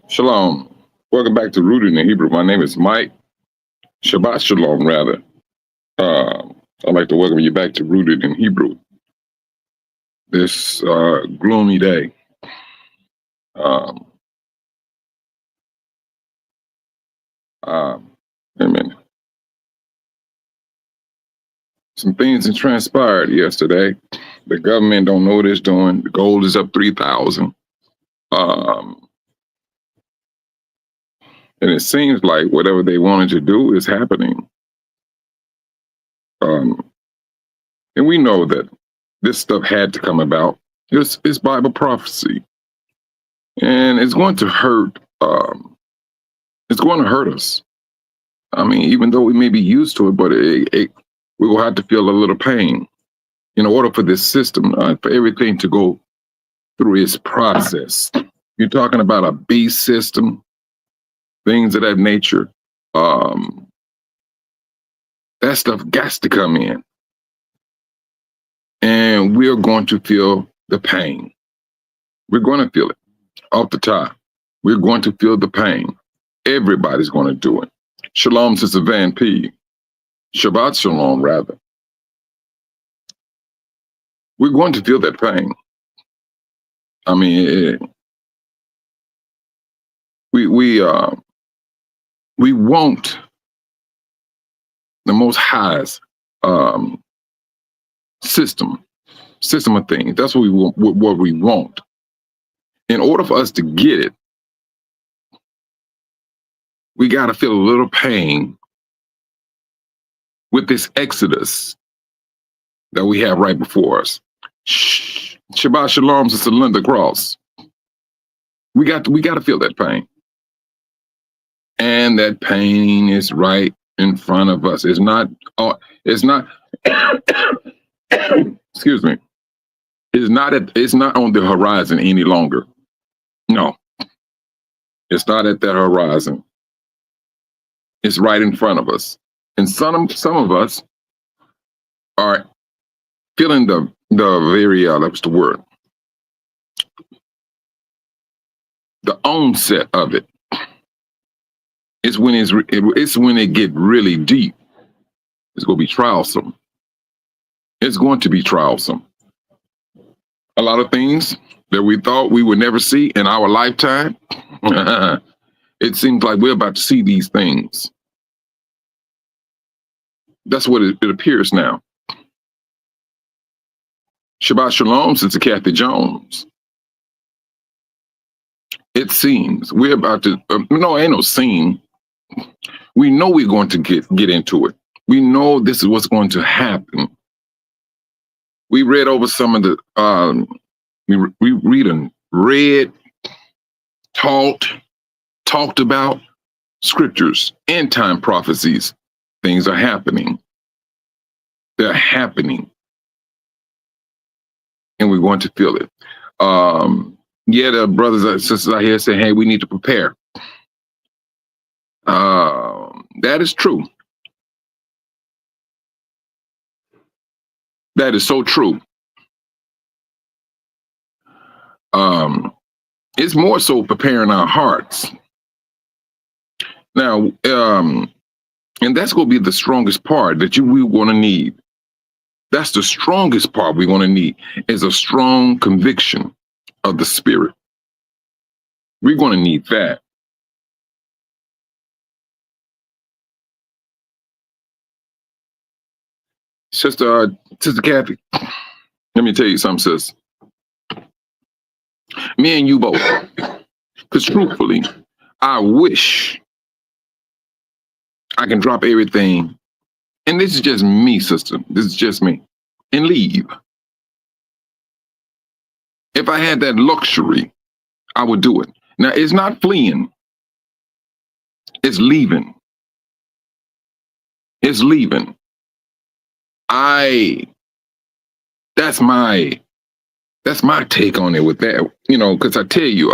Shalom. Welcome back to Rooted in Hebrew. My name is Mike. Shabbat Shalom, rather. I'd like to welcome you back to Rooted in Hebrew. This gloomy day. Wait a minute. Some things that transpired yesterday. The government don't know what it's doing. The gold is up 3,000. And it seems like whatever they wanted to do is happening. And we know that this stuff had to come about. It's Bible prophecy. And it's going to hurt. It's going to hurt us. I mean, even though we may be used to it, but we will have to feel a little pain in order for this system, for everything to go through its process. You're talking about a beast system, things of that nature. That stuff got to come in. And we're going to feel the pain. We're going to feel it off the top. We're going to feel the pain. Everybody's going to do it. Shalom, Sister Van P. Shabbat Shalom, rather. We're going to feel that pain. I mean, we want the Most High's system of things. That's what we want. What we want. In order for us to get it, we got to feel a little pain with this exodus that we have right before us. Shabbat Shalom, Sister Linda Cross. We got to feel that pain. And that pain is right in front of us. It's not, excuse me. It's not on the horizon any longer. No. It's not at that horizon. It's right in front of us. And some of us are feeling the very, that's the word, the onset of it. It's when it get really deep. It's going to be trialsome. It's going to be trialsome. A lot of things that we thought we would never see in our lifetime, it seems like we're about to see these things. That's what it appears now. Shabbat Shalom, Sister Kathy Jones. It seems we're about to, no, ain't no seem. We know we're going to get into it. We know this is what's going to happen. We read over some of the, read, talked about scriptures, end time prophecies. Things are happening. They're happening. And we're going to feel it. The brothers and sisters out here say, hey, we need to prepare. That is true. That is so true. It's more so preparing our hearts. Now, and that's going to be the strongest part that we want to need. That's the strongest part we want to need, is a strong conviction of the Spirit. We're going to need that. Sister Kathy, let me tell you something, sis. Me and you both. Because truthfully, I wish I can drop everything. And this is just me, sister. This is just me. And leave. If I had that luxury, I would do it. Now, it's not fleeing. It's leaving. It's leaving. That's my take on it with that, because I tell you,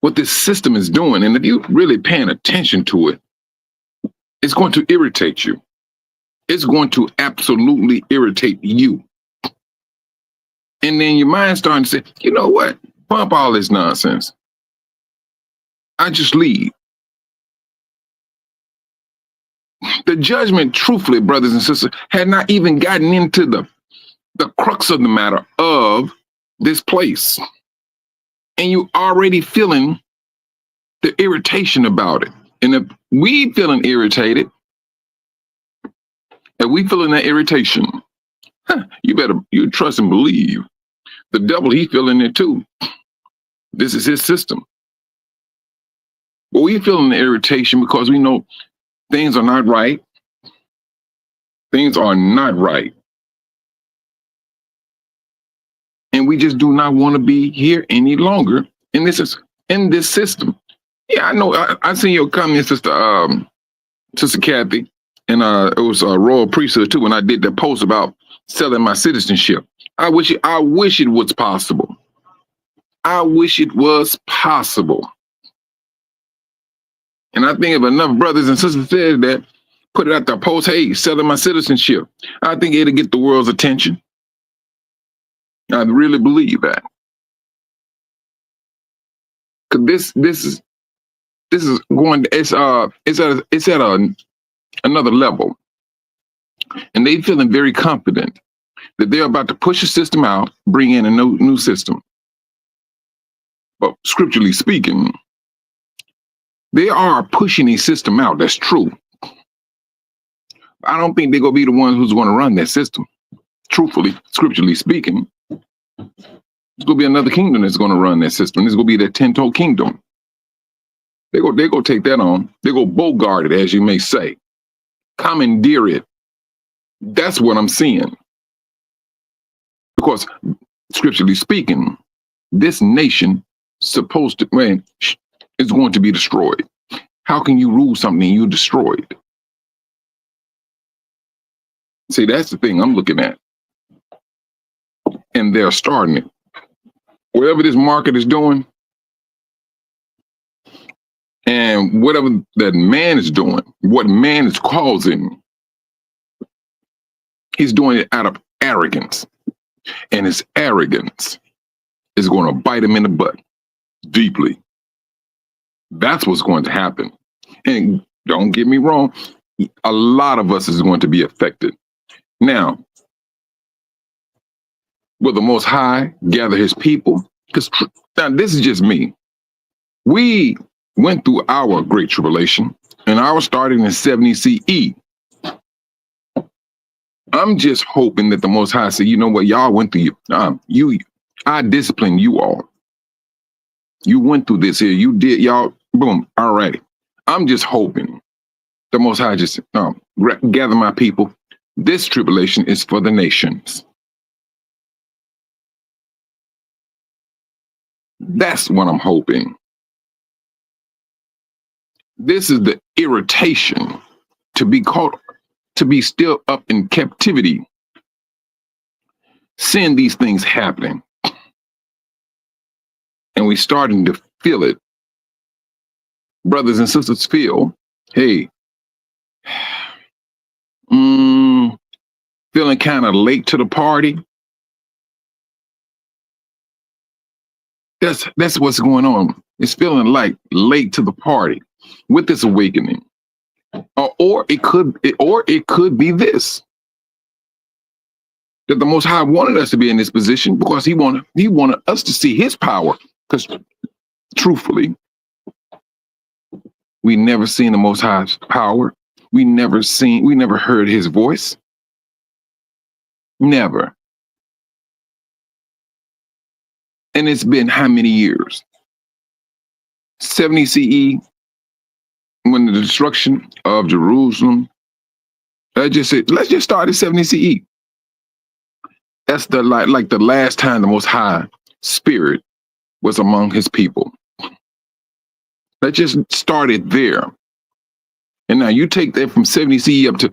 what this system is doing, and if you're really paying attention to it, it's going to irritate you. It's going to absolutely irritate you. And then your mind starting to say, you know what? Bump all this nonsense. I just leave. The judgment, truthfully, brothers and sisters, had not even gotten into the crux of the matter of this place. And you already feeling the irritation about it. And if we feeling irritated, if we feeling that irritation, you trust and believe the devil, he feeling it too. This is his system. But we feeling the irritation because we know things are not right. Things are not right. And we just do not want to be here any longer in this system. Yeah, I know. I seen your comment, Sister Kathy, and it was a royal priesthood too. When I did that post about selling my citizenship, I wish it was possible. I wish it was possible. And I think if enough brothers and sisters said that, put it out there, post, hey, selling my citizenship, I think it'll get the world's attention. I really believe that. Cause this is going. It's at another level, and they feeling very confident that they're about to push a system out, bring in a new system. But scripturally speaking, they are pushing a system out. That's true. I don't think they're gonna be the ones who's going to run that system. Truthfully, scripturally speaking, it's gonna be another kingdom that's gonna run that system. It's gonna be that 10-toe kingdom. They go take that on. They go bogart it, as you may say, commandeer it. That's what I'm seeing. Because scripturally speaking, this nation is going to be destroyed. How can you rule something and you destroy it? See, that's the thing I'm looking at. And they're starting it. Whatever this market is doing, and whatever that man is doing, what man is causing, he's doing it out of arrogance. And his arrogance is going to bite him in the butt deeply. That's what's going to happen. And don't get me wrong, a lot of us is going to be affected. Now, will the Most High gather his people? Because now this is just me. We went through our great tribulation, and ours started in 70 CE. I'm just hoping that the Most High said, you know what, y'all went through, I disciplined you all. You went through this here, you did, y'all, boom, all righty. I'm just hoping the Most High just gather my people. This tribulation is for the nations. That's what I'm hoping. This is the irritation to be caught, to be still up in captivity, seeing these things happening. And we starting to feel it. Brothers and sisters feel, hey, feeling kind of late to the party. That's what's going on. It's feeling like late to the party with this awakening. Or it could be this. That the Most High wanted us to be in this position because he wanted us to see his power. Because truthfully, we never seen the Most High's power. We never heard his voice. Never. And it's been how many years? 70 CE, when the destruction of Jerusalem. Let's just start at 70 CE. That's the like the last time the Most High Spirit was among his people. Let's just start it there. And now you take that from 70 CE up to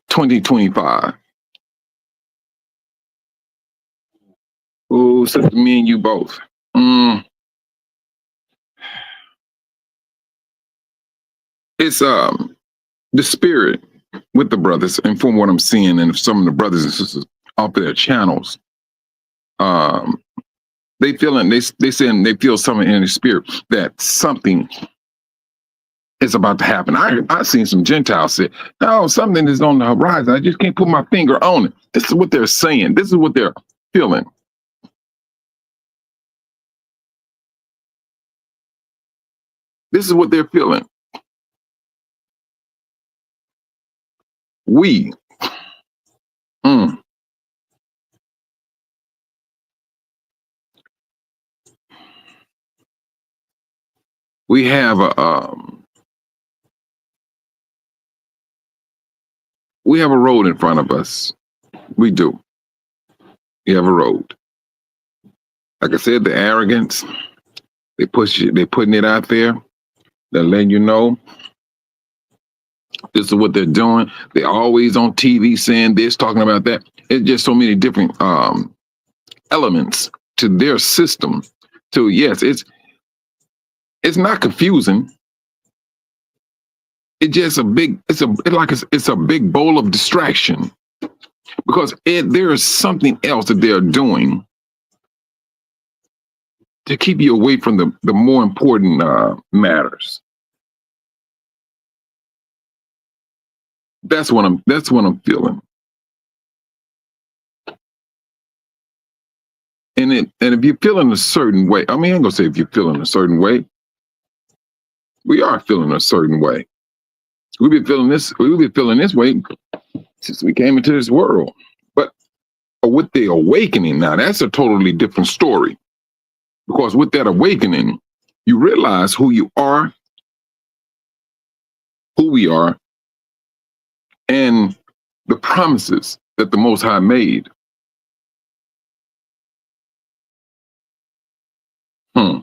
2025. Oh, sister, me and you both. It's the spirit with the brothers, and from what I'm seeing, and some of the brothers and sisters off their channels, They feeling they saying they feel something in their spirit that something is about to happen. I seen some Gentiles say, "No, something is on the horizon. I just can't put my finger on it." This is what they're saying. This is what they're feeling. This is what they're feeling. We, mm, we have a road in front of us. We do. We have a road. Like I said, the arrogance. They push it. They putting it out there. They're letting you know this is what they're doing. They're always on TV saying this, talking about that. It's just so many different elements to their system. So yes, it's not confusing. It's just a big. It's a big bowl of distraction because there is something else that they're doing to keep you away from the more important matters. That's what I'm feeling. And if you're feeling a certain way, I mean, I'm gonna say if you're feeling a certain way, we are feeling a certain way. We've been feeling this. We've been feeling this way since we came into this world. But with the awakening, now that's a totally different story. Because with that awakening, you realize who you are, who we are, and the promises that the Most High made. Hmm.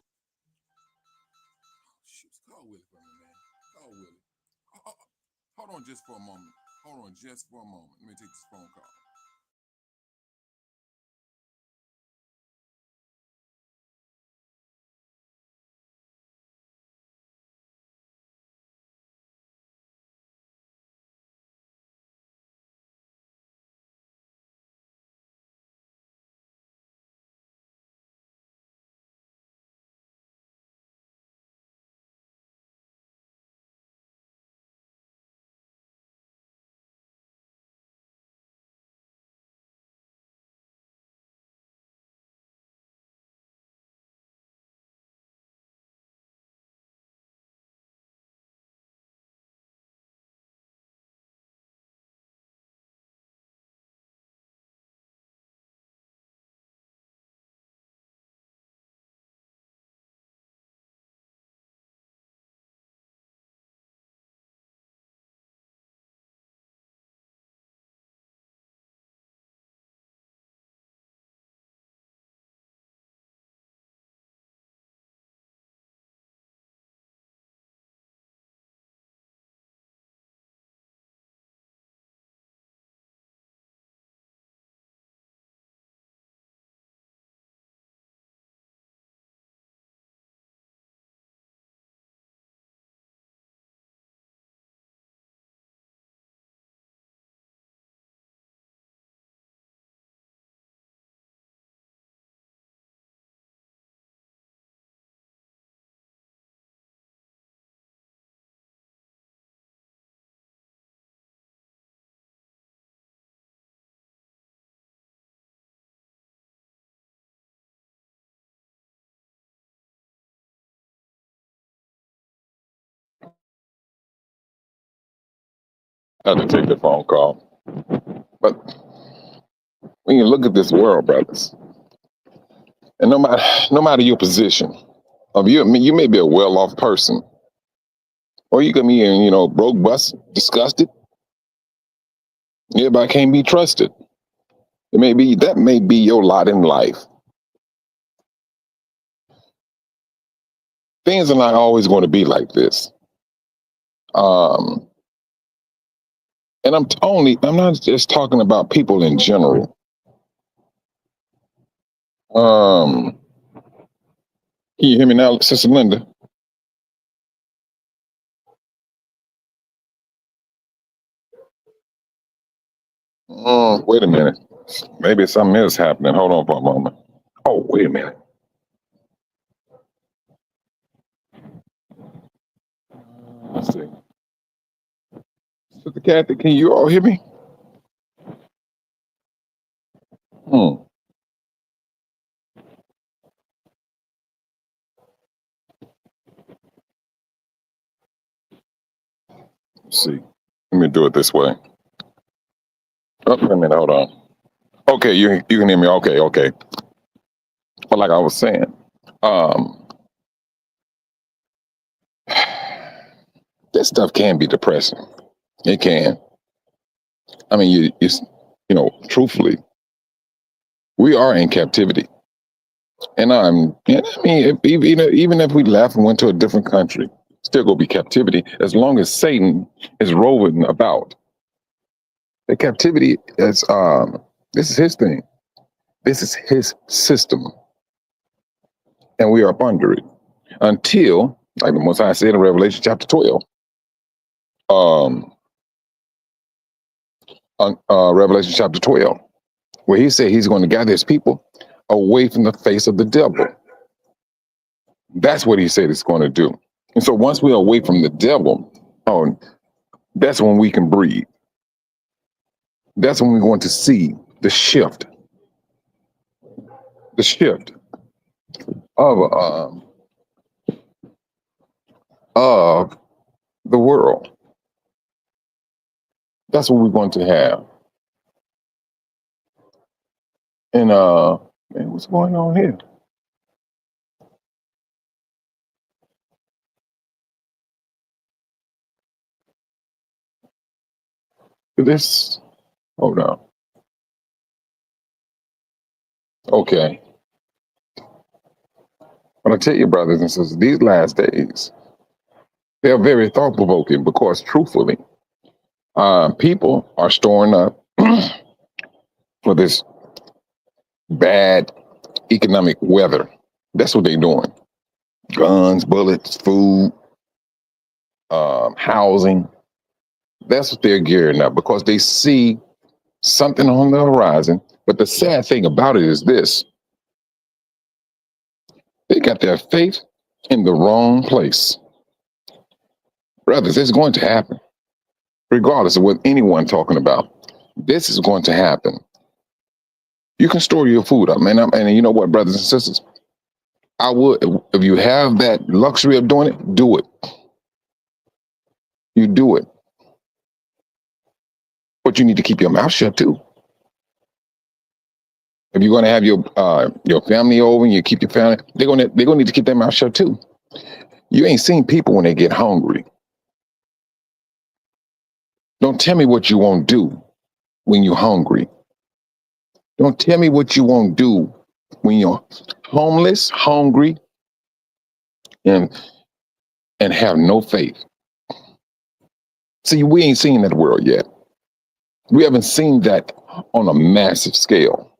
Call Willie for me, man. Call Willie. Hold on just for a moment. Hold on just for a moment. Let me take this phone call. I had to take the phone call. But when you look at this world, brothers, and no matter your position, of you, I mean, you may be a well-off person, or you can be, broke, bust, disgusted. Everybody can't be trusted. That may be your lot in life. Things are not always going to be like this. Um, and I'm not just talking about people in general. Um, can you hear me now, Sister Linda? Wait a minute. Maybe something is happening. Hold on for a moment. Oh, wait a minute. Let's see. Sister Kathy, can you all hear me? Hmm. Let's see. Let me do it this way. Oh, wait a minute. Hold on. Okay, you can hear me. Okay, okay. But like I was saying, um, this stuff can be depressing. It can. I mean, truthfully, we are in captivity, and I mean, even if we left and went to a different country, still gonna be captivity as long as Satan is roving about. The captivity is this is his thing. This is his system, and we are up under it until, like the Most High said in Revelation chapter 12, um, Revelation chapter 12, where he said he's going to gather his people away from the face of the devil. That's what he said he's going to do. And so once we're away from the devil, oh, that's when we can breathe. That's when we're going to see the shift of of the world. That's what we're going to have. And man, what's going on here? This, hold on. Okay. But I tell you, brothers and sisters, these last days, they're very thought provoking because truthfully, people are storing up for this bad economic weather. That's what they're doing. Guns, bullets, food, housing. That's what they're gearing up because they see something on the horizon. But the sad thing about it is this: they got their faith in the wrong place. Brothers, it's going to happen, regardless of what anyone talking about. This is going to happen. You can store your food up, man. And you know what, brothers and sisters? I would, if you have that luxury of doing it, do it. You do it. But you need to keep your mouth shut too. If you're going to have your family over and you keep your family, they're gonna need to keep their mouth shut too. You ain't seen people when they get hungry. Don't tell me what you won't do when you're hungry. Don't tell me what you won't do when you're homeless, hungry, and have no faith. See, we ain't seen that world yet. We haven't seen that on a massive scale.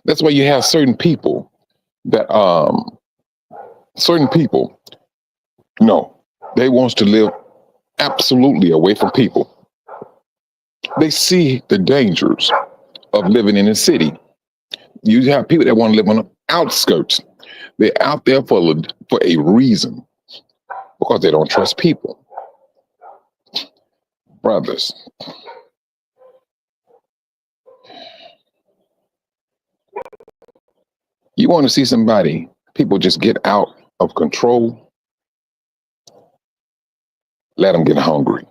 That's why you have certain people that no, they wants to live absolutely away from people. They see the dangers of living in a city. You have people that want to live on the outskirts. They're out there for a reason, because they don't trust people. Brothers, you want to see people just get out of control, let them get hungry.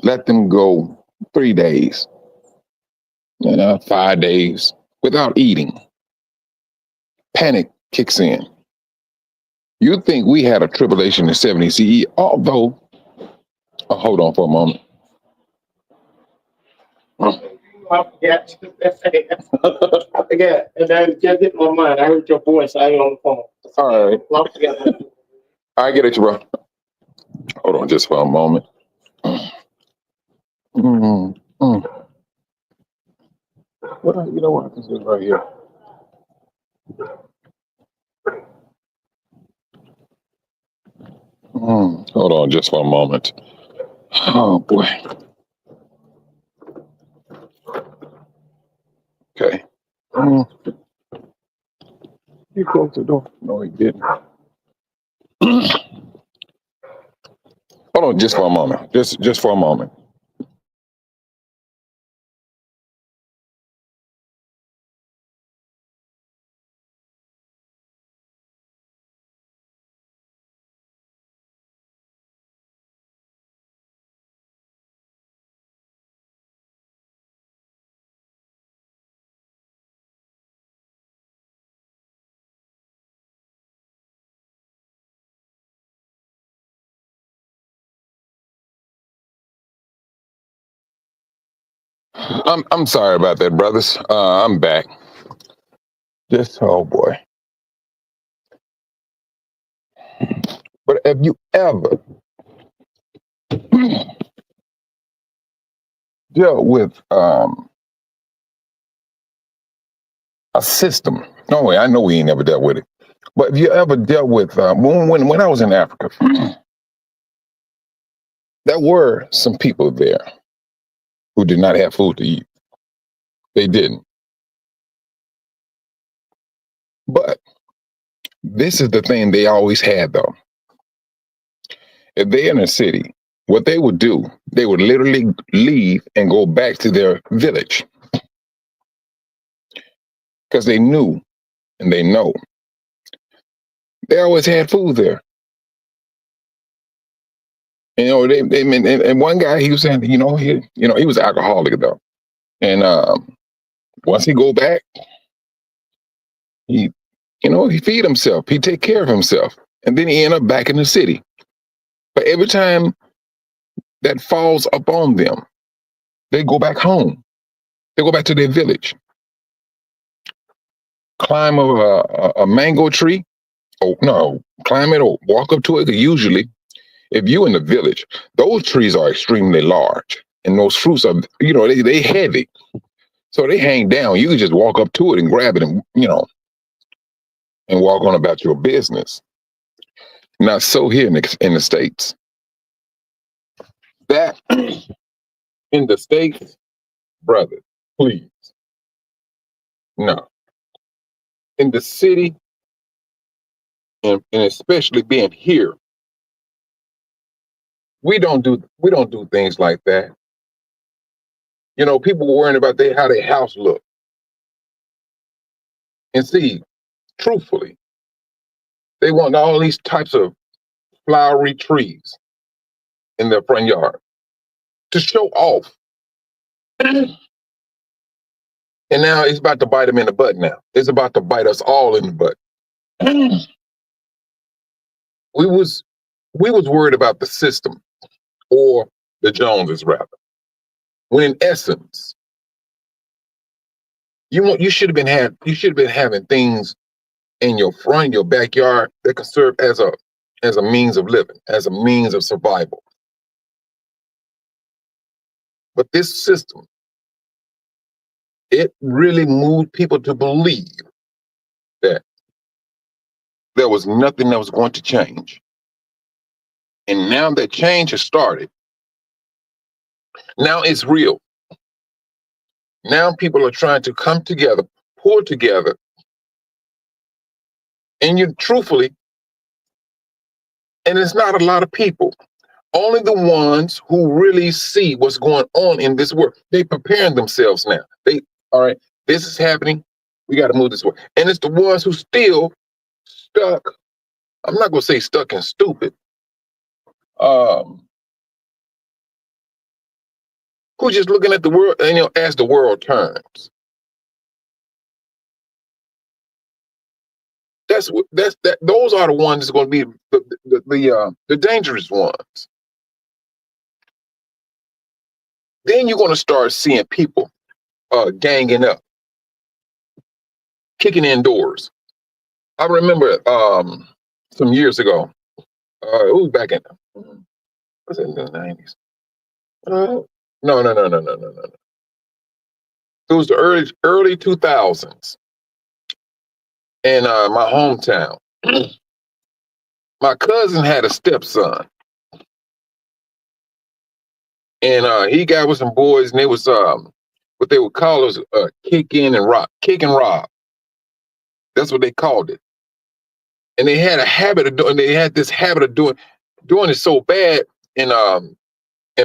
Let them go 3 days, 5 days without eating. Panic kicks in. You think we had a tribulation in 70 CE, although, hold on for a moment. I forgot. I forgot. And I just hit my mind. I heard your voice. I ain't on the phone. All right. I forgot. I get it, bro. Hold on just for a moment. Mm, mm. You know what? I can do it right here. Hold on just for a moment. Oh, boy. Okay. You closed the door. No, he didn't. Hold on just for a moment. Just for a moment. I'm sorry about that, brothers. I'm back. Just oh boy. But have you ever dealt with a system? No way. I know we ain't ever dealt with it. But have you ever dealt with when I was in Africa? There were some people there who did not have food to eat. They didn't. But this is the thing they always had, though. If they're in a city, what they would do, they would literally leave and go back to their village because they knew and they know they always had food there. You know, and one guy, he was saying, he was an alcoholic though, and once he go back, he feed himself, he take care of himself, and then he end up back in the city. But every time that falls upon them, they go back home. They go back to their village, climb a mango tree. Oh no, climb it or walk up to it. Usually, if you in the village, those trees are extremely large, and those fruits are, they heavy, so they hang down. You can just walk up to it and grab it, and and walk on about your business. Not so here in the States. That in the States, brother, please, no. In the city, and especially being here, we don't do things like that. People were worrying about how their house look. And see, truthfully, they want all these types of flowery trees in their front yard to show off. And now it's about to bite them in the butt now. It's about to bite us all in the butt. We was worried about the system, or the Joneses rather. When in essence, you should have been having things in your front, your backyard, that could serve as a means of living, as a means of survival. But this system, it really moved people to believe that there was nothing that was going to change. And now that change has started. Now it's real. Now people are trying to come together, pull together. And truthfully, and it's not a lot of people, only the ones who really see what's going on in this world. They preparing themselves now. All right, this is happening. We got to move this way. And it's the ones who still stuck. I'm not going to say stuck and stupid. Who just looking at the world, as the world turns. Those are the ones that's going to be the dangerous ones. Then you're going to start seeing people ganging up, kicking in doors. I remember some years ago, it was back in, was it in the 90s? No. It was the early 2000s in my hometown. My cousin had a stepson, and he got with some boys, and they was what they would call us kick and rob. That's what they called it. And they had a habit of doing. They had this habit of doing it so bad in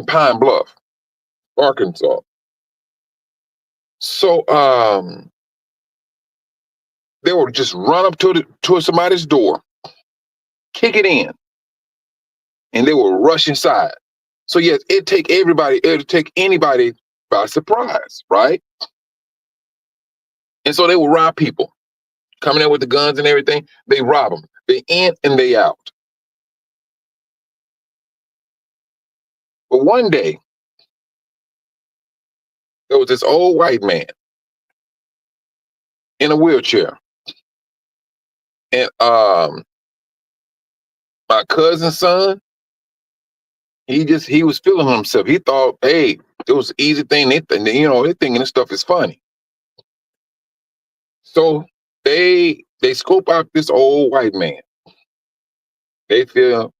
Pine Bluff, Arkansas. So they would just run up to somebody's door, kick it in, and they will rush inside. So yes, it'd take anybody by surprise, right? And so they will rob people, coming in with the guns and everything. They rob them. They in and they out. But one day, there was this old white man in a wheelchair. And my cousin's son, he was feeling himself. He thought, hey, it was an easy thing. They're thinking this stuff is funny. So they scope out this old white man. They feel,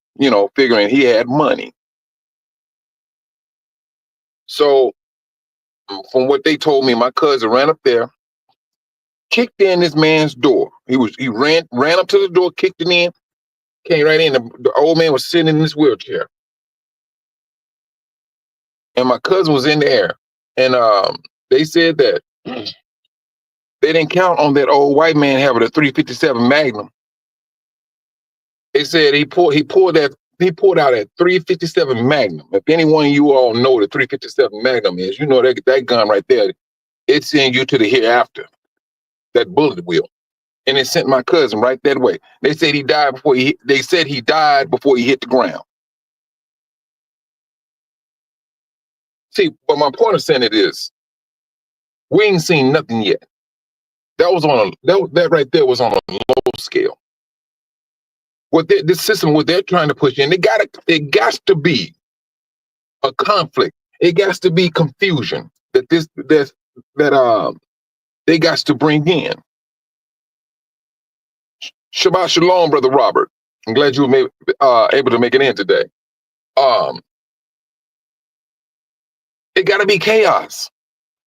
figuring he had money. So from what they told me, my cousin ran up there, kicked in this man's door. He ran up to the door, kicked it in, came right in. The old man was sitting in this wheelchair. And my cousin was in there. And they said that they didn't count on that old white man having a 357 Magnum. They said he pulled out a 357 Magnum. If any one of you all know what a 357 Magnum is, you know that gun right there, it sends you to the hereafter. That bullet will. And it sent my cousin right that way. They said he died before he hit the ground. See, but my point of saying it is, we ain't seen nothing yet. That right there was on a low scale. This system, what they're trying to push in, it got to be a conflict. It got to be confusion that they got to bring in. Shabbat shalom, Brother Robert. I'm glad you were able to make it in today. It got to be chaos.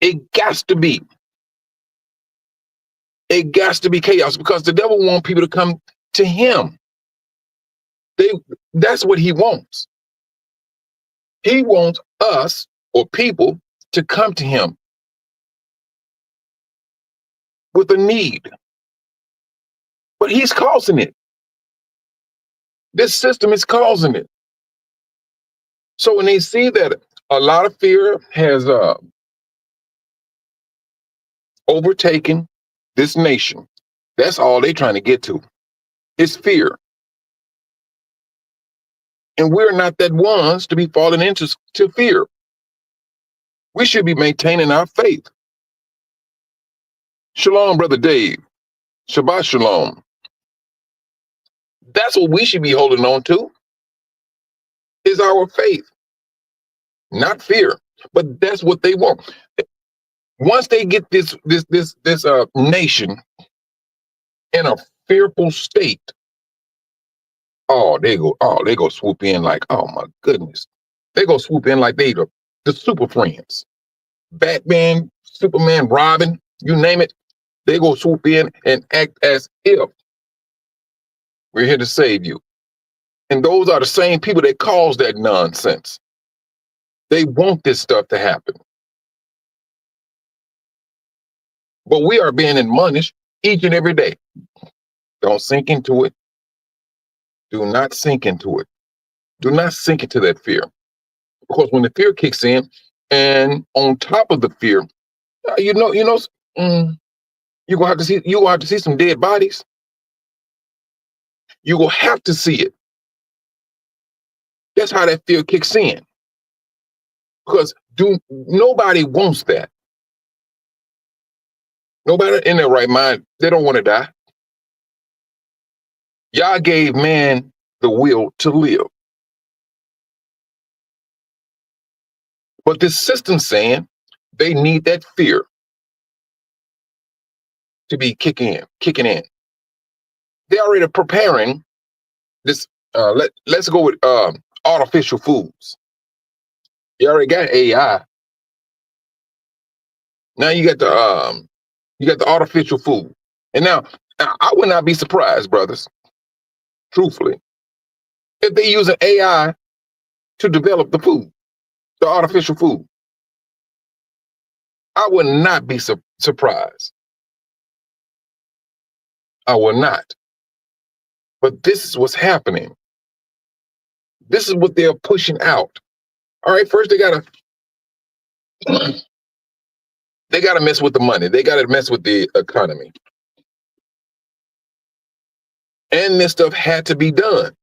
It got to be. It got to be chaos because the devil wants people to come to him. That's what he wants. He wants us or people to come to him with a need. But he's causing it. This system is causing it. So when they see that a lot of fear has overtaken this nation, that's all they're trying to get to. It's fear. And we're not that ones to be falling into fear. We should be maintaining our faith. Shalom, Brother Dave. Shabbat shalom. That's what we should be holding on to, is our faith, not fear. But that's what they want. Once they get this nation in a fearful state, they go swoop in like, oh my goodness. They go swoop in like they the super friends. Batman, Superman, Robin, you name it. They go swoop in and act as if we're here to save you. And those are the same people that cause that nonsense. They want this stuff to happen. But we are being admonished each and every day. Don't sink into it. Do not sink into it. Do not sink into that fear. Because when the fear kicks in, and on top of the fear, you're gonna have to see some dead bodies. You will have to see it. That's how that fear kicks in. Because nobody wants that. Nobody in their right mind, they don't want to die. Yah gave man the will to live. But this system's saying they need that fear to be kicking in. They're already preparing this. Let's go with artificial foods. You already got AI. Now you got the artificial food. And now I would not be surprised, brothers, truthfully, if they use an AI to develop the food, the artificial food. I would not be surprised. I will not. But this is what's happening. This is what they're pushing out. All right, first they gotta mess with the money. They gotta mess with the economy. And this stuff had to be done.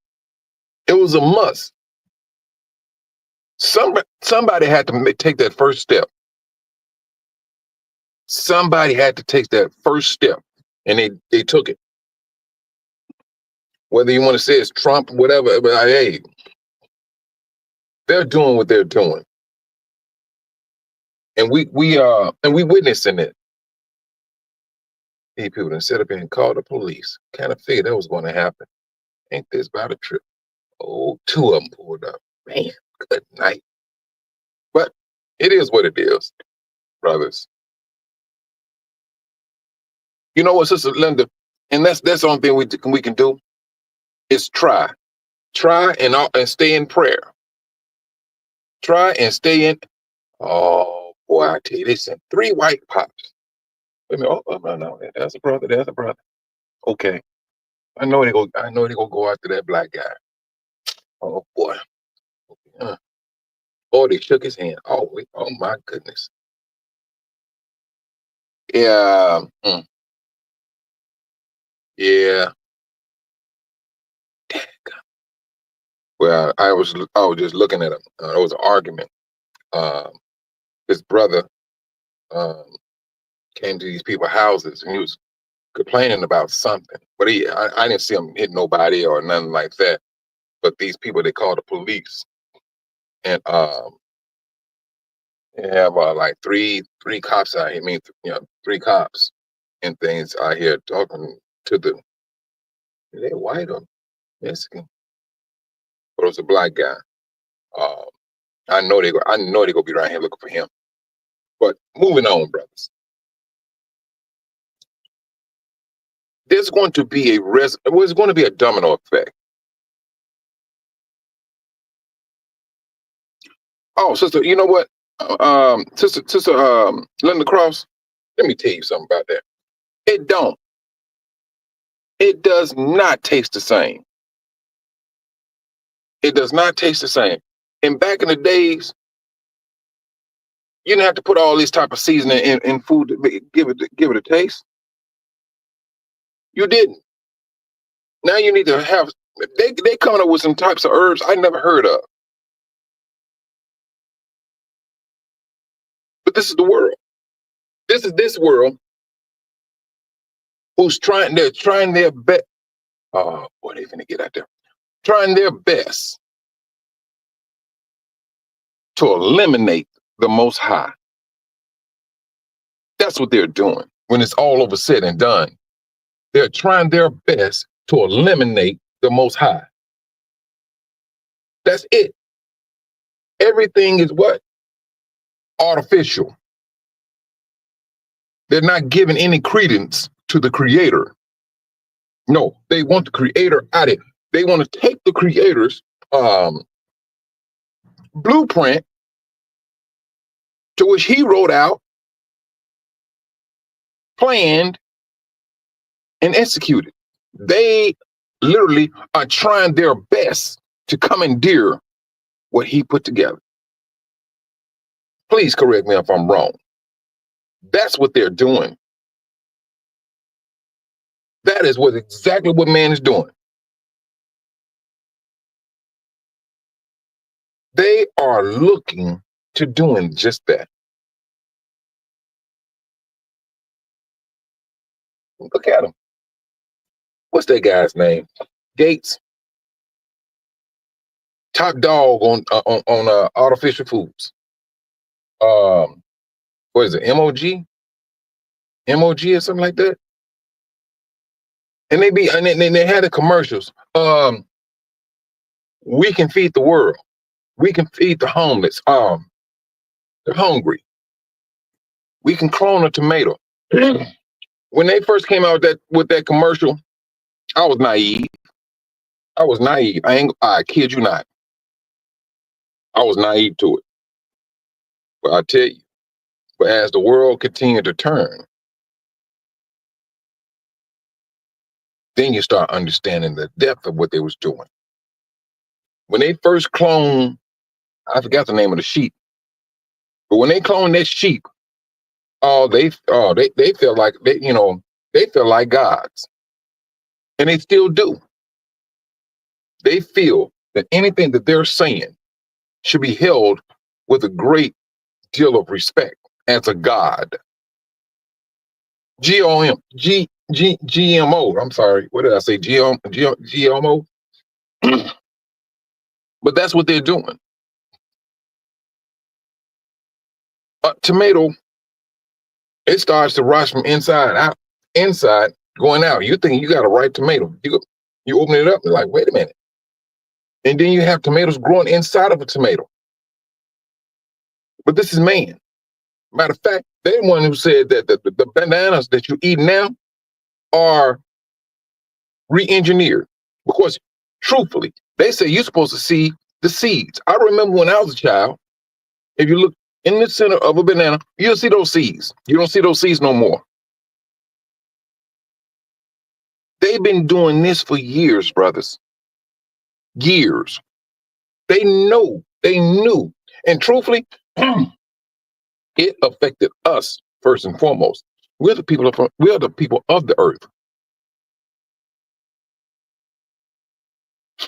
It was a must. Somebody had to take that first step. Somebody had to take that first step, and they took it. Whether you want to say it's Trump, whatever, but hey, they're doing what they're doing, and we witnessing it. Hey, people, instead of being called the police, kind of figured that was going to happen. Ain't this about a trip? Oh, two of them pulled up. Man, good night. But it is what it is, brothers. You know what, Sister Linda? And that's the only thing we can do is try and stay in prayer. Try and stay in. Oh boy, I tell you, they sent 3 white pops. Wait a minute. Oh no, that's a brother. That's a brother. Okay, I know they gonna go after that black guy. Oh boy. Oh, they shook his hand. Oh my goodness. Yeah. Yeah. Well, I was just looking at him. There was an argument. His brother came to these people's houses and he was complaining about something. But I didn't see him hit nobody or nothing like that. But these people, they call the police, and they have like three cops out here. I mean, 3 cops and things out here talking to the. Are they white or Mexican? But it was a black guy. I know they gonna be right here looking for him. But moving on, brothers. There's going to be there's going to be a domino effect. Oh, sister, you know what? Sister Linda Cross, let me tell you something about that. It does not taste the same. It does not taste the same. And back in the days, you didn't have to put all this type of seasoning in food to give it a taste. You didn't. Now you need to have. They coming up with some types of herbs I never heard of. But this is the world. This is this world they're trying their best. Oh boy, they're gonna get out there. Trying their best to eliminate the Most High. That's what they're doing. When it's all over said and done, they're trying their best to eliminate the Most High. That's it. Everything is what? Artificial. They're not giving any credence to the Creator. No, they want the Creator out of it. They want to take the Creator's blueprint, to which He wrote out, planned, and executed. They literally are trying their best to commandeer what He put together. Please correct me if I'm wrong. That's what they're doing. That is exactly what man is doing. They are looking to doing just that. Look at him. What's that guy's name? Gates. Top dog on artificial foods. What is it? MOG or something like that. And they had the commercials. We can feed the world. We can feed the homeless. They're hungry. We can clone a tomato. When they first came out with that commercial, I was naive. I kid you not. I was naive to it. But I tell you, but as the world continued to turn, then you start understanding the depth of what they was doing. When they first cloned, I forgot the name of the sheep, but when they cloned that sheep, they felt like they felt like gods, and they still do. They feel that anything that they're saying should be held with a great deal of respect as a god. GMO. I'm sorry. What did I say? GMO. But that's what they're doing. A tomato, it starts to rise from inside out, inside going out. You think you got a ripe tomato. You open it up, you're like, wait a minute. And then you have tomatoes growing inside of a tomato. But this is man. Matter of fact, they're the one who said that the bananas that you eat now are re-engineered. Because truthfully, they say you're supposed to see the seeds. I remember when I was a child, if you look in the center of a banana, you'll see those seeds. You don't see those seeds no more. They've been doing this for years, brothers. Years. They knew. And truthfully, it affected us first and foremost. We are the people of the earth.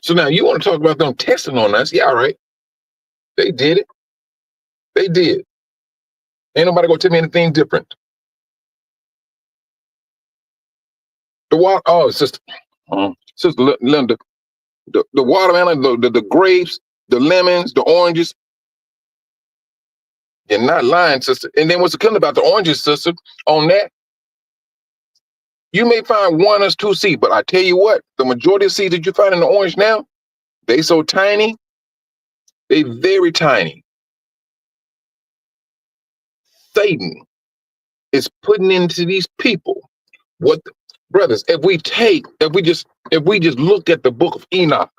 So now you want to talk about them testing on us? Yeah, all right. They did it. They did. Ain't nobody gonna tell me anything different. Sister Linda, the watermelon, the grapes, the lemons, the oranges. You're not lying, sister. And then what's the killing about the oranges, sister? On that, you may find one or two seeds, but I tell you what, the majority of seeds that you find in the orange now, they so tiny, they very tiny. Satan is putting into these people brothers, if we just look at the book of Enoch,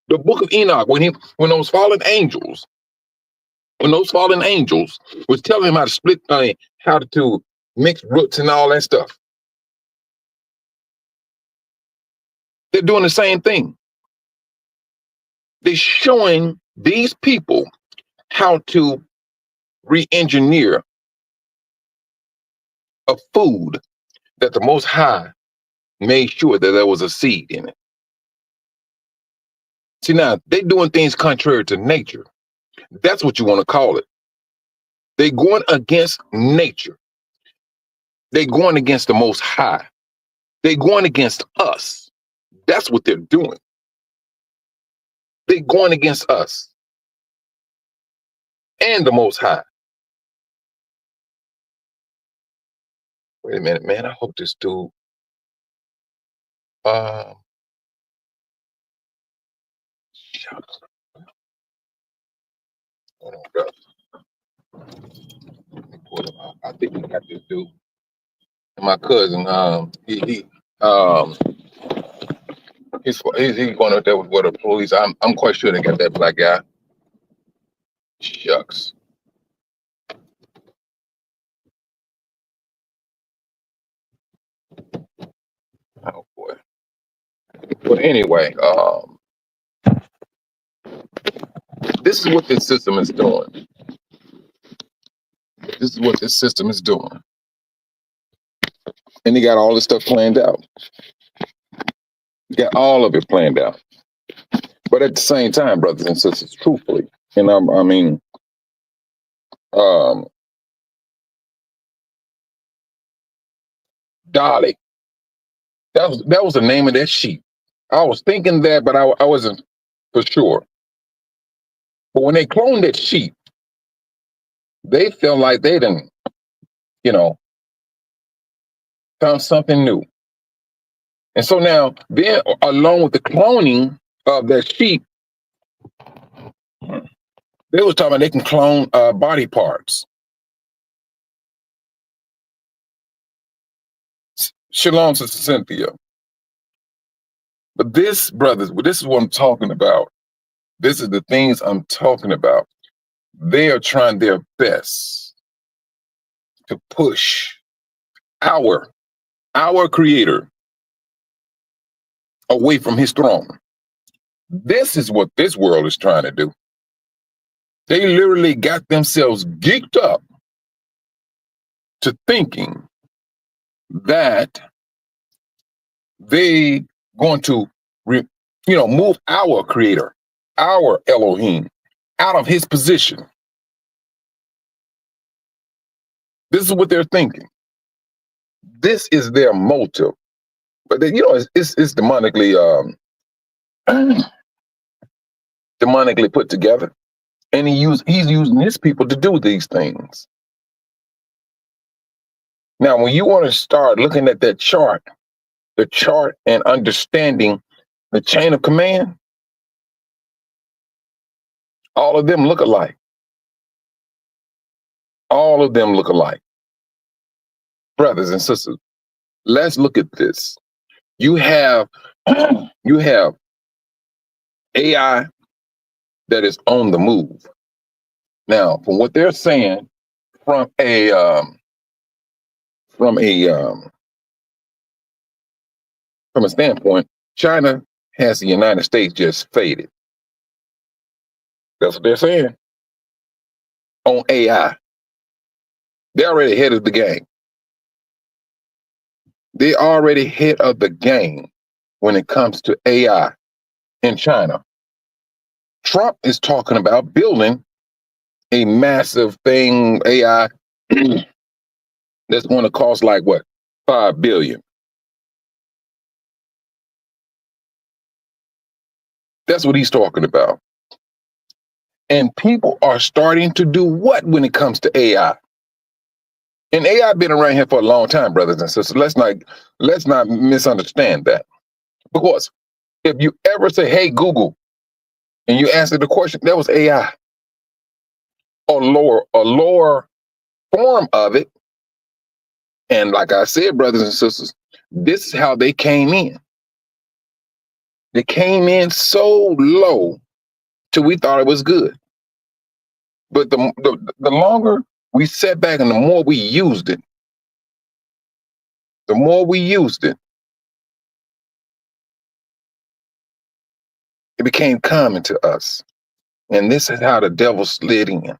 when those fallen angels was telling him how to split, how to mix roots and all that stuff, they're doing the same thing. They're showing these people how to re-engineer a food that the Most High made sure that there was a seed in it. See, now they're doing things contrary to nature. That's what you want to call it. They're going against nature. They're going against the Most High. They're going against us. That's what they're doing. They're going against us and the Most High. Wait a minute, man. I hope this dude. Shucks. Hold on, brother. Let me pull him out. I think we got this dude. And my cousin, he's going up there with the police. I'm quite sure they got that black guy. Shucks. Oh boy. But anyway, this is what this system is doing. This is what this system is doing. And they got all this stuff planned out. You got all of it planned out. But at the same time, brothers and sisters, truthfully, and I mean, Dolly, that was the name of that sheep. I was thinking that, but I wasn't for sure. But when they cloned that sheep, they felt like they didn't, found something new. And so now, then, along with the cloning of that sheep, they was talking about they can clone body parts. Shalom, Sister Cynthia. But this, brothers, this is what I'm talking about. This is the things I'm talking about. They are trying their best to push our creator away from his throne. This is what this world is trying to do. They literally got themselves geeked up to thinking that they going to move our creator, our Elohim, out of his position. This is what they're thinking. This is their motive. But it's demonically demonically put together. And he's using his people to do these things. Now, when you want to start looking at that chart, the chart and understanding the chain of command, all of them look alike. All of them look alike. Brothers and sisters, let's look at this. You have AI that is on the move. Now, from what they're saying, from a standpoint, China has the United States just faded. That's what they're saying. On AI. They're already ahead of the game. They're already ahead of the game when it comes to AI in China. Trump is talking about building a massive thing, AI, that's going to cost like what? $5 billion. That's what he's talking about. And people are starting to do what when it comes to AI? And AI been around here for a long time, brothers and sisters. Let's not misunderstand that. Because if you ever say, hey, Google, and you answer the question, that was AI. A lower form of it. And like I said, brothers and sisters, this is how they came in. They came in so low till we thought it was good. But the longer we sat back and the more we used it, it became common to us. And this is how the devil slid in.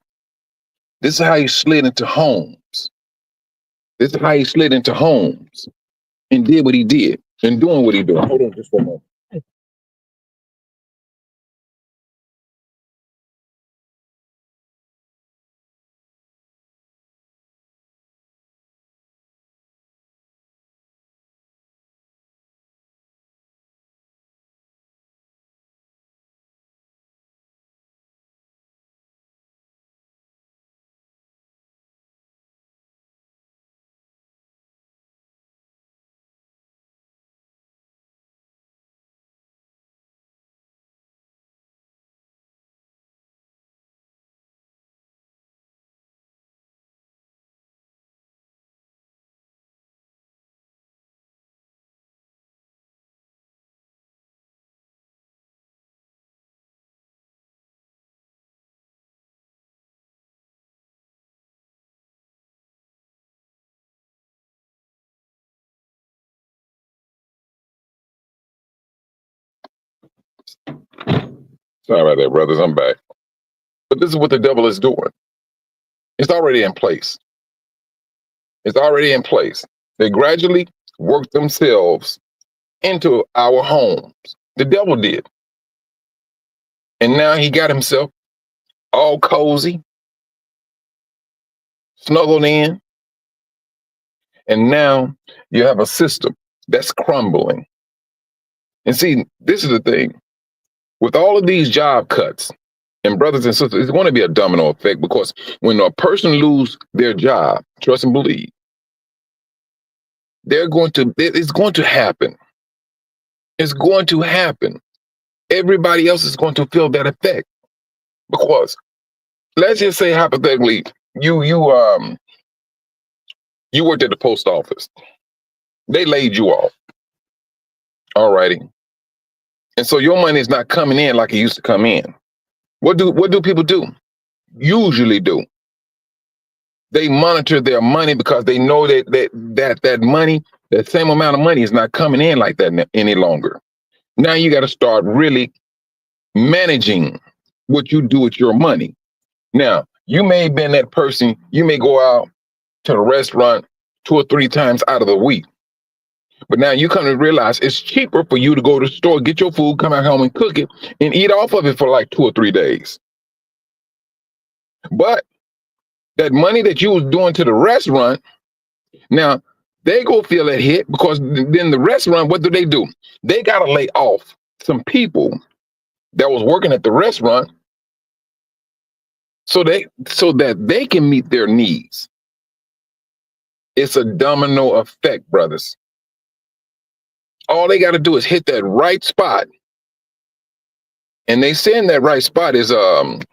This is how he slid into homes. This is how he slid into homes and did what he did and doing what he did. Hold on just for a moment. Sorry about that, brothers. I'm back. But this is what the devil is doing. It's already in place. It's already in place. They gradually work themselves into our homes. The devil did. And now he got himself all cozy, snuggled in. And now you have a system that's crumbling. And see, this is the thing. With all of these job cuts, and brothers and sisters, it's going to be a domino effect, because when a person loses their job, trust and believe, it's going to happen. It's going to happen. Everybody else is going to feel that effect. Because let's just say hypothetically, you worked at the post office. They laid you off. All righty. And so your money is not coming in like it used to come in. What do people do? Usually do. They monitor their money because they know that money, that same amount of money is not coming in like that any longer. Now you got to start really managing what you do with your money. Now, you may have been that person, you may go out to the restaurant 2 or 3 times out of the week. But now you come to realize it's cheaper for you to go to the store, get your food, come out home and cook it and eat off of it for like 2 or 3 days. But that money that you was doing to the restaurant, now they go feel that hit because then the restaurant, what do? They got to lay off some people that was working at the restaurant so that they can meet their needs. It's a domino effect, brothers. All they got to do is hit that right spot. And they saying that right spot is the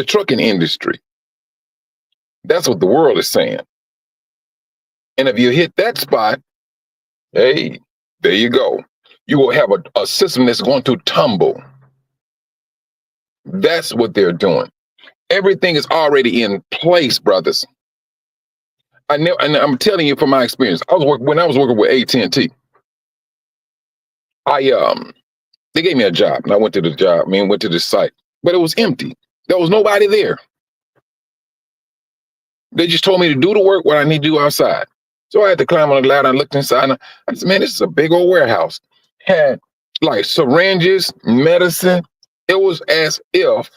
trucking industry. That's what the world is saying. And if you hit that spot, hey, there you go. You will have a system that's going to tumble. That's what they're doing. Everything is already in place, brothers. I know, and I'm telling you from my experience. When I was working with AT&T. They gave me a job, and I went to the job. Went to the site, but it was empty. There was nobody there. They just told me to do the work what I need to do outside. So I had to climb on the ladder. I looked inside, and I said, "Man, this is a big old warehouse." Had like syringes, medicine. It was as if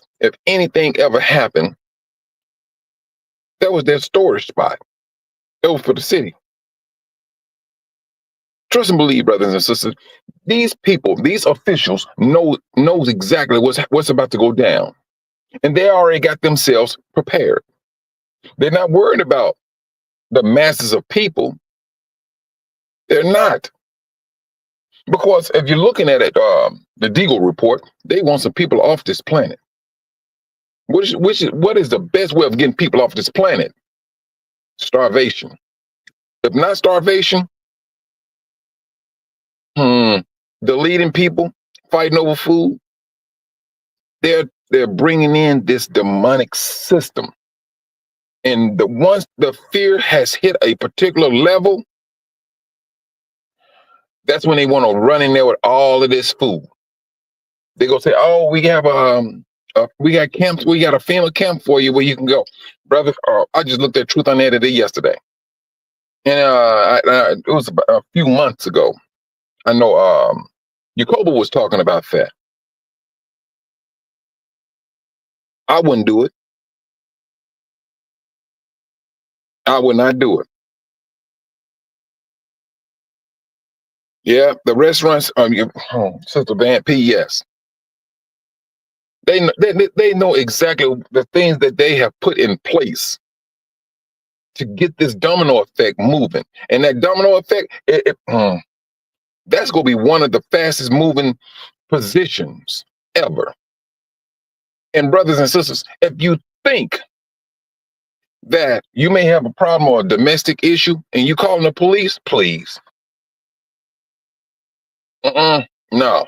anything ever happened, that was their storage spot. It was for the city. Trust and believe, brothers and sisters. These people, these officials, knows exactly what's about to go down, and they already got themselves prepared. They're not worried about the masses of people. They're not, because if you're looking at it, the Deagle report, they want some people off this planet. What is the best way of getting people off this planet? Starvation. If not starvation, deleting people, fighting over food. They're bringing in this demonic system, and once the fear has hit a particular level, that's when they want to run in there with all of this food. They go say, "Oh, we have we got camps, we got a FEMA camp for you where you can go, brother." I just looked at Truth Unedited yesterday, and it was about a few months ago. I know Jacoba was talking about that. I wouldn't do it. I would not do it. Yeah, the restaurants, Sister Van P, yes. They know exactly the things that they have put in place to get this domino effect moving. And that domino effect, that's going to be one of the fastest moving positions ever. And brothers and sisters, if you think that you may have a problem or a domestic issue and you calling the police, please. No.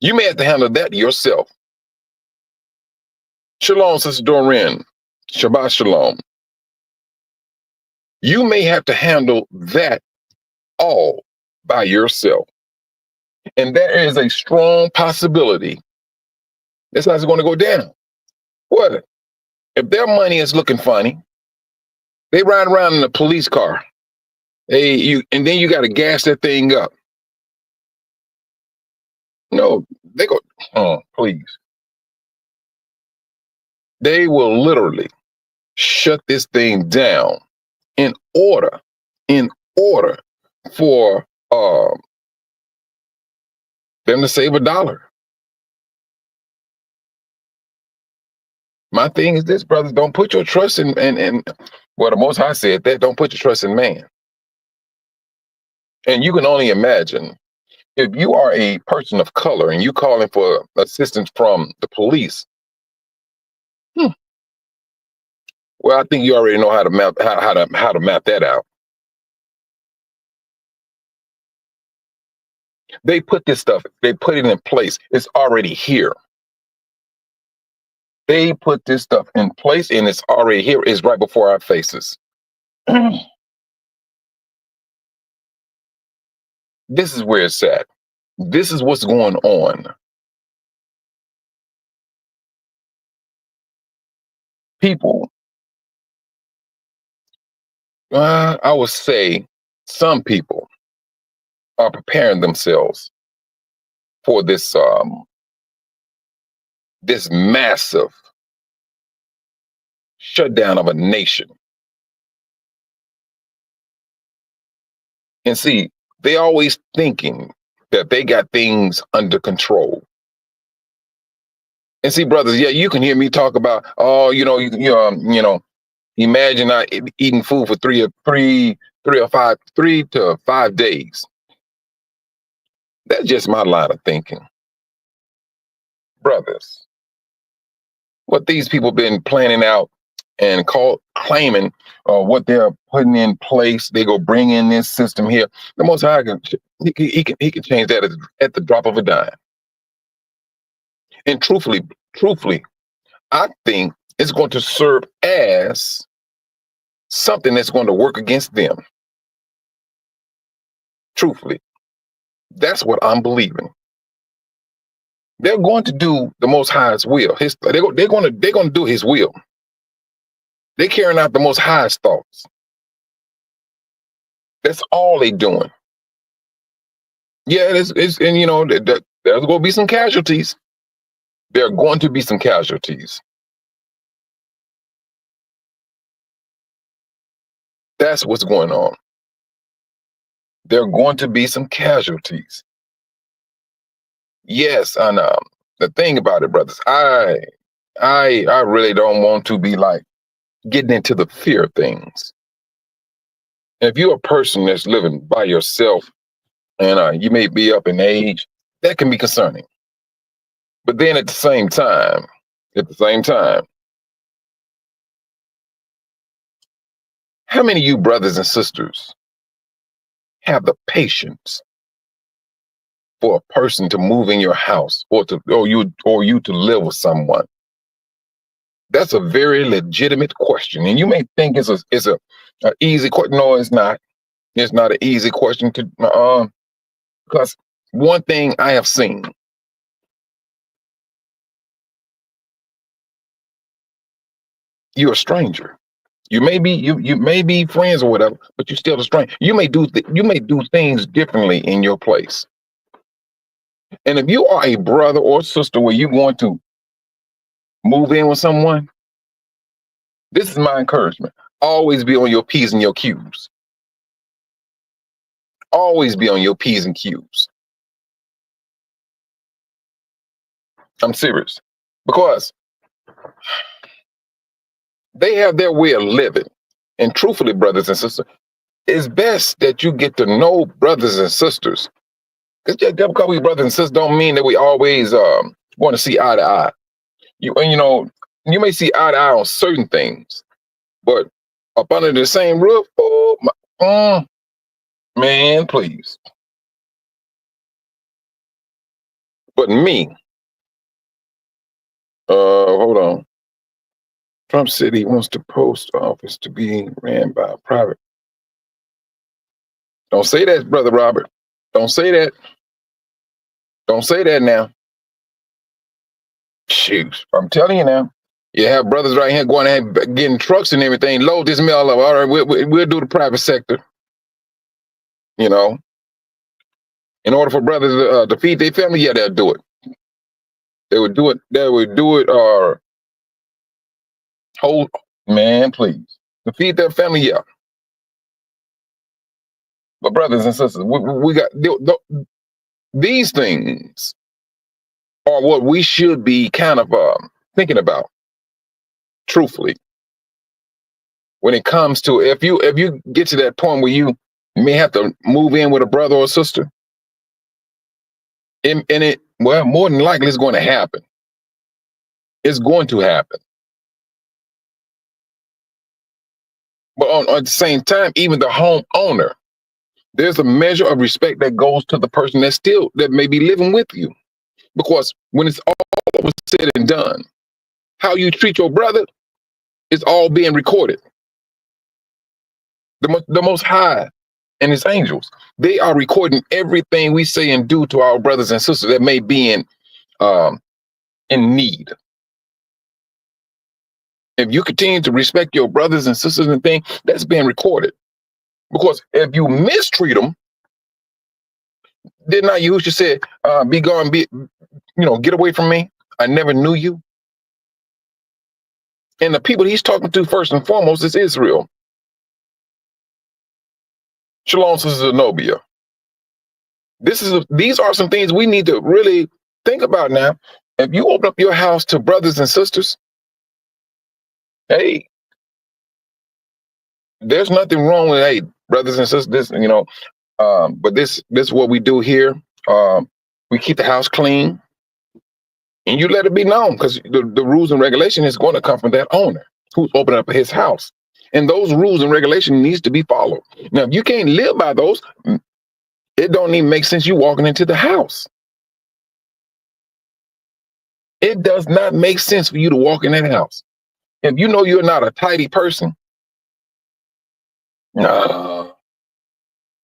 You may have to handle that yourself. Shalom, Sister Doreen. Shabbat Shalom. You may have to handle that all by yourself. And there is a strong possibility that's not going to go down. What? If their money is looking funny, they ride around in a police car. And then you got to gas that thing up. No, they go, please. They will literally shut this thing down in order for them to save $1. My thing is this, brothers, don't put your trust in well, the Most High said that, don't put your trust in man. And you can only imagine if you are a person of color and you calling for assistance from the police. Well, I think you already know how to map how to map that out. They put this stuff, they put it in place. It's already here. They put this stuff in place and it's already here. It's right before our faces. This is where it's at. This is what's going on. People, I would say some people are preparing themselves for this massive shutdown of a nation. And see, they always thinking that they got things under control. And see, brothers, yeah, you can hear me talk about, oh, imagine not eating food for 3 to 5 days. That's just my line of thinking. Brothers, what these people been planning out and claiming what they're putting in place, they go bring in this system here. The Most High he can change that at the drop of a dime. And truthfully, I think it's going to serve as something that's going to work against them. Truthfully, that's what I'm believing. They're going to do the Most High's will. They're going to do His will. They're carrying out the Most High's thoughts. That's all they're doing. Yeah, there's going to be some casualties. There are going to be some casualties. That's what's going on. There are going to be some casualties. Yes, and the thing about it, brothers, I really don't want to be like getting into the fear of things. And if you're a person that's living by yourself and you may be up in age, that can be concerning. But then at the same time, how many of you brothers and sisters have the patience for a person to move in your house or you to live with someone? That's a very legitimate question. And you may think it's a easy question. No, it's not. It's not an easy question to because one thing I have seen, you're a stranger. You may be friends or whatever, but you're still a stranger. You may do things differently in your place. And if you are a brother or sister where you want to move in with someone, this is my encouragement. Always be on your P's and your Q's. Always be on your P's and Q's. I'm serious. Because they have their way of living. And truthfully, brothers and sisters, it's best that you get to know brothers and sisters. Because just because we brothers and sisters don't mean that we always want to see eye to eye. You may see eye to eye on certain things, but up under the same roof, man, please. But me, hold on. Trump said he wants the post office to be ran by a private. Don't say that, Brother Robert. Don't say that. Don't say that now. Shoot, I'm telling you now. You have brothers right here going and getting trucks and everything. Load this mail up. All right, we'll do the private sector. In order for brothers to feed their family, yeah, they'll do it. They would do it. They would do it. Or hold, man, please, to feed their family, yeah. But brothers and sisters, we got these things are what we should be kind of thinking about. Truthfully, when it comes to if you get to that point where you may have to move in with a brother or sister, and it more than likely it's going to happen. It's going to happen. But at the same time, even the homeowner There's a measure of respect that goes to the person that may be living with you. Because when it's all said and done, how you treat your brother is all being recorded. The Most High and His angels, they are recording everything we say and do to our brothers and sisters that may be in need. If you continue to respect your brothers and sisters and things, that's being recorded. Because if you mistreat them, did not Yahushua said, "Be gone, get away from me. I never knew you." And the people He's talking to first and foremost is Israel. Shalom, Sister Zenobia. These are some things we need to really think about now. If you open up your house to brothers and sisters, hey, there's nothing wrong with, hey, brothers and sisters, but this is what we do here. We keep the house clean, and you let it be known, because the rules and regulation is going to come from that owner who's opening up his house. And those rules and regulation needs to be followed. Now, if you can't live by those, it don't even make sense you walking into the house. It does not make sense for you to walk in that house. If you know you're not a tidy person, no.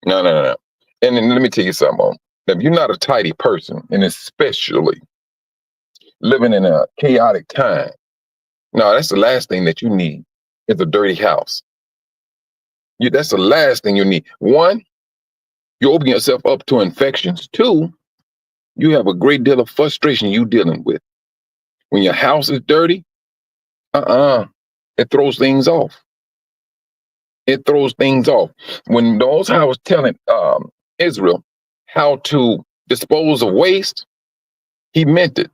And then let me tell you something. If you're not a tidy person, and especially living in a chaotic time, no, that's the last thing that you need is a dirty house. That's the last thing you need. One, you open yourself up to infections. Two, you have a great deal of frustration you dealing with. When your house is dirty, it throws things off. It throws things off. When the Most High was telling Israel how to dispose of waste, He meant it.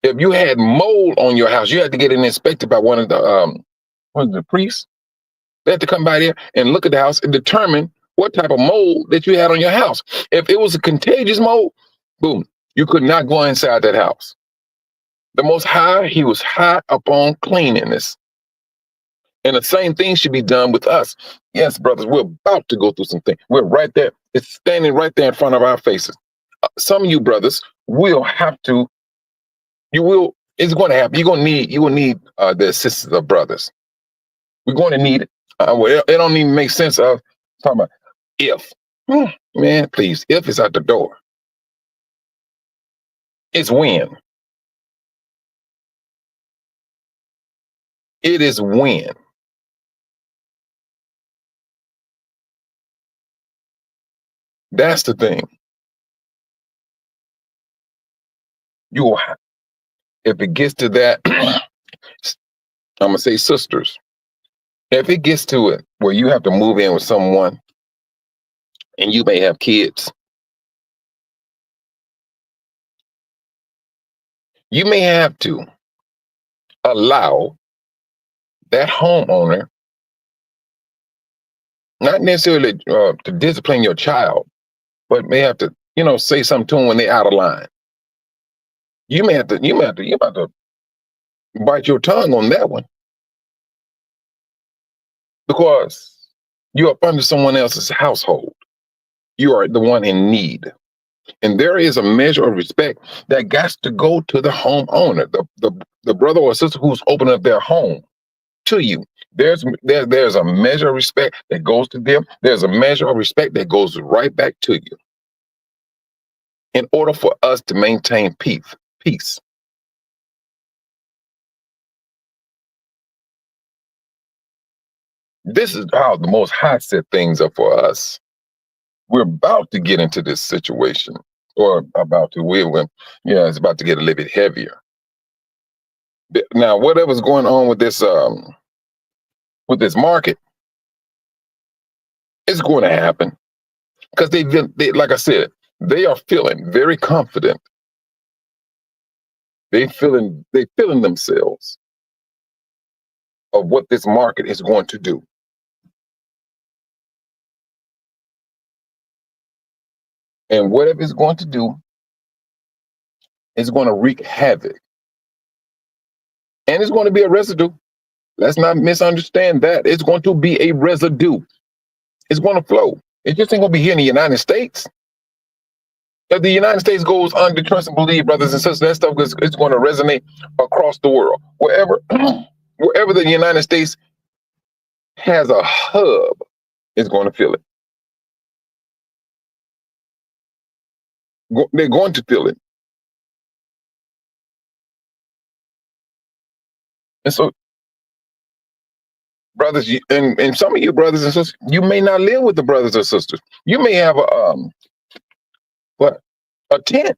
If you had mold on your house, you had to get it inspected by one of the priests. They had to come by there and look at the house and determine what type of mold that you had on your house. If it was a contagious mold, boom, you could not go inside that house. The Most High, He was high upon cleanliness. And the same thing should be done with us. Yes, brothers, we're about to go through some things. We're right there. It's standing right there in front of our faces. Some of you brothers will have to, it's going to happen. You're going to need the assistance of brothers. We're going to need it. It don't even make sense of talking about if. Man, please, if is out the door. It's when. It is when. That's the thing. If it gets to that, I'm going to say sisters, if it gets to it where you have to move in with someone and you may have kids, you may have to allow that homeowner not necessarily to discipline your child, but may have to, say something to them when they're out of line. You may have to bite your tongue on that one, because you're up under someone else's household. You are the one in need. And there is a measure of respect that got to go to the homeowner, the brother or sister who's opening up their home to you. There's a measure of respect that goes to them. There's a measure of respect that goes right back to you. In order for us to maintain peace. This is how the Most High set things up for us. We're about to get into this situation, or it's about to get a little bit heavier. Now, whatever's going on with this market, it's going to happen, because they, like I said, they are feeling very confident. They feeling themselves of what this market is going to do. And whatever it's going to do is going to wreak havoc. And it's going to be a residue. Let's not misunderstand that. It's going to be a residue. It's going to flow. It just ain't gonna be here in the United States. If the United States goes under trust and believe, brothers and sisters, that stuff is going to resonate across the world. Wherever, wherever the United States has a hub, it's going to feel it. They're going to feel it. And so, brothers, and some of you brothers and sisters, you may not live with the brothers or sisters. You may have a tent.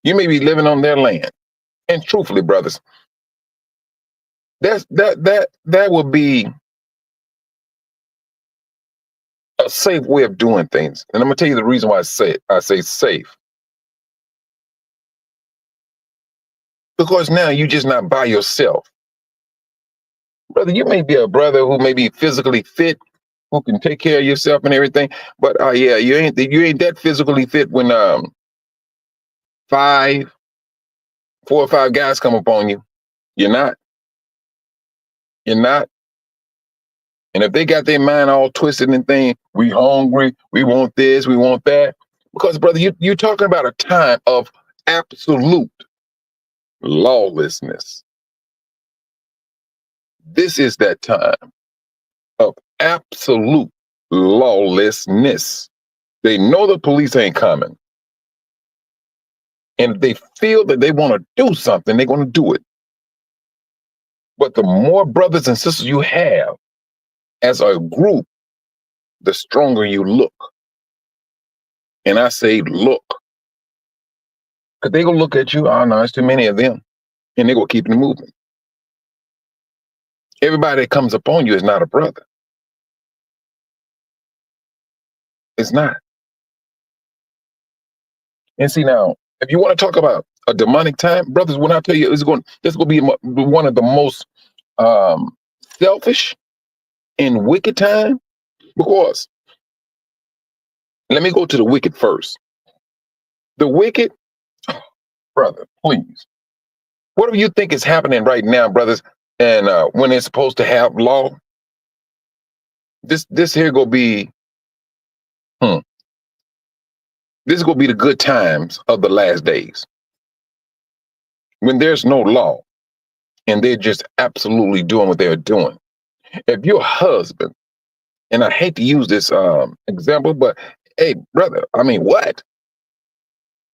You may be living on their land. And truthfully, brothers, that would be a safe way of doing things. And I'm gonna tell you the reason why I say safe. Because now you're just not by yourself. Brother, you may be a brother who may be physically fit, who can take care of yourself and everything, but yeah, you ain't that physically fit when 4 or 5 guys come upon you. You're not. You're not. And if they got their mind all twisted and thing, we hungry, we want this, we want that. Because, brother, you're talking about a time of absolute lawlessness. This is that time of absolute lawlessness. They know the police ain't coming. And if they feel that they want to do something, they're going to do it. But the more brothers and sisters you have as a group, the stronger you look. And I say look. Because they're going to look at you, oh no, it's too many of them. And they're going to keep it moving. Everybody that comes upon you is not a brother. It's not. And see now, if you want to talk about a demonic time, brothers, when I tell you this is going to be one of the most selfish and wicked time, because let me go to the wicked first. The wicked, brother, please. What do you think is happening right now, brothers? And when they're supposed to have law, this here gonna be, this is gonna be the good times of the last days. When there's no law and they're just absolutely doing what they're doing. If your husband, and I hate to use this example, but hey, brother, I mean, what?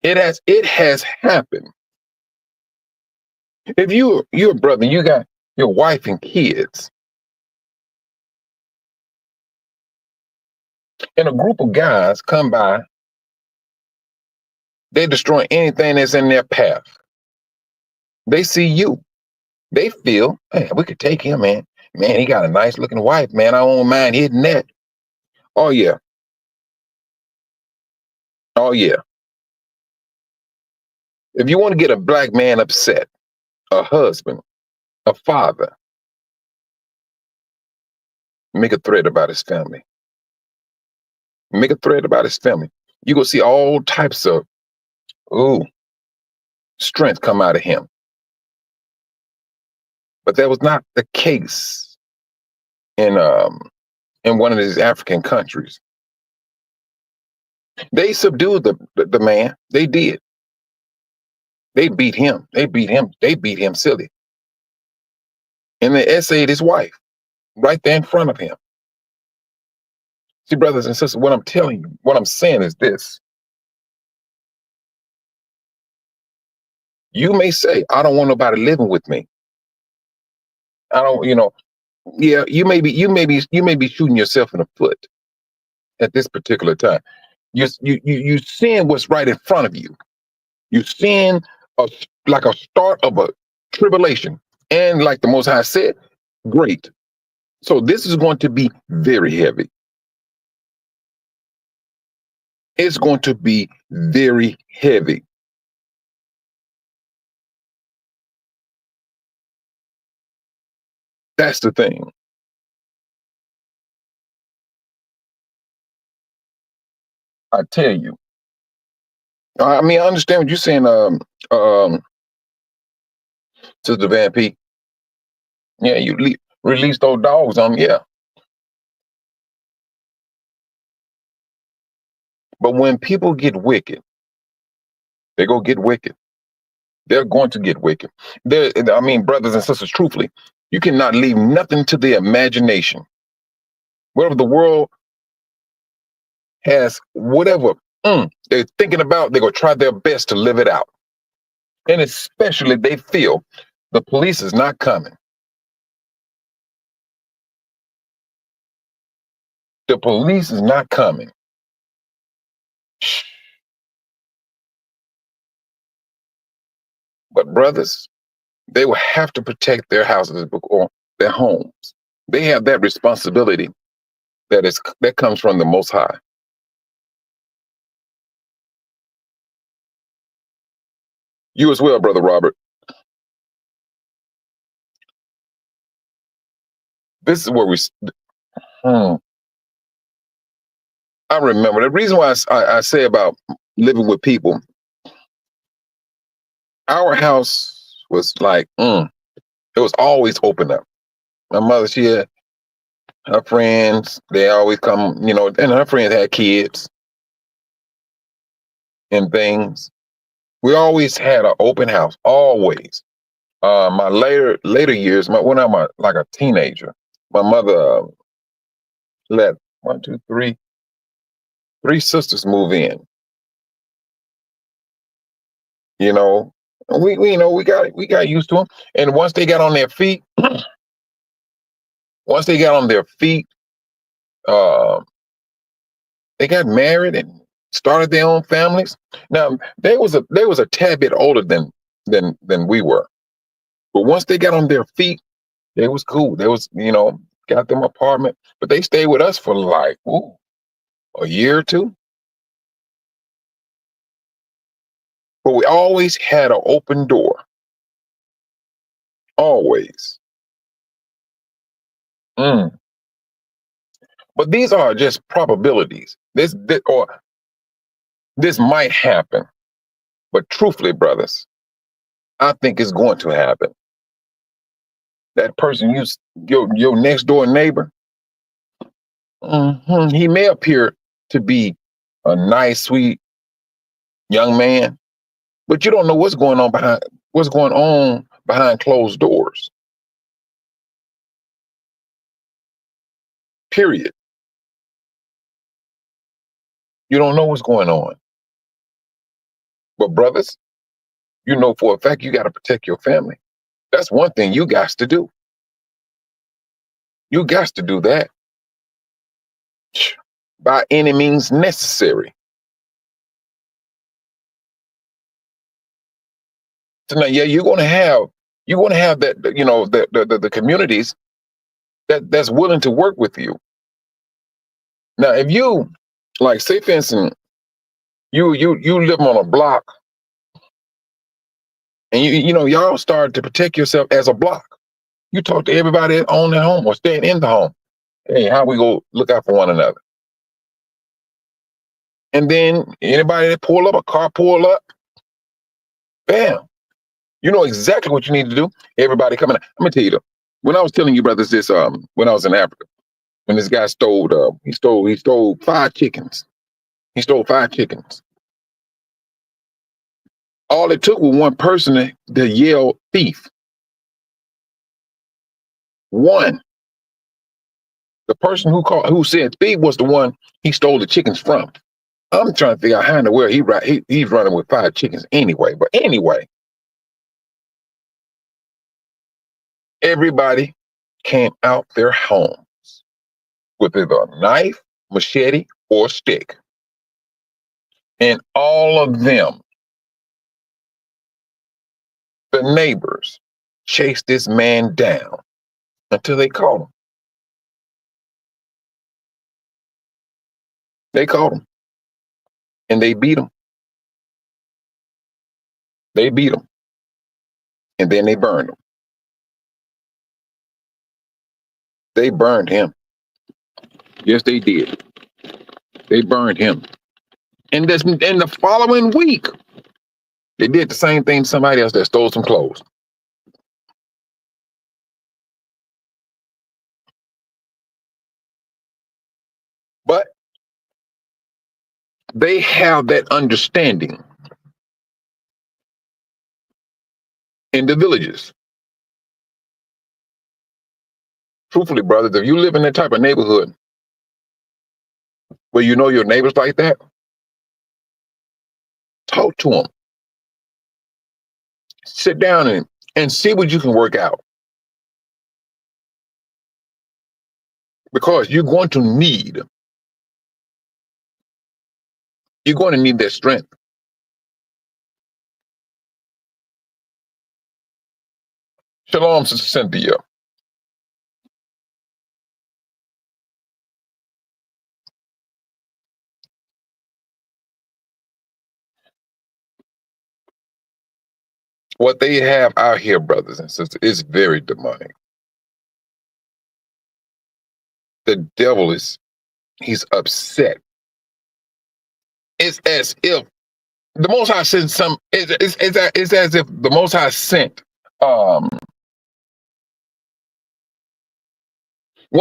It has happened. If you're a brother, you got your wife and kids, and a group of guys come by, they destroy anything that's in their path. They see you. They feel, hey, we could take him, man. Man, he got a nice looking wife, man. I won't mind hitting that. Oh, yeah. Oh, yeah. If you want to get a black man upset, a husband, a father, make a threat about his family. Make a threat about his family. You're going to see all types of, strength come out of him. But that was not the case in one of these African countries. They subdued the man. They did. They beat him. They beat him. They beat him silly. And they essayed his wife right there in front of him. See, brothers and sisters, what I'm telling you, what I'm saying is this. You may say, I don't want nobody living with me. I don't, yeah, you may be shooting yourself in the foot at this particular time. You seeing what's right in front of you. You seeing like a start of a tribulation. And like the Most High said, great. So this is going to be very heavy. It's going to be very heavy. That's the thing. I tell you. I mean, I understand what you're saying, Sister Van P. Yeah, you release those dogs on them. Yeah. But when people get wicked, they go get wicked. They're going to get wicked. I mean, brothers and sisters, truthfully, you cannot leave nothing to the imagination. Whatever the world has, whatever they're thinking about, they're going to try their best to live it out. And especially they feel the police is not coming. The police is not coming. But brothers, they will have to protect their houses or their homes. They have that responsibility that comes from the Most High. You as well, Brother Robert. This is where I remember the reason why I say about living with people. Our house was like, it was always open up. My mother, she had her friends, they always come, and her friends had kids and things. We always had an open house, always. My later years, when I'm like a teenager, my mother let three sisters move in. We got used to them, and once they got on their feet, uh, they got married and started their own families. Now they was a tad bit older than we were, but once they got on their feet, they was cool. They was got them apartment, but they stayed with us for like a year or two. But we always had an open door, always. But these are just probabilities. This might happen, but truthfully, brothers, I think it's going to happen. That person, your next door neighbor, he may appear to be a nice, sweet young man, but you don't know what's going on behind closed doors. Period. You don't know what's going on. But brothers, you know for a fact you got to protect your family. That's one thing you got to do. You got to do that by any means necessary. So now, yeah, you're gonna have that, the communities that's willing to work with you. Now, if you, like, say for instance, you live on a block, and y'all start to protect yourself as a block. You talk to everybody that own their home or staying in the home. Hey, how we go look out for one another? And then anybody that a car pull up, bam, you know exactly what you need to do. Everybody coming out. Let me tell you though, when I was telling you brothers this, when I was in Africa, when this guy he stole 5 chickens. He stole 5 chickens. All it took was one person to yell thief. One. The person who said thief was the one he stole the chickens from. I'm trying to figure out how in the world he's running with 5 chickens anyway. But anyway, everybody came out their homes with either a knife, machete, or stick. And all of them, the neighbors, chased this man down until they caught him. They caught him. And they beat him. They beat him. And then they burned him. They burned him. Yes, they did. They burned him. And in the following week, they did the same thing to somebody else that stole some clothes. But they have that understanding in the villages. Truthfully, brothers, if you live in that type of neighborhood where you know your neighbors like that, talk to them. Sit down and see what you can work out. Because you're going to need that strength. Shalom, Sister Cynthia. What they have out here, brothers and sisters, is very demonic. The devil he's upset. It's as if the Most High sent it's as if the Most High sent one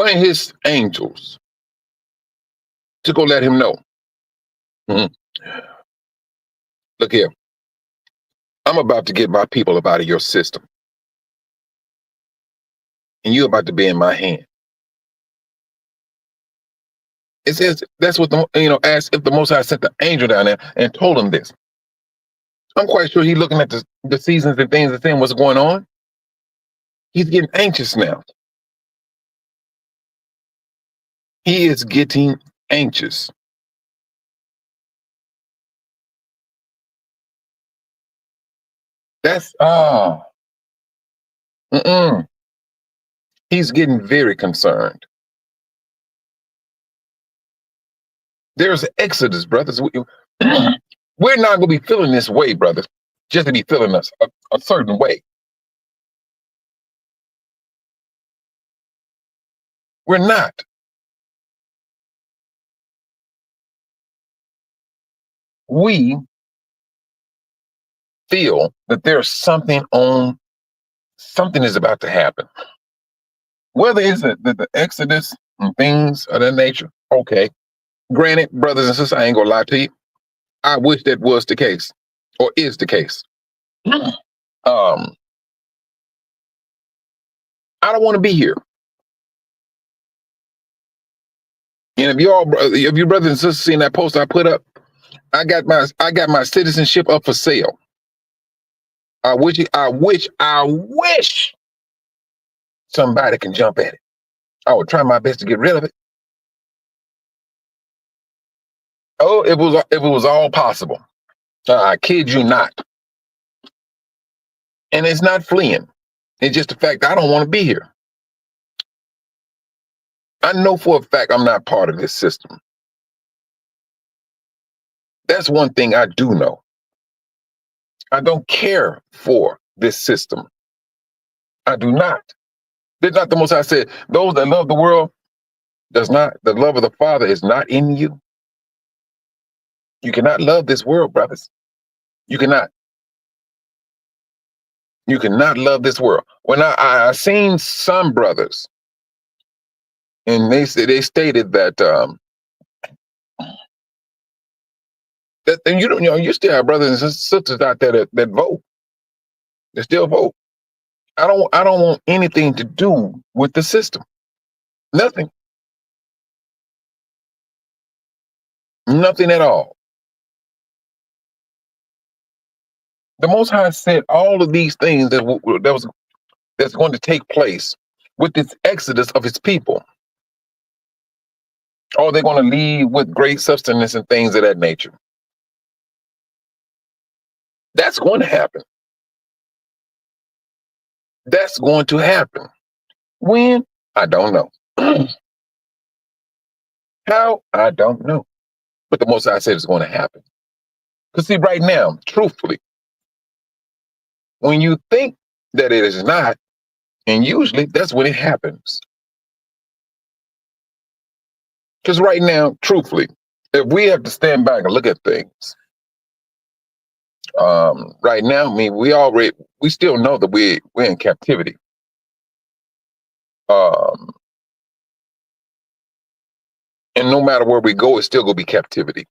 of his angels to go let him know. Mhm. Look here. I'm about to get my people up out of your system. And you're about to be in my hand. It says that's what as if the Most High sent the angel down there and told him this. I'm quite sure he's looking at the seasons and things and seeing what's going on. He's getting anxious now. He is getting anxious. That's he's getting very concerned. There's an exodus, brothers. We're not going to be feeling this way, brothers, just to be feeling us a certain way. We're not. We feel that there's something is about to happen. Whether it's the exodus and things of that nature, okay. Granted, brothers and sisters, I ain't gonna lie to you. I wish that was the case, or is the case. I don't want to be here. And if you brothers and sisters seen that post I put up, I got my citizenship up for sale. I wish somebody can jump at it. I would try my best to get rid of it. Oh, if it was all possible. I kid you not. And it's not fleeing. It's just the fact that I don't want to be here. I know for a fact I'm not part of this system. That's one thing I do know. I don't care for this system. I do not. Did not the Most High said, those that love the world, the love of the Father is not in you. You cannot love this world, brothers. You cannot. You cannot love this world. When I seen some brothers, and they stated that you still have brothers and sisters out there that vote. They still vote. I don't want anything to do with the system. Nothing. Nothing at all. The Most High said all of these things that's going to take place with this exodus of his people. Or they're going to leave with great substance and things of that nature. That's going to happen. That's going to happen. When? I don't know. How? I don't know. But the Most High said it's going to happen. Because see, right now, truthfully, when you think that it is not, and usually that's when it happens. Because right now, truthfully, if we have to stand back and look at things, right now, I mean, we still know that we're in captivity. And no matter where we go, it's still gonna be captivity.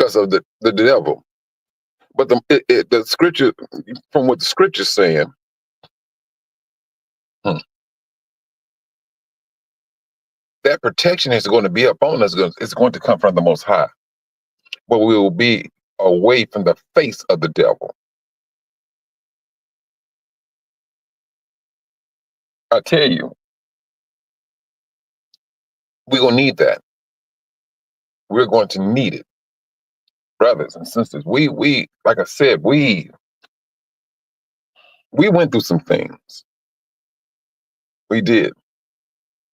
because of the devil. But the scripture, from what the scripture's saying, hmm, that protection is going to be upon us. It's going to come from the Most High, but we will be away from the face of the devil. I tell you, we're going to need that. We're going to need it, brothers and sisters. We like I said, we went through some things. We did.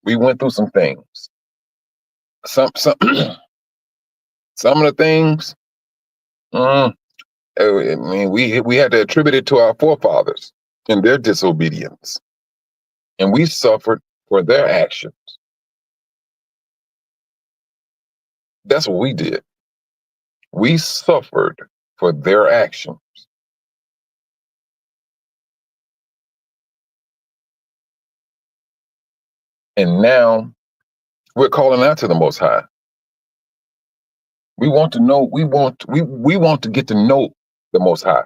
We went through some things. Some some of the things. I mean, we had to attribute it to our forefathers and their disobedience, and we suffered for their actions. That's what we did. We suffered for their actions. And now we're calling out to the Most High. We want to know, we want to get to know the Most High.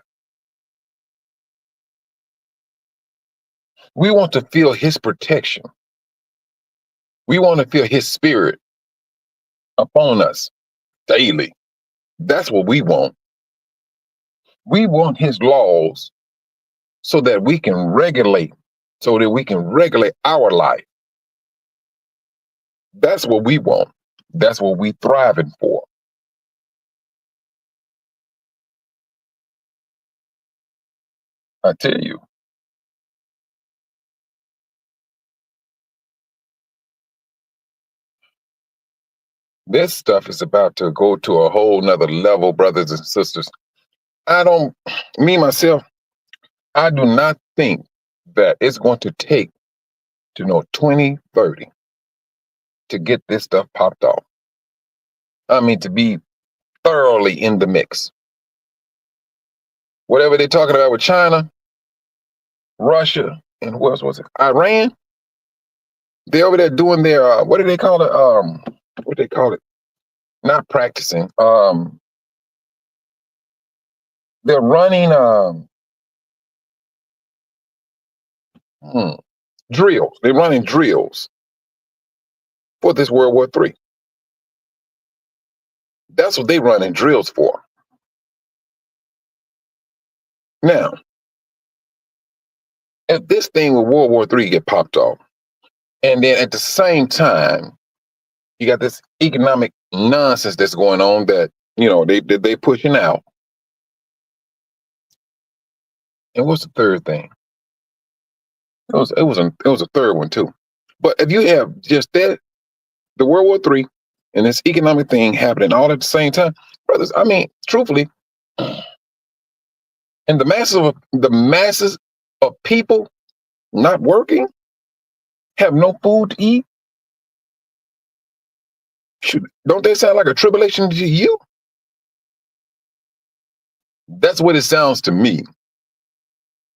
We want to feel his protection. We want to feel his spirit upon us daily. That's what we want. We want his laws so that we can regulate our life. That's what we want. That's what we thriving for. I tell you. This stuff is about to go to a whole nother level, brothers and sisters. Myself, I do not think that it's going to take 2030 to get this stuff popped off. I mean, to be thoroughly in the mix. Whatever they're talking about with China, Russia, and who else was it? Iran. They're over there doing their, what do they call it? What do they call it? Not practicing. They're running drills. They're running drills for this World War III. That's what they're running drills for. Now, if this thing with World War III get popped off, and then at the same time, you got this economic nonsense that's going on that, they pushing out. And what's the third thing? It was a third one too. But if you have just that, the World War III and this economic thing happening all at the same time, brothers, I mean, truthfully, and the masses of people not working, have no food to eat, don't they sound like a tribulation to you? That's what it sounds to me.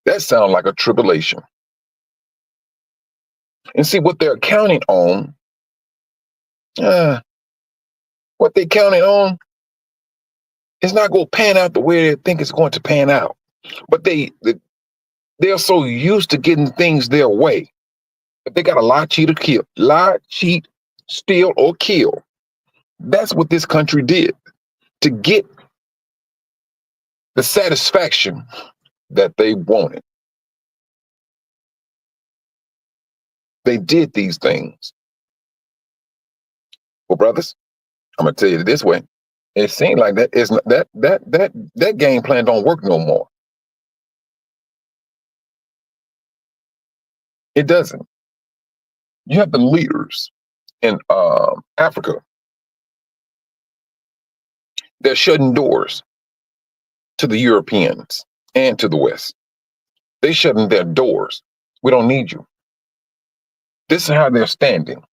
That sounds like a tribulation. And see what they're counting on. What they counting on is not going to pan out the way they think it's going to pan out. But they're so used to getting things their way. If they got to lie, cheat, steal, or kill. That's what this country did to get the satisfaction that they wanted. They did these things. Well, brothers, I'm gonna tell you this way. It seemed like that game plan don't work no more. It doesn't. You have the leaders in Africa. They're shutting doors to the Europeans and to the West. They're shutting their doors. We don't need you. This is how they're standing.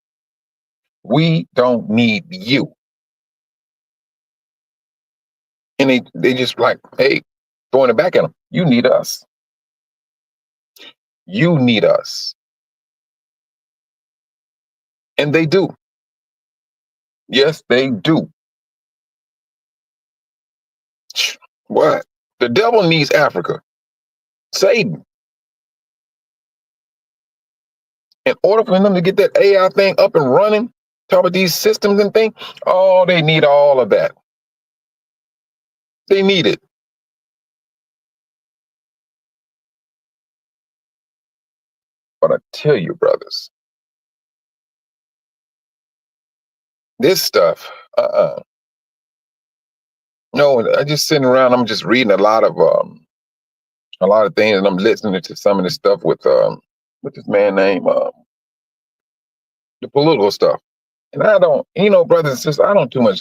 We don't need you. And they just like, hey, throwing it back at them. You need us. You need us. And they do. Yes, they do. What? The devil needs Africa. Satan. In order for them to get that AI thing up and running, talk about these systems and things, oh, they need all of that. They need it. But I tell you, brothers, this stuff, no, I just sitting around, I'm just reading a lot of things, and I'm listening to some of this stuff with what's this man name? The political stuff. And I don't, brothers and sisters, I don't too much,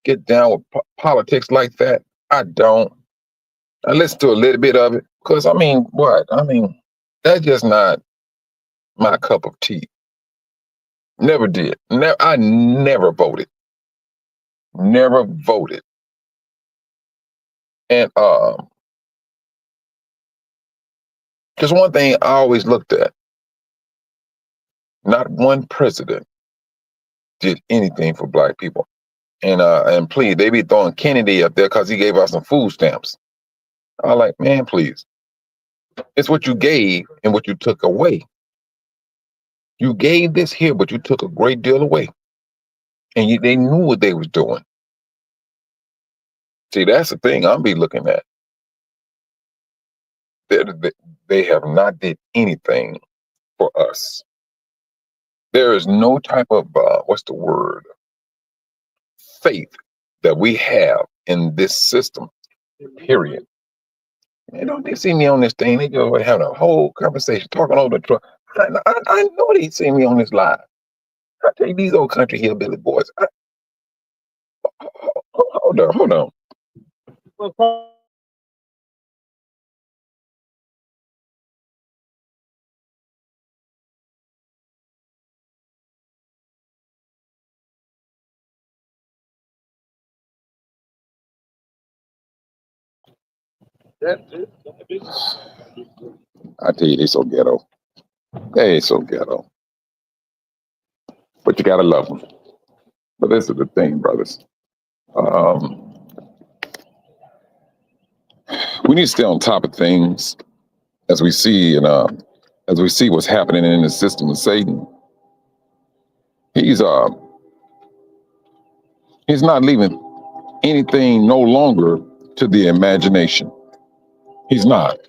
get down with politics like that. I don't. I listen to a little bit of it because what? That's just not my cup of tea. Never did. I never voted. Never voted. And just one thing I always looked at, not one president did anything for black people. And please, they be throwing Kennedy up there because he gave us some food stamps. I like, man, please. It's what you gave and what you took away. You gave this here, but you took a great deal away. And they knew what they was doing. See, that's the thing I'm be looking at. They have not did anything for us. There is no type of, faith that we have in this system, period. And don't they see me on this thing? They go having a whole conversation, talking over the truck. I know they see me on this live. I tell you, these old country hillbilly boys. Hold on. I tell you, they so ghetto. They so ghetto. But you gotta love them. But this is the thing, brothers. We need to stay on top of things as we see as we see what's happening in the system of Satan. He's not leaving anything no longer to the imagination. He's not.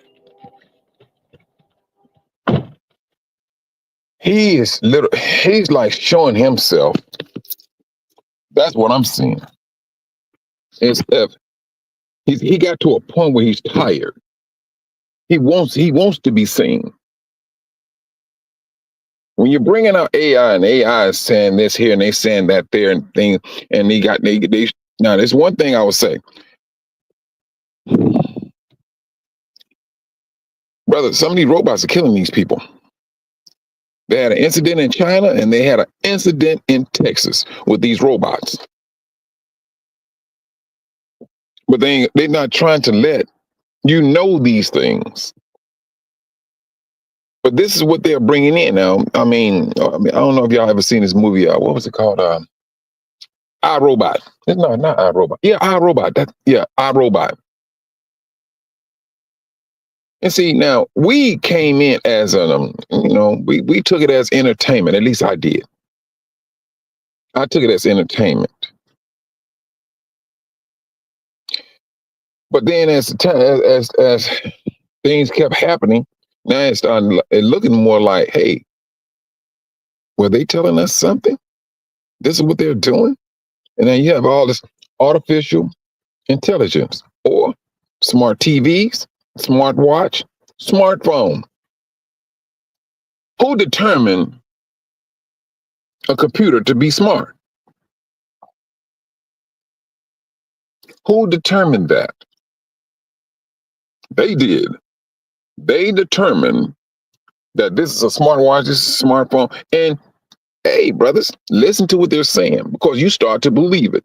He's like showing himself. That's what I'm seeing. It's if he got to a point where he's tired. He wants to be seen. When you're bringing out AI and AI is saying this here and they saying that there and thing, and they now there's one thing I would say, brother, some of these robots are killing these people. They had an incident in China and they had an incident in Texas with these robots. But they're not trying to let you know these things. But this is what they're bringing in now. I don't know if y'all ever seen this movie. What was it called? iRobot. No, not iRobot. Yeah, iRobot. iRobot. And see, now we came in as we took it as entertainment. At least I did. I took it as entertainment. But then as things kept happening, now it's looking more like, hey, were they telling us something? This is what they're doing? And then you have all this artificial intelligence or smart TVs, smartwatch, smartphone. Who determined a computer to be smart? Who determined that? They did. They determined that this is a smartwatch, this is a smartphone. And hey, brothers, listen to what they're saying because you start to believe it.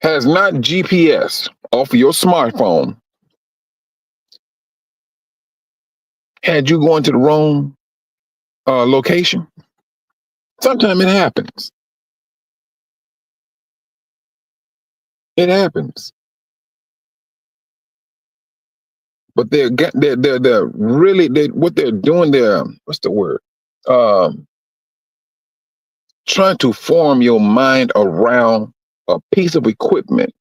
Has not GPS off of your smartphone had you going to the wrong location? Sometimes it happens. It happens. but they're really what they're doing. They're what's the word? Um, Trying to form your mind around a piece of equipment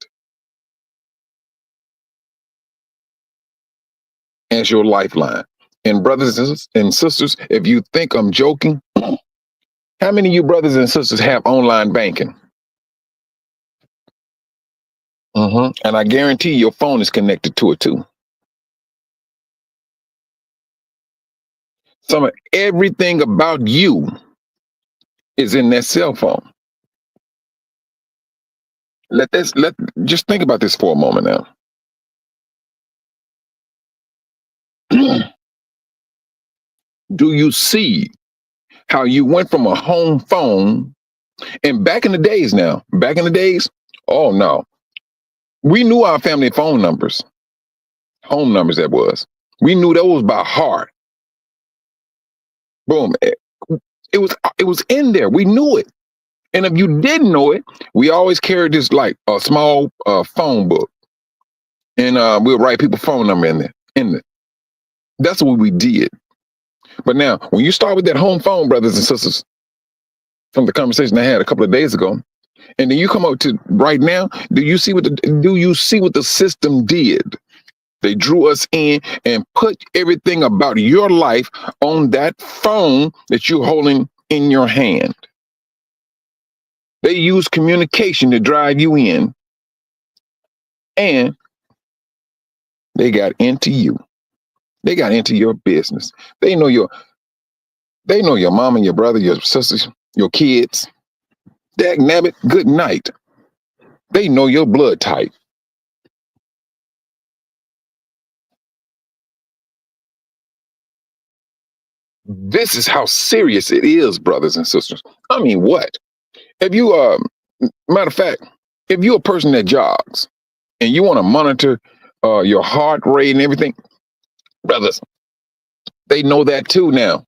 as your lifeline. And brothers and sisters, if you think I'm joking, how many of you brothers and sisters have online banking? And I guarantee your phone is connected to it too. Some of everything about you is in that cell phone. Let just think about this for a moment now. Do you see how you went from a home phone and back in the days, oh no, we knew our family phone numbers, home numbers that was. We knew those by heart. Boom. It was in there. We knew it. And if you didn't know it, we always carried this like a small phone book. And we'll write people's phone number in there. That's what we did. But now, when you start with that home phone, brothers and sisters, from the conversation I had a couple of days ago, and then you come up to right now, do you see what the system did? They drew us in and put everything about your life on that phone that you're holding in your hand. They use communication to drive you in, and they got into you. They got into your business. They know your mom and your brother, your sisters, your kids. Dag nabbit, good night. They know your blood type. This is how serious it is, brothers and sisters. I mean, what? If you, matter of fact, if you're a person that jogs and you want to monitor your heart rate and everything, brothers, they know that too now.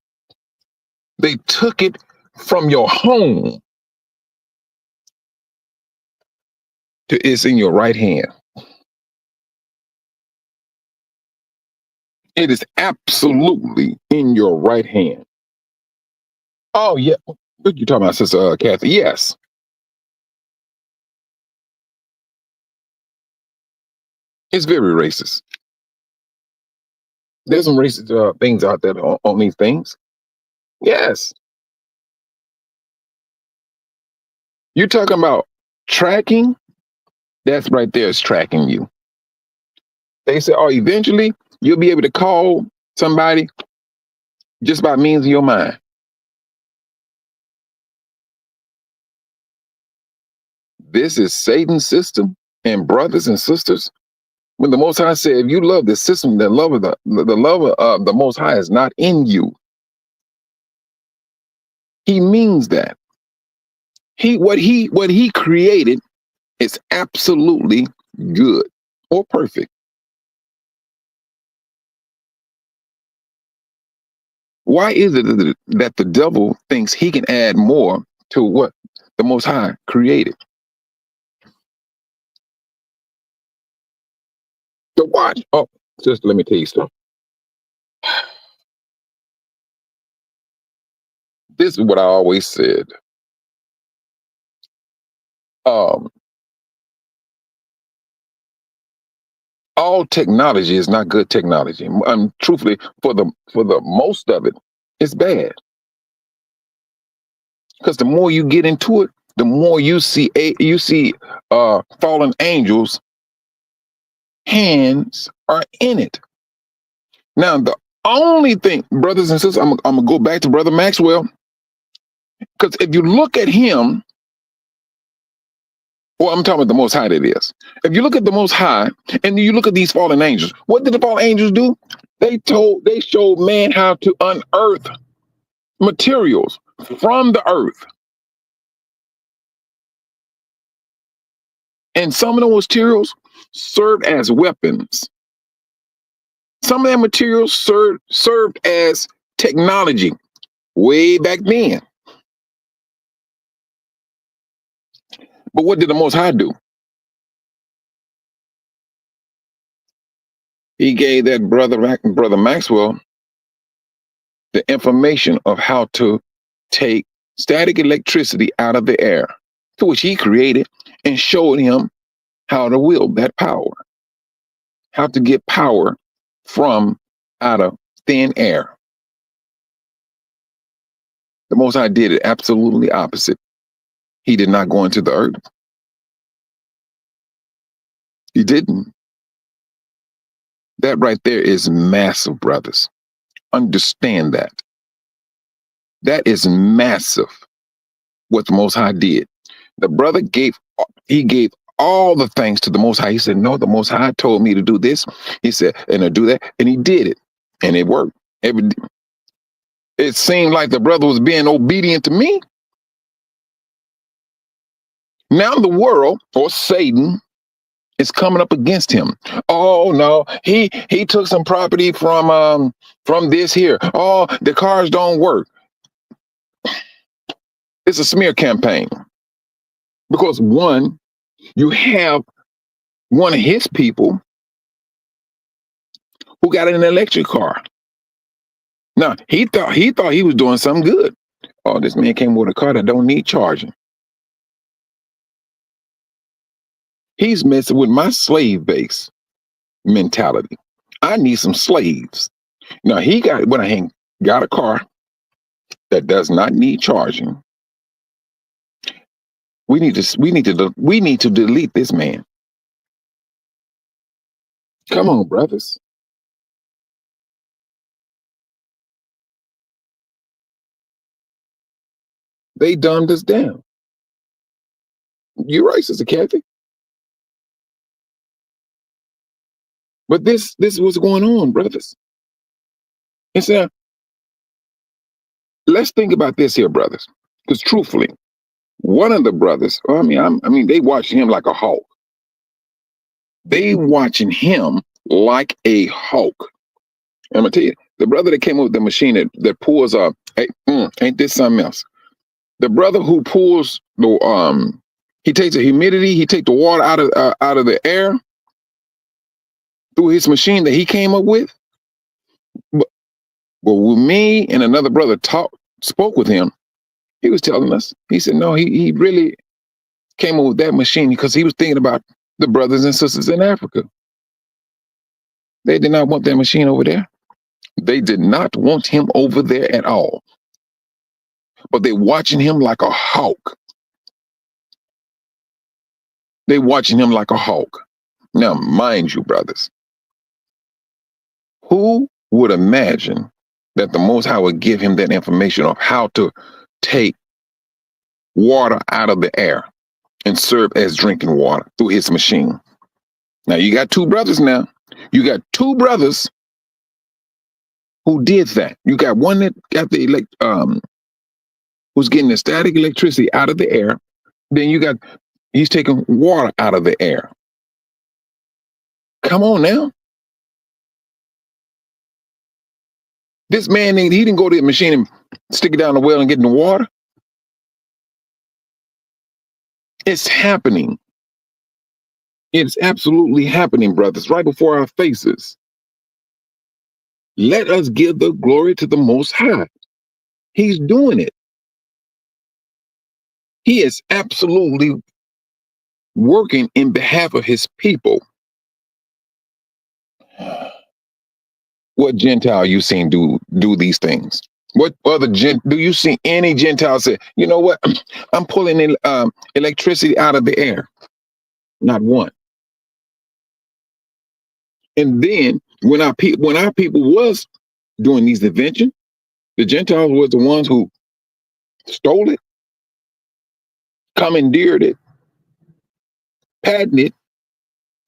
They took it from your home to it's in your right hand. It is absolutely in your right hand. Oh yeah, what you talking about, Sister Kathy? Yes, it's very racist. There's some racist things out there on these things. Yes, you're talking about tracking. That's right there is tracking you. They say, oh, eventually you'll be able to call somebody just by means of your mind. This is Satan's system, and brothers and sisters, when the Most High said, if you love the system, the love of the Most High is not in you. He means that. What he created is absolutely good or perfect. Why is it that the devil thinks he can add more to what the Most High created? So watch. Oh, just let me tell you something. This is what I always said. Um, all technology is not good technology. Truthfully, for the most of it, it's bad. Because the more you get into it, the more you see fallen angels' hands are in it. Now, the only thing, brothers and sisters, I'm gonna go back to Brother Maxwell, because if you look at him, well, I'm talking about the Most High. That is, if you look at the Most High and you look at these fallen angels, what did the fallen angels do? They showed man how to unearth materials from the earth. And some of those materials served as weapons. Some of that materials served as technology way back then. But what did the Most High do? He gave that brother Maxwell the information of how to take static electricity out of the air, to which he created, and showed him how to wield that power, how to get power from out of thin air. The Most High did it absolutely opposite. He did not go into the earth. He didn't. That right there is massive, brothers. Understand that. That is massive what the Most High did. The brother gave all the thanks to the Most High. He said, no, the Most High told me to do this. He said, and to do that. And he did it. And it worked. It seemed like the brother was being obedient to me. Now the world, or Satan, is coming up against him. Oh no, he took some property from this here. Oh, the cars don't work. It's a smear campaign. Because one, you have one of his people who got an electric car. Now, he thought he was doing something good. Oh, this man came with a car that don't need charging. He's messing with my slave base mentality. I need some slaves. Now he got a car that does not need charging. We need to delete this man. Come on, brothers. They dumbed us down. You're right, Sister Kathy. But this is what's going on, brothers. And so let's think about this here, brothers. Because truthfully, one of the brothers, they watching him like a hawk. They watching him like a hawk. I'm gonna tell you, the brother that came up with the machine that pulls ain't this something else? The brother who pulls he takes the humidity, he takes the water out of the air through his machine that he came up with. But when me and another brother spoke with him, he was telling us, he said, no, he really came up with that machine because he was thinking about the brothers and sisters in Africa. They did not want that machine over there. They did not want him over there at all. But they're watching him like a hawk. They're watching him like a hawk. Now, mind you, brothers, who would imagine that the Most High would give him that information of how to take water out of the air and serve as drinking water through his machine? Now, you got two brothers now. You got two brothers who did that. You got one that got who's getting the static electricity out of the air. Then he's taking water out of the air. Come on now. This man, he didn't go to the machine and stick it down the well and get in the water. It's happening. It's absolutely happening, brothers, right before our faces. Let us give the glory to the Most High. He's doing it. He is absolutely working in behalf of his people. What Gentile you seen do these things? What other do you see any Gentile say, you know what? I'm pulling electricity out of the air. Not one. And then when our people was doing these inventions, the Gentiles was the ones who stole it, commandeered it, patented it,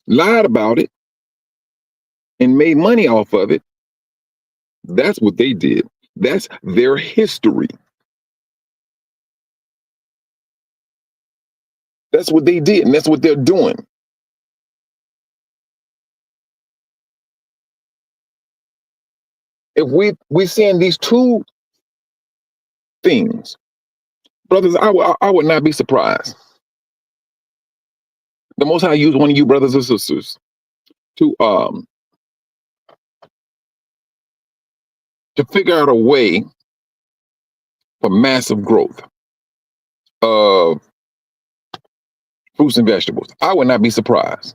lied about it, and made money off of it. That's what they did. That's their history. That's what they did, and that's what they're doing. If we're seeing these two things, brothers, I would not be surprised. The Most High used one of you brothers or sisters to to figure out a way for massive growth of fruits and vegetables. I would not be surprised.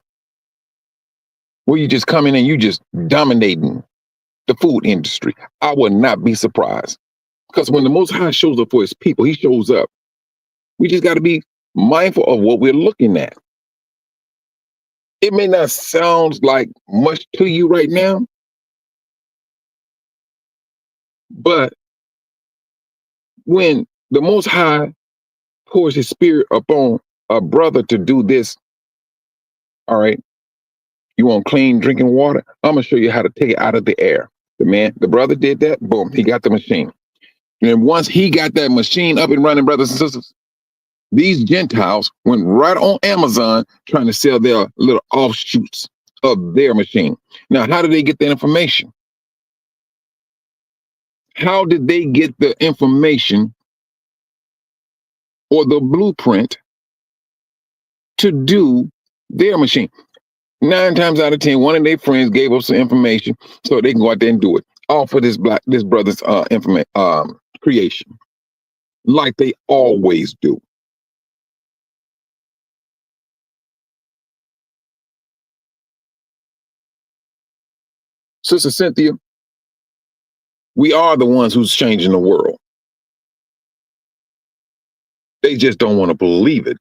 Where you just come in and you just dominating the food industry. I would not be surprised. Because when the Most High shows up for his people, he shows up. We just got to be mindful of what we're looking at. It may not sound like much to you right now, but when the Most High pours his spirit upon a brother to do this, all right, you want clean drinking water? I'm going to show you how to take it out of the air. The brother did that. Boom, he got the machine. And once he got that machine up and running, brothers and sisters, these Gentiles went right on Amazon trying to sell their little offshoots of their machine. Now, how did they get that information? How did they get the information or the blueprint to do their machine? 9 times out of 10, one of their friends gave us some information so they can go out there and do it. All for this brother's creation, like they always do. Sister Cynthia, we are the ones who's changing the world. They just don't want to believe it.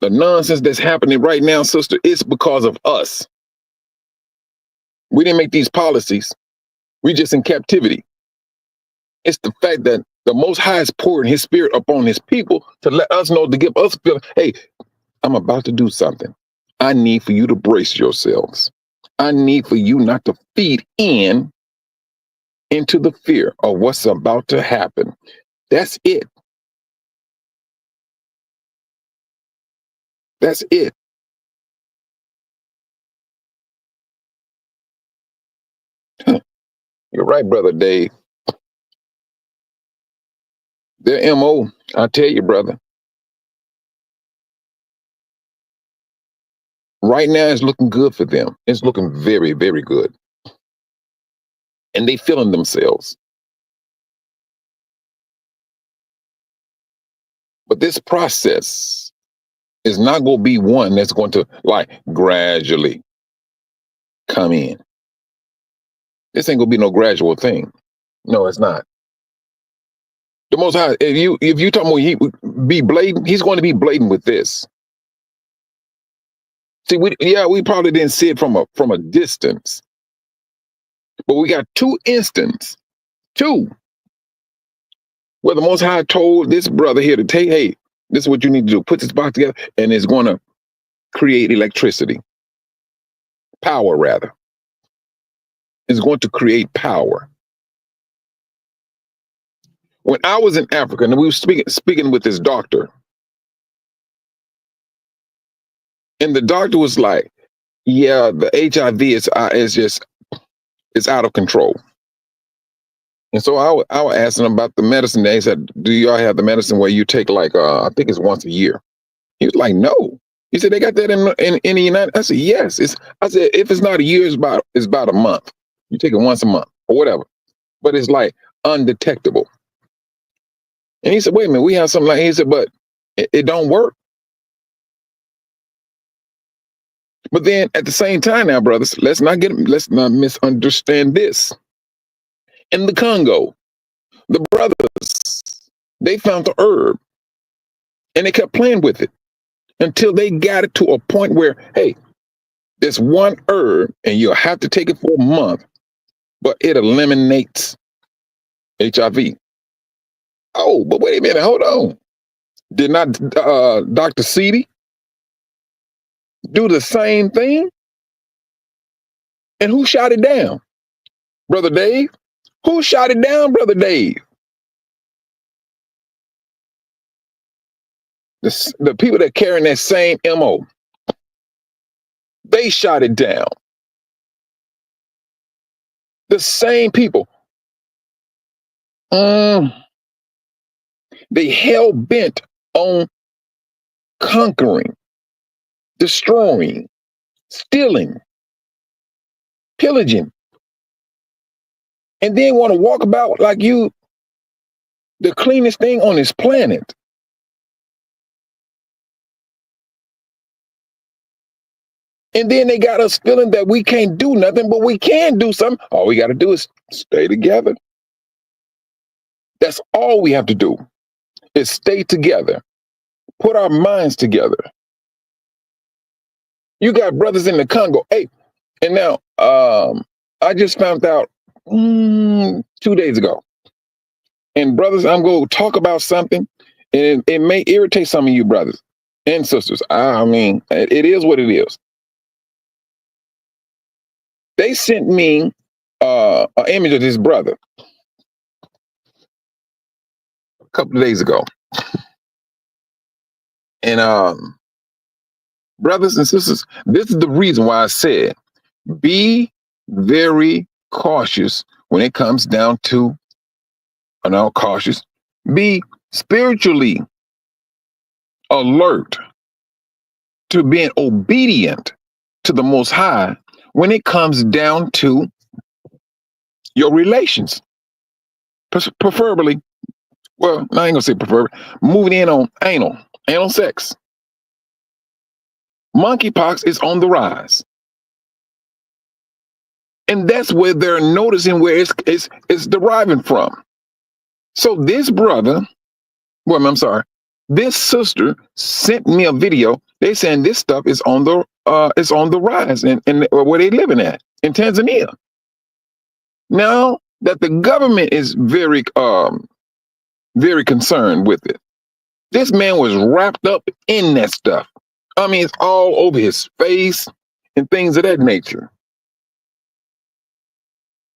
The nonsense that's happening right now, sister, it's because of us. We didn't make these policies. We just in captivity. It's the fact that the Most High is pouring his spirit upon his people to let us know, to give us feel, hey, I'm about to do something. I need for you to brace yourselves. I need for you not to feed into the fear of what's about to happen. That's it. That's it. You're right, brother Dave. Their MO, I tell you, brother, right now it's looking good for them. It's looking very, very good. And they feeling themselves. But this process is not going to be one that's going to like gradually come in. This ain't going to be no gradual thing. No, it's not. The Most High, if you talk about he be blatant, he's going to be blatant with this. See, we probably didn't see it from a distance, but we got 2 instances, where the Most High told this brother here to take, hey, this is what you need to do. Put this box together, and it's going to create electricity, power rather. It's going to create power. When I was in Africa, and we were speaking with this doctor, and the doctor was like, "Yeah, the HIV is out of control." And so I was asking him about the medicine. They said, "Do y'all have the medicine where you take like I think it's once a year?" He was like, "No." He said, "They got that in the United." I said, "Yes." I said, "If it's not a year, it's about a month. You take it once a month or whatever, but it's like undetectable." And he said, "Wait a minute, we have something like." He said, "But it don't work." But then at the same time, now, brothers, let's not misunderstand this. In the Congo, the brothers, they found the herb and they kept playing with it until they got it to a point where, hey, there's one herb and you'll have to take it for a month, but it eliminates HIV. Oh, but wait a minute, hold on. Did not Dr. Seedy do the same thing? And who shot it down? Brother Dave? Who shot it down, Brother Dave? The people that carrying that same MO, they shot it down. The same people. They hell bent on conquering, destroying, stealing, pillaging and then want to walk about like you the cleanest thing on this planet. And then they got us feeling that we can't do nothing, but we can do something. All we got to do is stay together. That's all we have to do is stay together, put our minds together. You got brothers in the Congo. Hey, and now I just found out 2 days ago. And brothers, I'm going to talk about something, and it may irritate some of you brothers and sisters. I mean, it is what it is. They sent me an image of this brother a couple of days ago. And brothers and sisters, this is the reason why I said, be very cautious when it comes down to, cautious. Be spiritually alert to being obedient to the Most High when it comes down to your relations. Preferably, well, I ain't gonna say preferably, moving in on anal sex. Monkeypox is on the rise. And that's where they're noticing where it's deriving from. So this brother, well, I'm sorry, this sister sent me a video. They saying this stuff is on the rise in where they living at in Tanzania. Now that the government is very concerned with it. This man was wrapped up in that stuff. I mean, it's all over his face and things of that nature.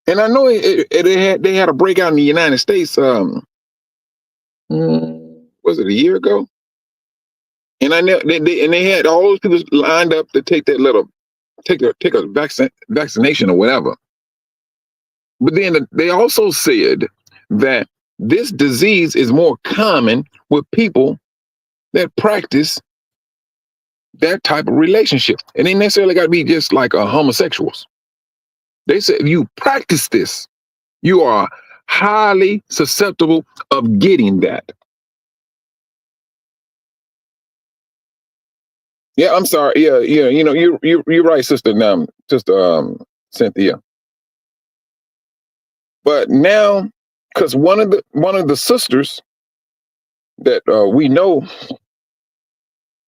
And I know they had a breakout in the United States. Was it a year ago? And I know they had all those people lined up to take that take a vaccination or whatever. But then they also said that this disease is more common with people that practice that type of relationship. It ain't necessarily got to be just like homosexuals. They said if you practice this, you are highly susceptible of getting that. Yeah, I'm sorry. Yeah. You know, you're right, sister. Cynthia. But now, because one of the sisters that we know,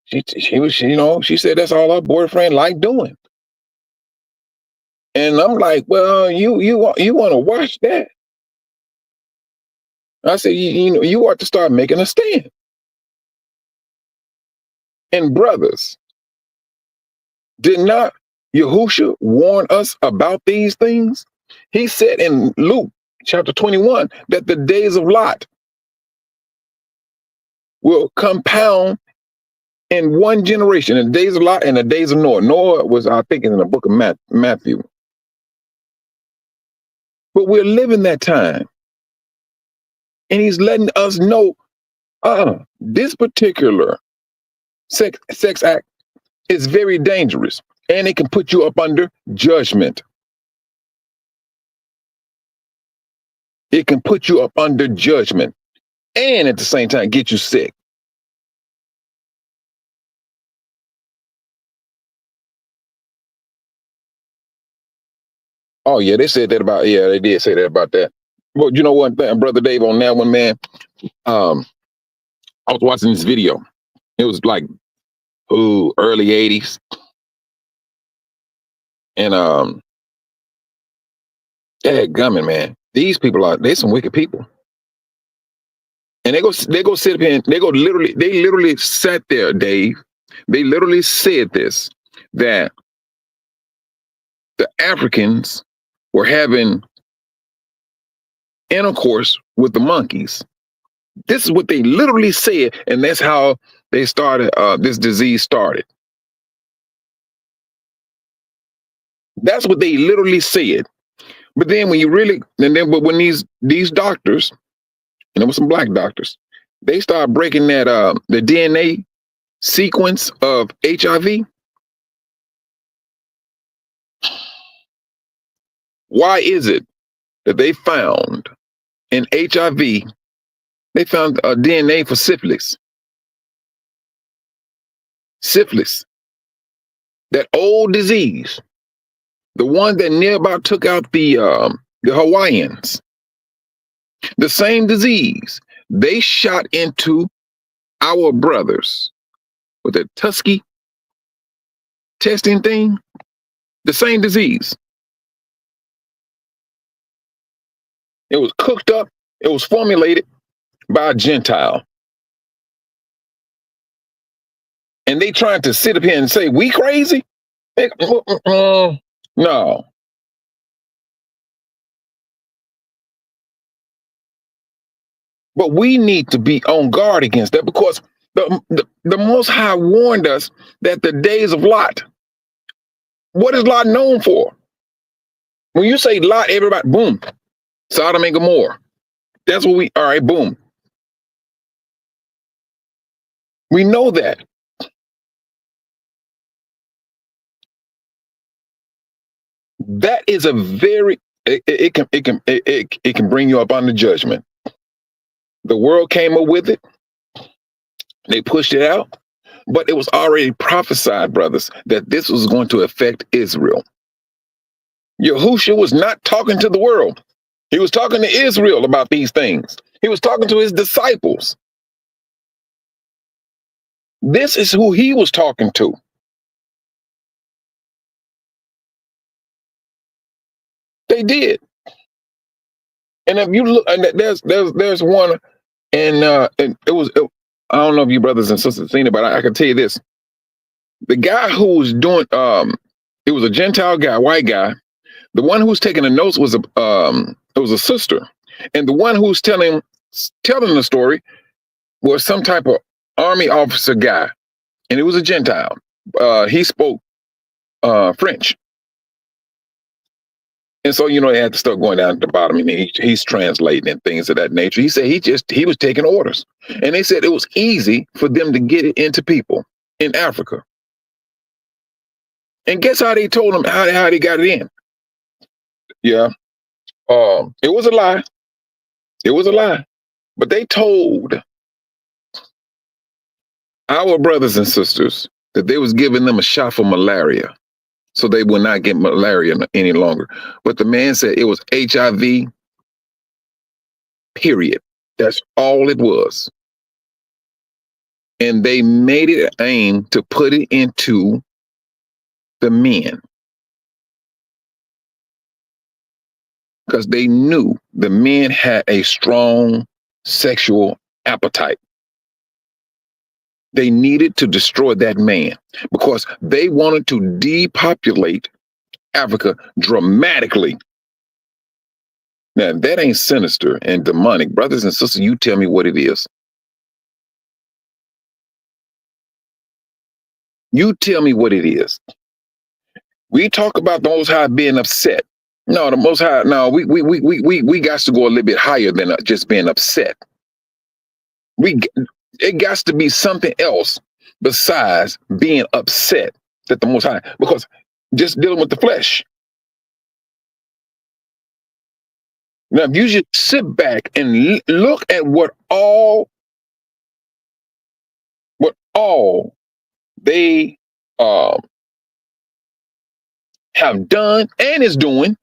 she said that's all her boyfriend liked doing. And I'm like, well, you want to watch that? I said, you ought to start making a stand. And brothers, did not Yahushua warn us about these things? He said in Luke chapter 21 that the days of Lot will compound in one generation, in the days of Lot and the days of Noah. Noah was, I think, in the book of Matthew. But we're living that time. And he's letting us know, this particular sex act is very dangerous. And it can put you up under judgment. It can put you up under judgment. And at the same time, get you sick. Oh, yeah, they said that about, they did say that about that. Well, you know what, Brother Dave, on that one, man, I was watching this video. It was like, early 80s. And, gumming, man, these people they some wicked people. And they go sit up here and they literally sat there, Dave. They literally said this, that the Africans were having intercourse with the monkeys. This is what they literally said, and that's how they started. This disease started. That's what they literally said. But then when when these doctors, and there were some black doctors, they started breaking that the DNA sequence of HIV. Why is it that they found in HIV, they found a DNA for syphilis. Syphilis, that old disease, the one that near about took out the Hawaiians, the same disease they shot into our brothers with the Tuskegee testing thing, the same disease. It was cooked up, it was formulated by a Gentile. And they trying to sit up here and say, we crazy? No. But we need to be on guard against that, because the Most High warned us that the days of Lot, what is Lot known for? When you say Lot, everybody, boom, Sodom and Gomorrah. That's what all right, boom. We know that. That is a very, it can bring you up on the judgment. The world came up with it. They pushed it out, but it was already prophesied, brothers, that this was going to affect Israel. Yahushua was not talking to the world. He was talking to Israel about these things. He was talking to his disciples. This is who he was talking to. They did. And if you look, and there's one, and I don't know if you brothers and sisters seen it, but I can tell you this. The guy who was doing, it was a Gentile guy, white guy. The one who was taking the notes was a sister. And the one who's telling the story was some type of army officer guy. And it was a Gentile. He spoke French. And so, they had to start going down at the bottom, and he's translating and things of that nature. He said he was taking orders. And they said it was easy for them to get it into people in Africa. And guess how they told them how they got it in? Yeah. It was a lie. It was a lie. But they told our brothers and sisters that they was giving them a shot for malaria, so they would not get malaria any longer. But the man said it was HIV, period. That's all it was. And they made it an aim to put it into the men, because they knew the men had a strong sexual appetite. They needed to destroy that man because they wanted to depopulate Africa dramatically. Now, that ain't sinister and demonic. Brothers and sisters, you tell me what it is. You tell me what it is. We talk about the Most High being upset. No, the Most High, no, we got to go a little bit higher than just being upset. It got to be something else besides being upset that the Most High, because just dealing with the flesh. Now, if you just sit back and look at what all they have done and is doing.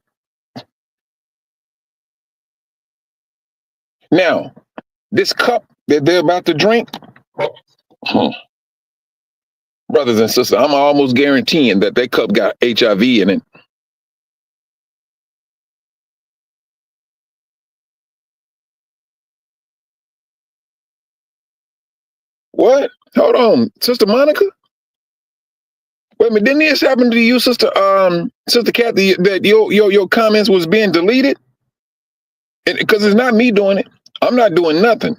Now, this cup that they're about to drink, brothers and sisters, I'm almost guaranteeing that cup got HIV in it. What? Hold on, Sister Monica? Wait a minute, didn't this happen to you, Sister Kathy, that your comments was being deleted? Because it's not me doing it. I'm not doing nothing.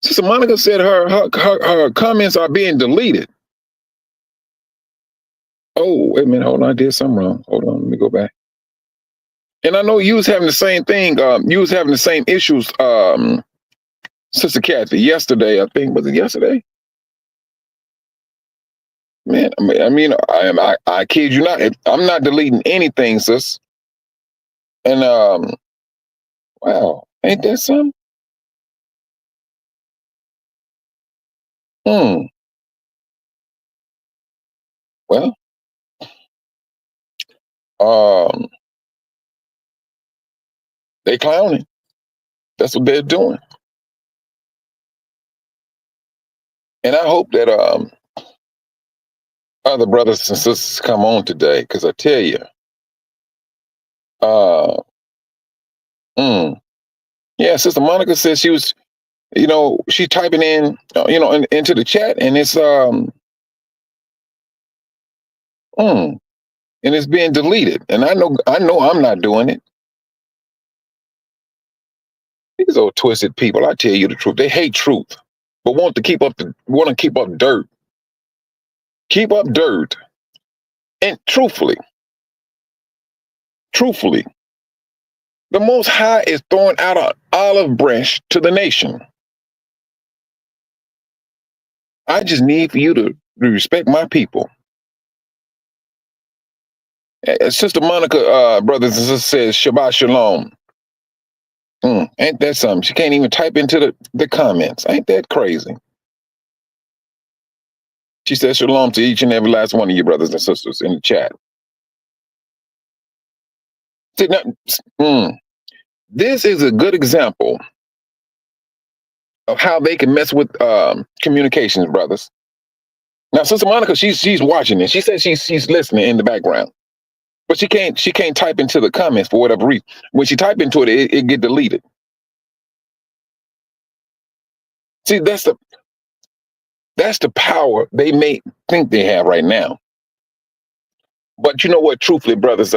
Sister Monica said her comments are being deleted. Oh, wait a minute, hold on, I did something wrong. Hold on, let me go back. And I know you was having the same thing. You was having the same issues, Sister Kathy, yesterday. I think, was it yesterday? Man, I kid you not. I'm not deleting anything, sis. And Wow, ain't that something? Hmm. Well, um, they clowning. That's what they're doing, and I hope that other brothers and sisters come on today, because I tell you, uh, mm, yeah, Sister Monica said she was, she's typing in, into the chat, and mm, and it's being deleted, and I know, I'm not doing it. These old twisted people, I tell you the truth, they hate truth, but want to keep up keep up dirt, and truthfully, the Most High is throwing out an olive branch to the nation. I just need for you to respect my people. Sister Monica, brothers and sisters, says Shabbat Shalom. Ain't that something? She can't even type into the comments. Ain't that crazy? She says Shalom to each and every last one of you brothers and sisters in the chat. See, now, this is a good example of how they can mess with communications, brothers. Now, Sister Monica, she's watching it. She says she's listening in the background, but she can't type into the comments for whatever reason. When she type into it get deleted. See, that's the power they may think they have right now. But you know what? Truthfully, brothers,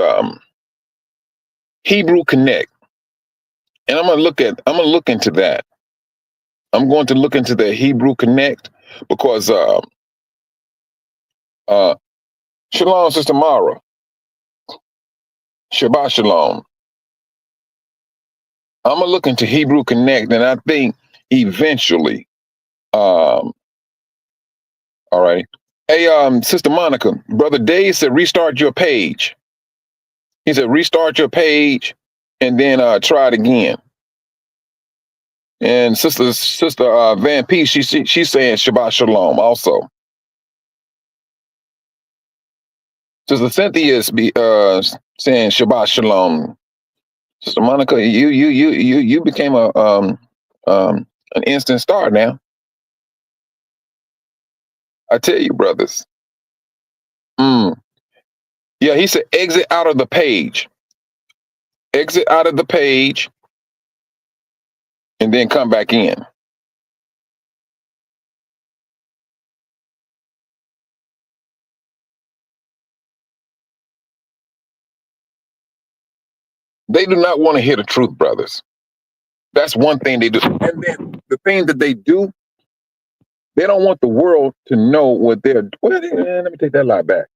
Hebrew Connect, and I'm gonna look into that. I'm going to look into the Hebrew Connect because uh, Shalom, Sister Mara, Shabbat Shalom. I'm gonna look into Hebrew Connect, and I think eventually, all right. Hey, Sister Monica, Brother Dave said restart your page. He said restart your page, and then try it again. And Sister Van P, she's saying Shabbat Shalom also. Sister Cynthia is saying Shabbat Shalom. Sister Monica, you became an instant star now. I tell you, brothers. Yeah, he said exit out of the page. Exit out of the page and then come back in. They do not want to hear the truth, brothers. That's one thing they do. And then the thing that they do, they don't want the world to know what they're. Well, let me take that lie back.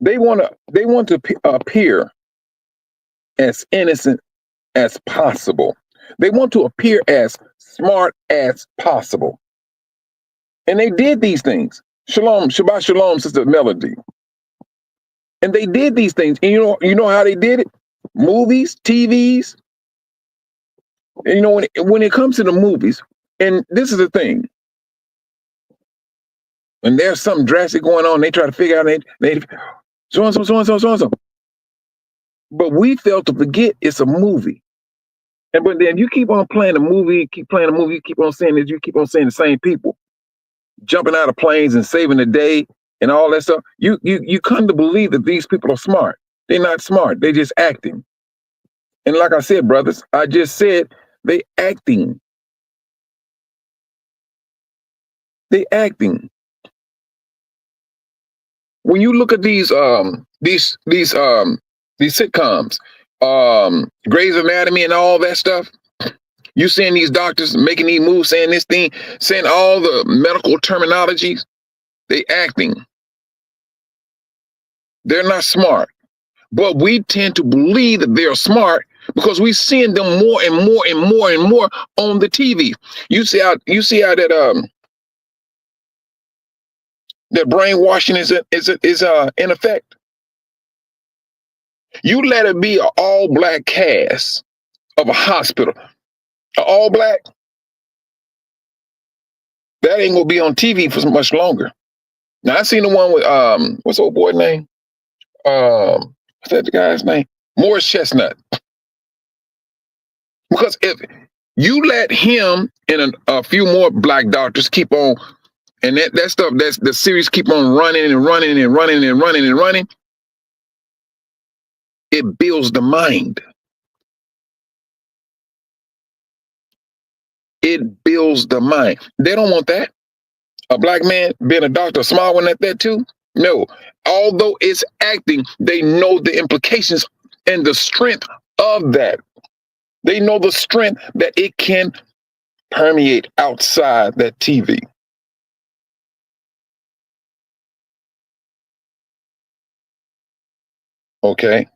They want to appear as innocent as possible. They want to appear as smart as possible. And they did these things. Shalom, Shabbat Shalom, Sister Melody. And they did these things. And you know how they did it? Movies, TVs. And when it comes to the movies, and this is the thing, when there's something drastic going on, they try to figure out they so and so. But we fail to forget it's a movie. But then you keep on playing the movie, keep on saying this, you keep on saying the same people jumping out of planes and saving the day and all that stuff. You come to believe that these people are smart. They're not smart. They're just acting. And like I said, brothers, I just said they acting. They acting. When you look at these sitcoms, Grey's Anatomy and all that stuff, you seeing these doctors making these moves, saying this thing, saying all the medical terminologies, they acting. They're not smart. But we tend to believe that they're smart because we're seeing them more and more and more and more on the TV. You see how that brainwashing is in effect. You let it be an all black cast of a hospital, all black. That ain't gonna be on TV for much longer. Now I seen the one with what's the old boy name? What's that the guy's name? Morris Chestnut. Because if you let him and a few more black doctors keep on, and that stuff, that's the series keep on running and running and running and running and running, it builds the mind. It builds the mind. They don't want that. A black man being a doctor, a small one at that too. No, although it's acting, they know the implications and the strength of that. They know the strength that it can permeate outside that TV. Okay.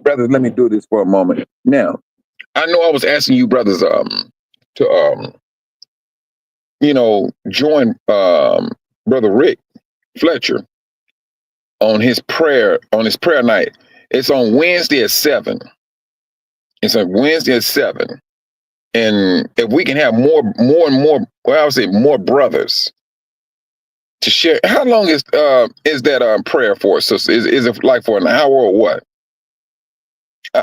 Brothers, let me do this for a moment. Now, I know I was asking you brothers to join Brother Rick Fletcher on his prayer night. It's on Wednesday at 7. It's on Wednesday at 7. And if we can have more and more, well, I would say more brothers to share. How long is that prayer for, sister? Is it like for an hour or what?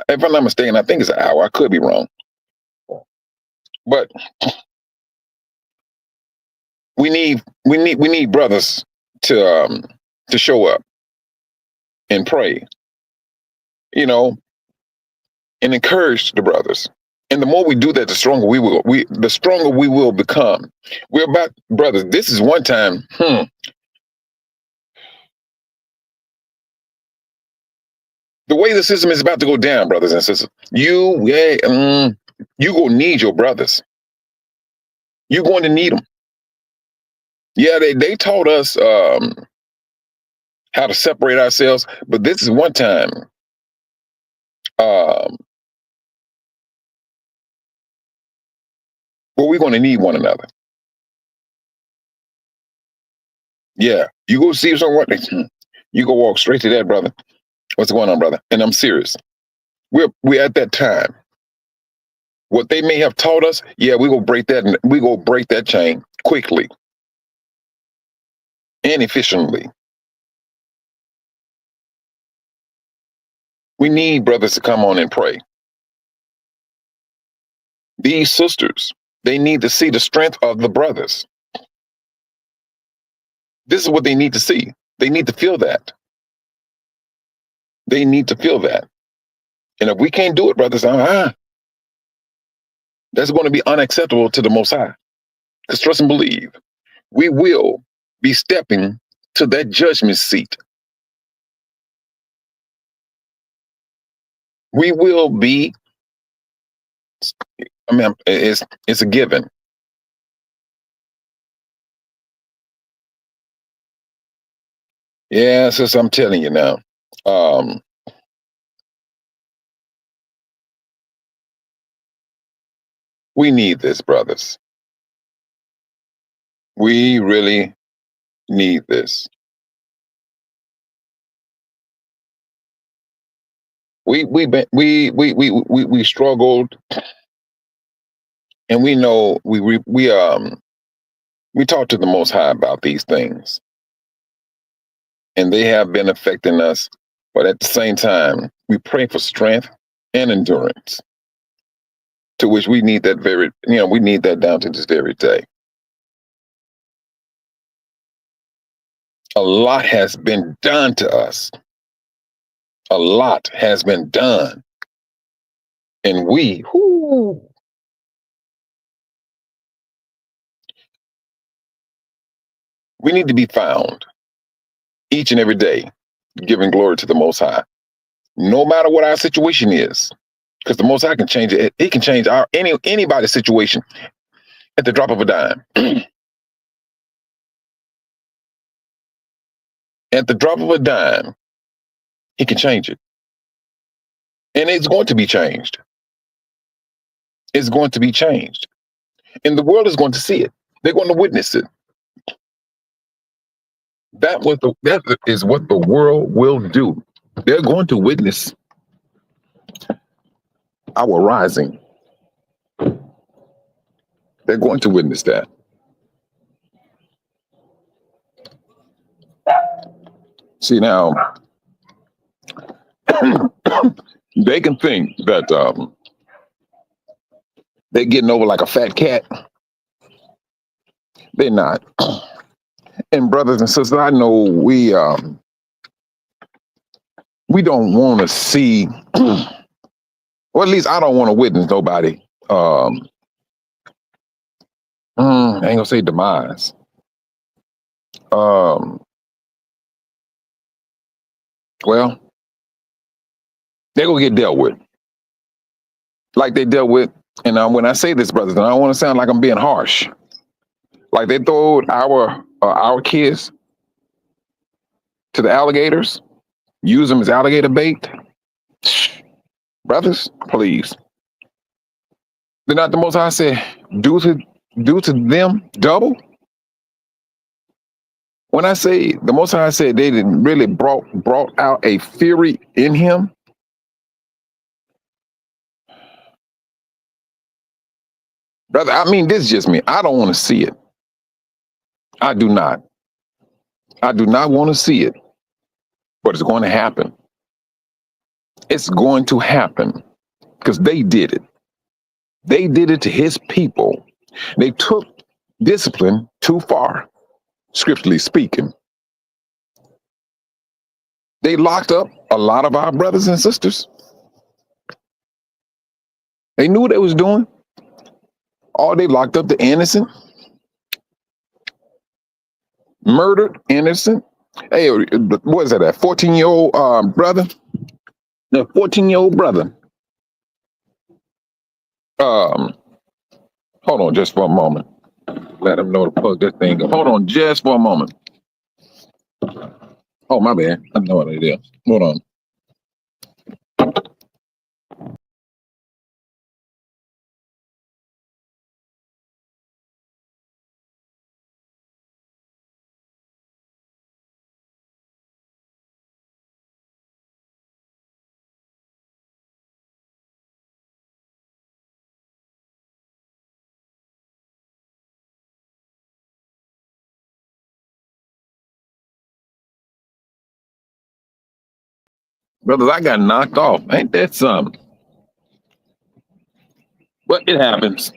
If I'm not mistaken, I think it's an hour. I could be wrong. But we need brothers to show up and pray, and encourage the brothers. And the more we do that, the stronger we will become. We're about, brothers, this is one time. The way the system is about to go down, brothers and sisters, you gonna need your brothers. You're going to need them. Yeah, they taught us how to separate ourselves, but this is one time where we're going to need one another. Yeah, you go see someone, you go walk straight to that, brother. What's going on, brother? And I'm serious. We're at that time. What they may have taught us, yeah, we go break that chain quickly and efficiently. We need brothers to come on and pray. These sisters, they need to see the strength of the brothers. This is what they need to see. They need to feel that. They need to feel that. And if we can't do it, brothers, that's going to be unacceptable to the Most High. Because trust and believe, we will be stepping to that judgment seat. We will be, it's a given. Yeah, sis, I'm telling you now. We need this, brothers. We really need this. We struggled, and we know we talk to the Most High about these things, and they have been affecting us. But at the same time, we pray for strength and endurance, to which we need that we need that down to this very day. A lot has been done to us. A lot has been done. And we need to be found each and every day, giving glory to the Most High, no matter what our situation is, because the Most High can change it. He can change anybody's situation at the drop of a dime. At the drop of a dime, He can change it. And it's going to be changed. It's going to be changed. And the world is going to see it. They're going to witness it. That is what the world will do. They're going to witness our rising. They're going to witness that. See, now, they can think that they're getting over like a fat cat. They're not. And brothers and sisters, I know we don't want to see, or at least I don't want to witness nobody. I ain't gonna say demise. Well, they're gonna get dealt with like they dealt with. And when I say this, brothers, and I don't want to sound like I'm being harsh, like they throw our kids to the alligators, use them as alligator bait. Brothers, please. They're not the Most High said, do to them double. When I say the Most High said they didn't really brought out a fury in him, brother, I mean, this is just me. I don't want to see it. I do not. I do not want to see it, but it's going to happen. It's going to happen because they did it. They did it to his people. They took discipline too far, scripturally speaking. They locked up a lot of our brothers and sisters. They knew what they was doing. Or they locked up the innocent, murdered innocent. Hey, what is that? That 14-year-old brother? The 14-year-old brother. Hold on just for a moment. Let him know to plug this thing up. Hold on just for a moment. Oh, my bad. I know what it is. Hold on. Brothers, I got knocked off. Ain't that something? But it happens.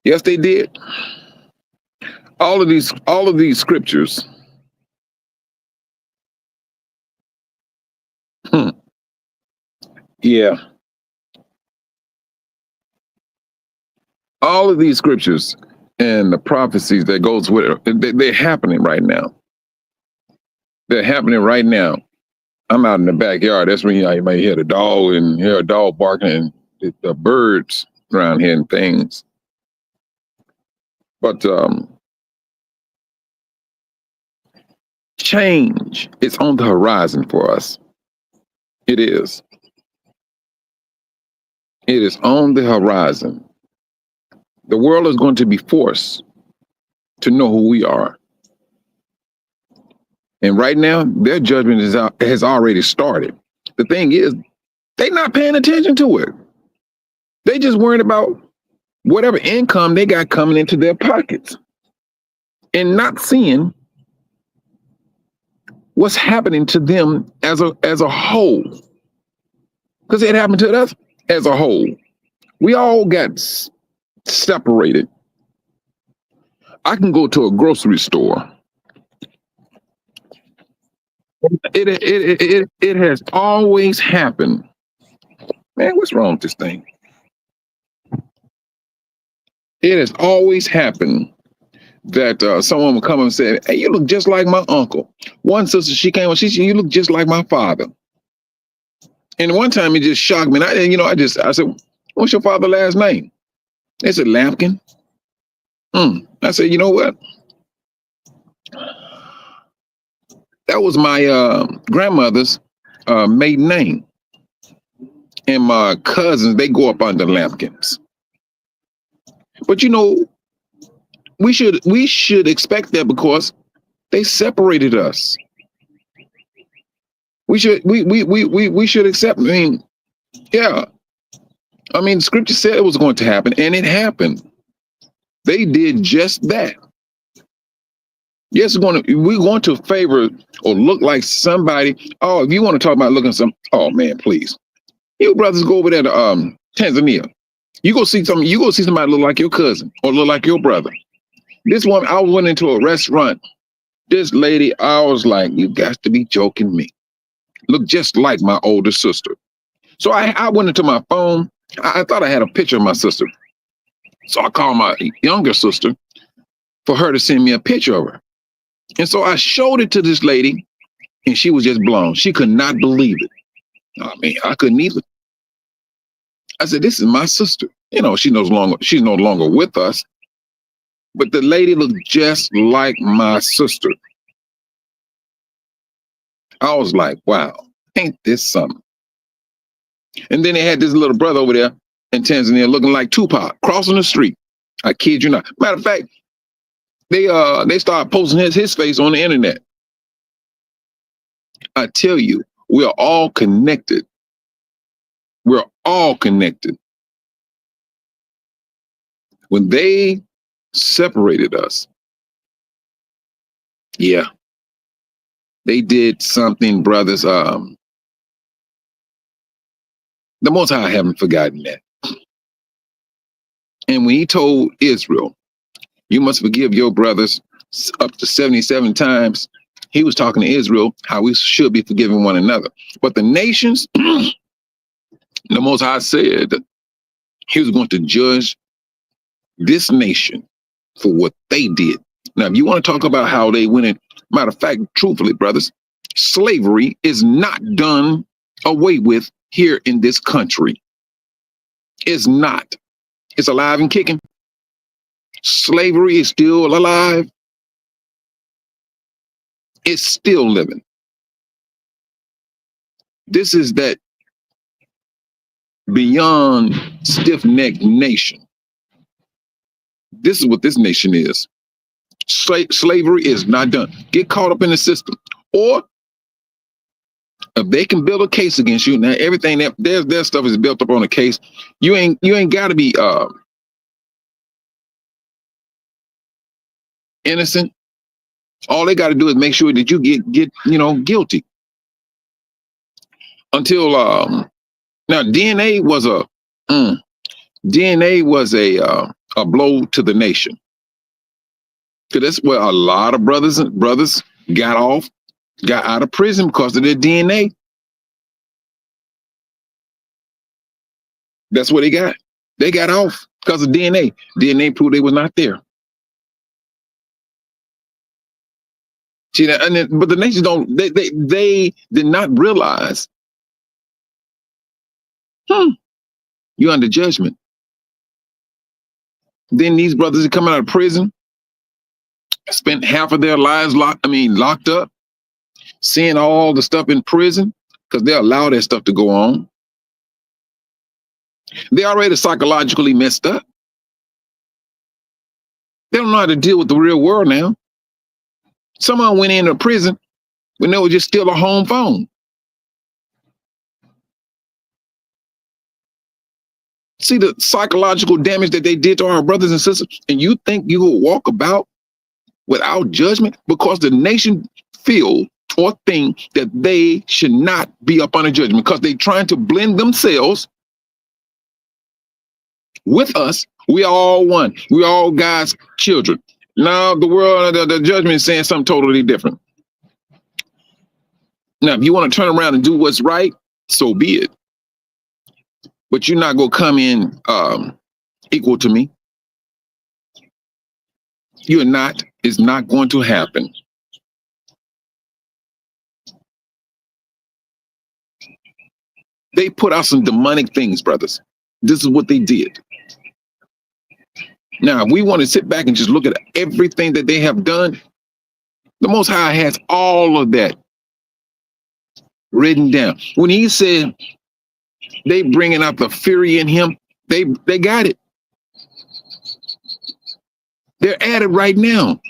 Yes, they did. All of these scriptures. Yeah. All of these scriptures and the prophecies that goes with it, they're happening right now. They're happening right now. I'm out in the backyard. That's when you might hear the dog and hear a dog barking and the birds around here and things. But change is on the horizon for us. It is. It is on the horizon. The world is going to be forced to know who we are. And right now, their judgment has already started. The thing is, they're not paying attention to it. They just worried about whatever income they got coming into their pockets and not seeing what's happening to them as a whole. Because it happened to us as a whole. We all got separated. I can go to a grocery store. It has always happened. Man, what's wrong with this thing? It has always happened that someone would come and say, "Hey, you look just like my uncle." One sister, she came and she said, "You look just like my father." And one time it just shocked me. And I said, "What's your father's last name?" They said, "Lampkin." I said, "You know what? That was my grandmother's maiden name. And my cousins, they go up under Lampkins. But we should expect that because They separated us. We should accept. I mean, yeah. I mean, scripture said it was going to happen, and it happened. They did just that. Yes, we're going to favor or look like somebody. Oh, if you want to talk about looking some, oh man, please. You brothers go over there to Tanzania. You go see somebody look like your cousin or look like your brother. This woman, I went into a restaurant. This lady, I was like, you got to be joking me. Look just like my older sister. So I went into my phone. I thought I had a picture of my sister. So I called my younger sister for her to send me a picture of her. And so I showed it to this lady, and she was just blown. She could not believe it. I mean, I couldn't either. I said, this is my sister. You know, she's no longer with us. But the lady looked just like my sister. I was like, wow, ain't this something? And then they had this little brother over there in Tanzania looking like Tupac crossing the street. I kid you not. Matter of fact, they started posting his face on the internet. I tell you, we are all connected. We're all connected. When they separated us, yeah, they did something, brothers. The Most High haven't forgotten that. And when he told Israel, you must forgive your brothers up to 77 times, he was talking to Israel, how we should be forgiving one another. But the nations, the Most High said he was going to judge this nation for what they did. Now, if you want to talk about how they went in, matter of fact, truthfully, brothers, slavery is not done away with here in this country. It's not. It's alive and kicking. Slavery is still alive. It's still living. This is that beyond stiff-necked nation. This is what this nation is. Slavery is not done. Get caught up in the system. Or if they can build a case against you, now everything that their stuff is built up on a case, you ain't got to be innocent. All they got to do is make sure that you get guilty. Until now DNA was a blow to the nation. Because that's where a lot of brothers got out of prison because of their DNA. That's what they got. They got off because of DNA. DNA proved they was not there. See that, but the nations don't. They did not realize. You're under judgment. Then these brothers are coming out of prison, spent half of their lives locked up, seeing all the stuff in prison because they allow that stuff to go on. They already psychologically messed up. They don't know how to deal with the real world now. Someone went into prison when they were just steal a home phone. See the psychological damage that they did to our brothers and sisters, and you think you will walk about without judgment because the nation feel or think that they should not be up under judgment because they're trying to blend themselves with us. We are all one. We are all God's children. Now the world, the judgment is saying something totally different. Now, if you want to turn around and do what's right, so be it. But you're not going to come in equal to me. You're not. It's not going to happen. They put out some demonic things, brothers. This is what they did. Now, if we want to sit back and just look at everything that they have done, the Most High has all of that written down. When he said they bringing out the fury in him, they got it. They're at it right now.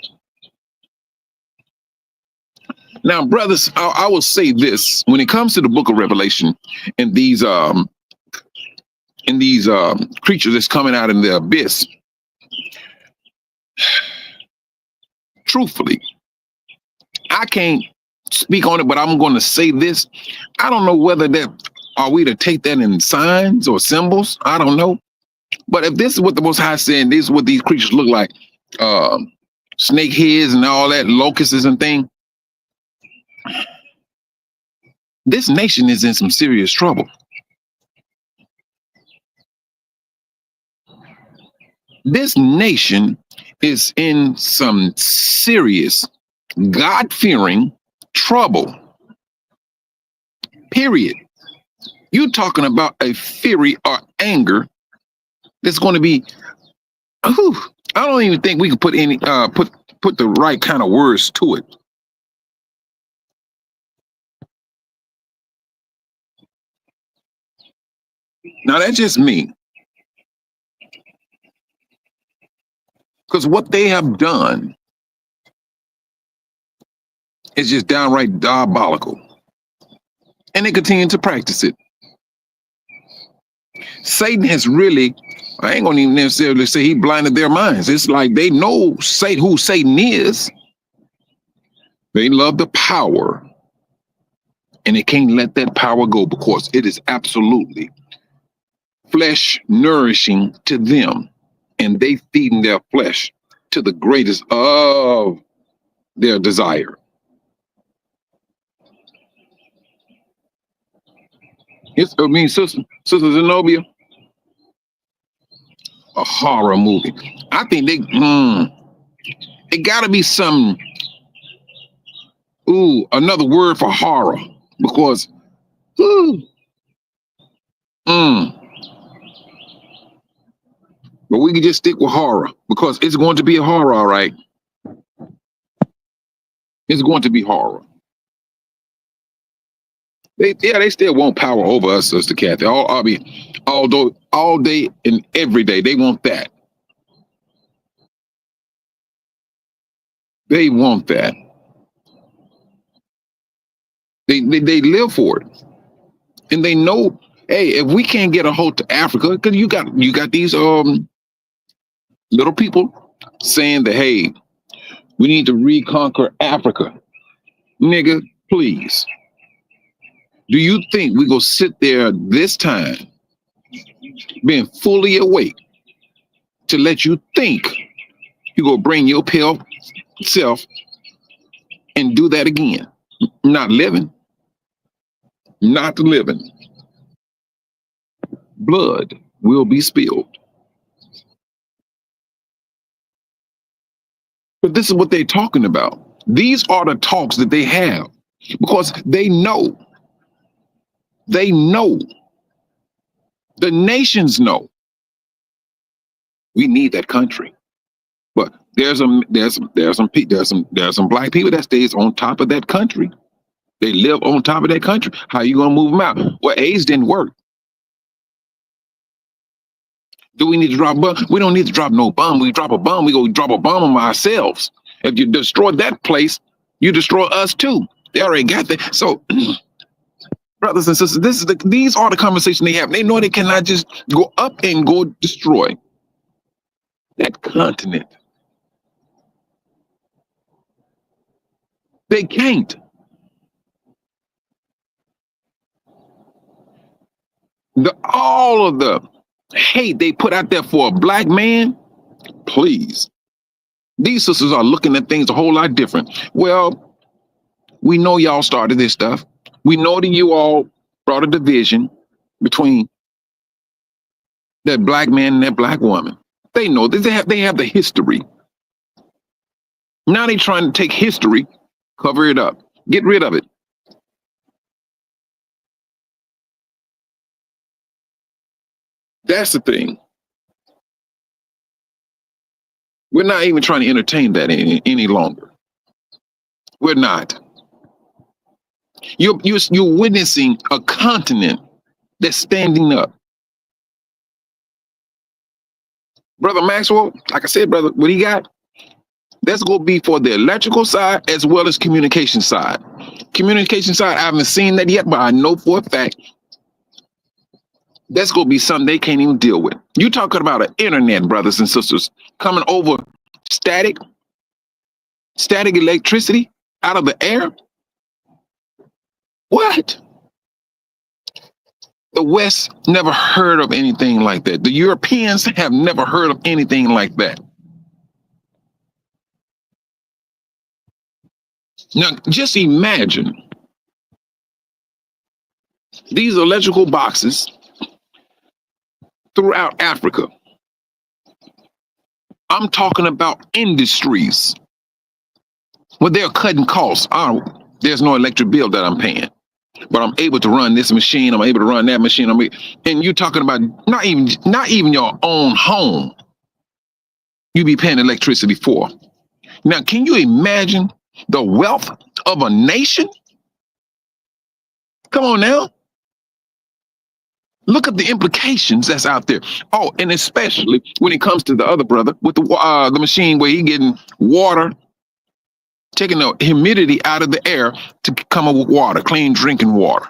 Now, brothers, I will say this: when it comes to the Book of Revelation and these creatures that's coming out in the abyss, truthfully, I can't speak on it, but I'm going to say this: I don't know whether that are we to take that in signs or symbols. I don't know, but if this is what the Most High said, this is what these creatures look like, snake heads and all that, locusts and thing. This nation is in some serious trouble. This nation is in some serious God-fearing trouble. Period. You talking about a fury or anger that's going to be, whew, I don't even think we could put any put the right kind of words to it. Now that's just me. Because what they have done is just downright diabolical. And they continue to practice it. Satan has really, I ain't gonna even necessarily say he blinded their minds. It's like they know who Satan is. They love the power. And they can't let that power go because it is absolutely flesh nourishing to them. And they feeding their flesh to the greatest of their desire. Sister Zenobia, a horror movie. I think it gotta be some, another word for horror, because, but we can just stick with horror, because it's going to be a horror, all right. It's going to be horror. They still want power over us, Sister Kathy. All day and every day, they want that. They want that. They live for it, and they know. Hey, if we can't get a hold to Africa, because you got these little people saying that, hey, we need to reconquer Africa. Nigga, please. Do you think we gonna sit there this time being fully awake to let you think you gonna bring your pale self and do that again? Not living. Not living. Blood will be spilled. But this is what they're talking about. These are the talks that they have, because they know. They know. The nations know. We need that country. But there's some black people that stays on top of that country. They live on top of that country. How you gonna move them out? Well, AIDS didn't work. Do we need to drop a bomb? We don't need to drop no bomb. We drop a bomb, we go drop a bomb on ourselves. If you destroy that place, you destroy us too. They already got that. So, brothers and sisters, these are the conversations they have. They know they cannot just go up and go destroy that continent. They can't. All of the hate they put out there for a black man, please. These sisters are looking at things a whole lot different. Well, we know y'all started this stuff. We know that you all brought a division between that black man and that black woman. They know that they have the history. Now they trying to take history, cover it up, get rid of it. That's the thing. We're not even trying to entertain that any longer. We're not. You're witnessing a continent that's standing up. Brother Maxwell, like I said, brother, what he got? That's going to be for the electrical side as well as communication side. Communication side, I haven't seen that yet, but I know for a fact that's going to be something they can't even deal with. You talking about an internet, brothers and sisters, coming over static electricity out of the air? What? The West never heard of anything like that. The Europeans have never heard of anything like that. Now, just imagine these electrical boxes throughout Africa. I'm talking about industries where they're cutting costs. There's no electric bill that I'm paying, but I'm able to run this machine. I'm able to run that machine. And you're talking about not even your own home you be paying electricity for. Now, can you imagine the wealth of a nation? Come on now. Look at the implications that's out there. Oh, and especially when it comes to the other brother with the machine where he getting water, taking the humidity out of the air to come up with water, clean drinking water.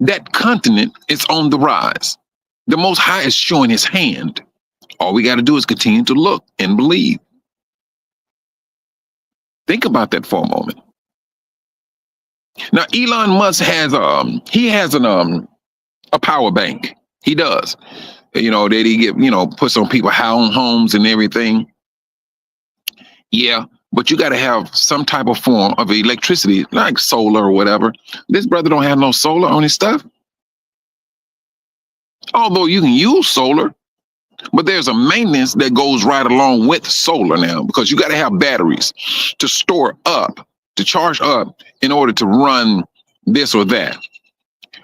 That continent is on the rise. The Most High is showing his hand. All we got to do is continue to look and believe. Think about that for a moment. Now, Elon Musk has a power bank. He does. You know, that he puts on people's homes and everything. Yeah, but you got to have some type of form of electricity, like solar or whatever. This brother don't have no solar on his stuff. Although you can use solar, but there's a maintenance that goes right along with solar now, because you got to have batteries to store up, to charge up in order to run this or that.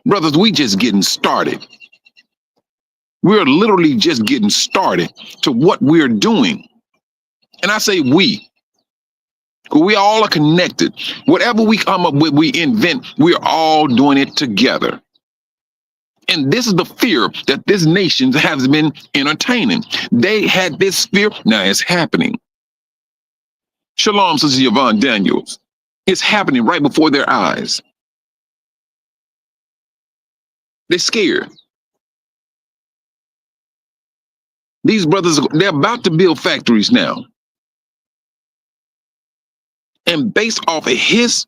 Brothers, we just getting started. We're literally just getting started to what we're doing. And I say we all are connected. Whatever we come up with, we invent, we're all doing it together. And this is the fear that this nation has been entertaining. They had this fear. Now it's happening. Shalom, Sister Yvonne Daniels. It's happening right before their eyes. They're scared. These brothers, they're about to build factories now. And based off of his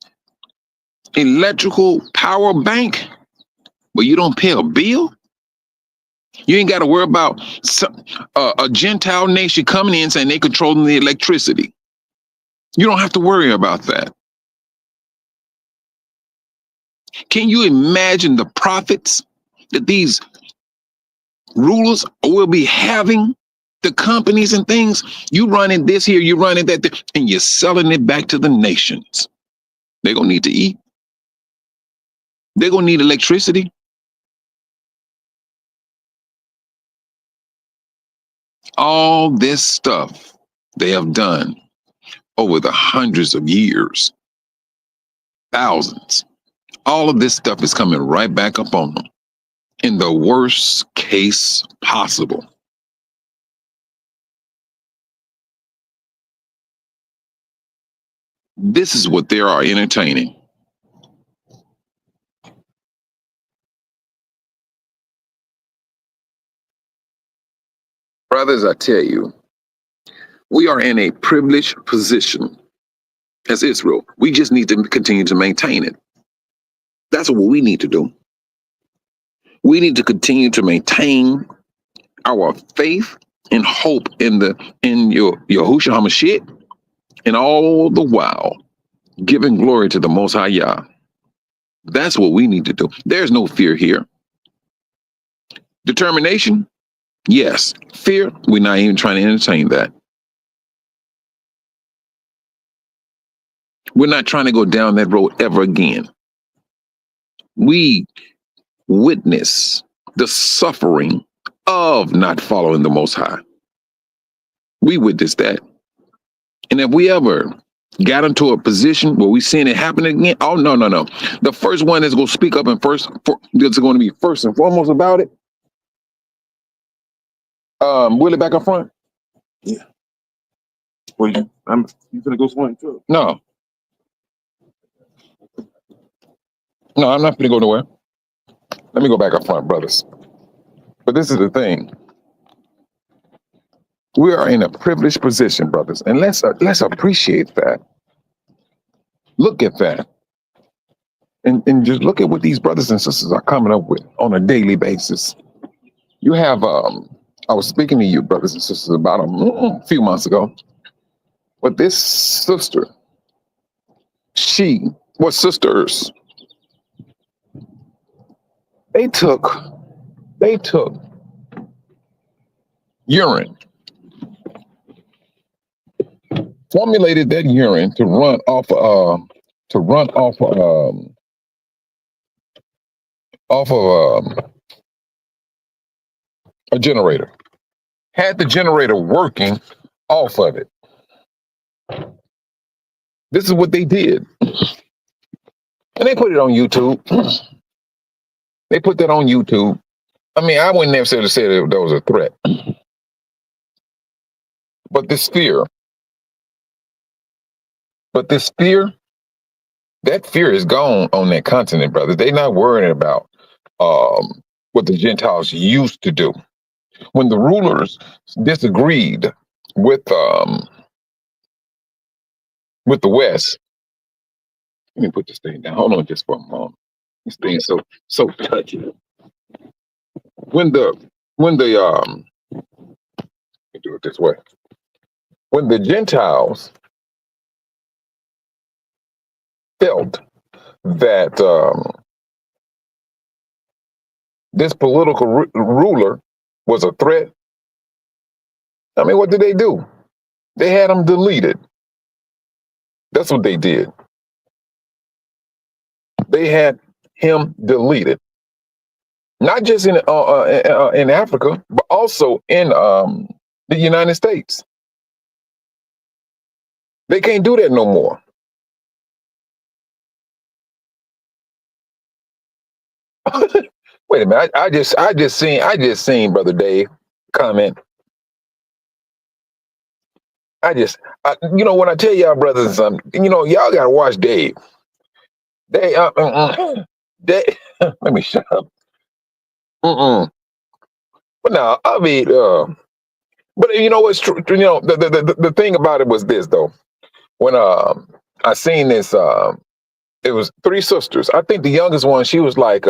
electrical power bank, but you don't pay a bill? You ain't got to worry about a Gentile nation coming in saying they controlling the electricity. You don't have to worry about that. Can you imagine the profits that these rulers will be having? The companies and things, you running this here, you running that there, and you're selling it back to the nations. They're going to need to eat. They're going to need electricity. All this stuff they have done over the hundreds of years, thousands. All of this stuff is coming right back up on them in the worst case possible. This is what they are entertaining. Brothers, I tell you, we are in a privileged position as Israel. We just need to continue to maintain it. That's what we need to do. We need to continue to maintain our faith and hope in Yahushua HaMashiach, and all the while giving glory to the Most High Yah. That's what we need to do. There's no fear here. Determination? Yes. Fear? We're not even trying to entertain that. We're not trying to go down that road ever again. We witness the suffering of not following the Most High. We witness that. And if we ever got into a position where we seeing it happen again, oh, no. The first one that's going to speak up and that's going to be first and foremost about it, Willie back up front? Yeah. Well, you gonna go swing too? No. No, I'm not gonna go nowhere. Let me go back up front, brothers. But this is the thing. We are in a privileged position, brothers, and let's appreciate that. Look at that. And just look at what these brothers and sisters are coming up with on a daily basis. You have, I was speaking to you, brothers and sisters, about a few months ago. But this sister, she was sisters. They took urine, formulated that urine to run off a generator. Had the generator working off of it. This is what they did. And they put it on YouTube. They put that on YouTube. I mean, I wouldn't necessarily say that was a threat. But this fear, that fear is gone on that continent, brother. They're not worrying about what the Gentiles used to do. When the rulers disagreed with the West, let me put this thing down. Hold on just for a moment. This thing is so touchy. When the let me do it this way. When the Gentiles felt that this political ruler was a threat, I mean, what did they do? They had him deleted. That's what they did. They had him deleted, not just in Africa, but also in the United States. They can't do that no more. Wait a minute! I just seen Brother Dave comment. You know, when I tell y'all brothers and something, you know, y'all gotta watch Dave. They let me shut up. But now, I mean, but you know what's true? You know, the thing about it was this though. When I seen this, it was three sisters. I think the youngest one, she was like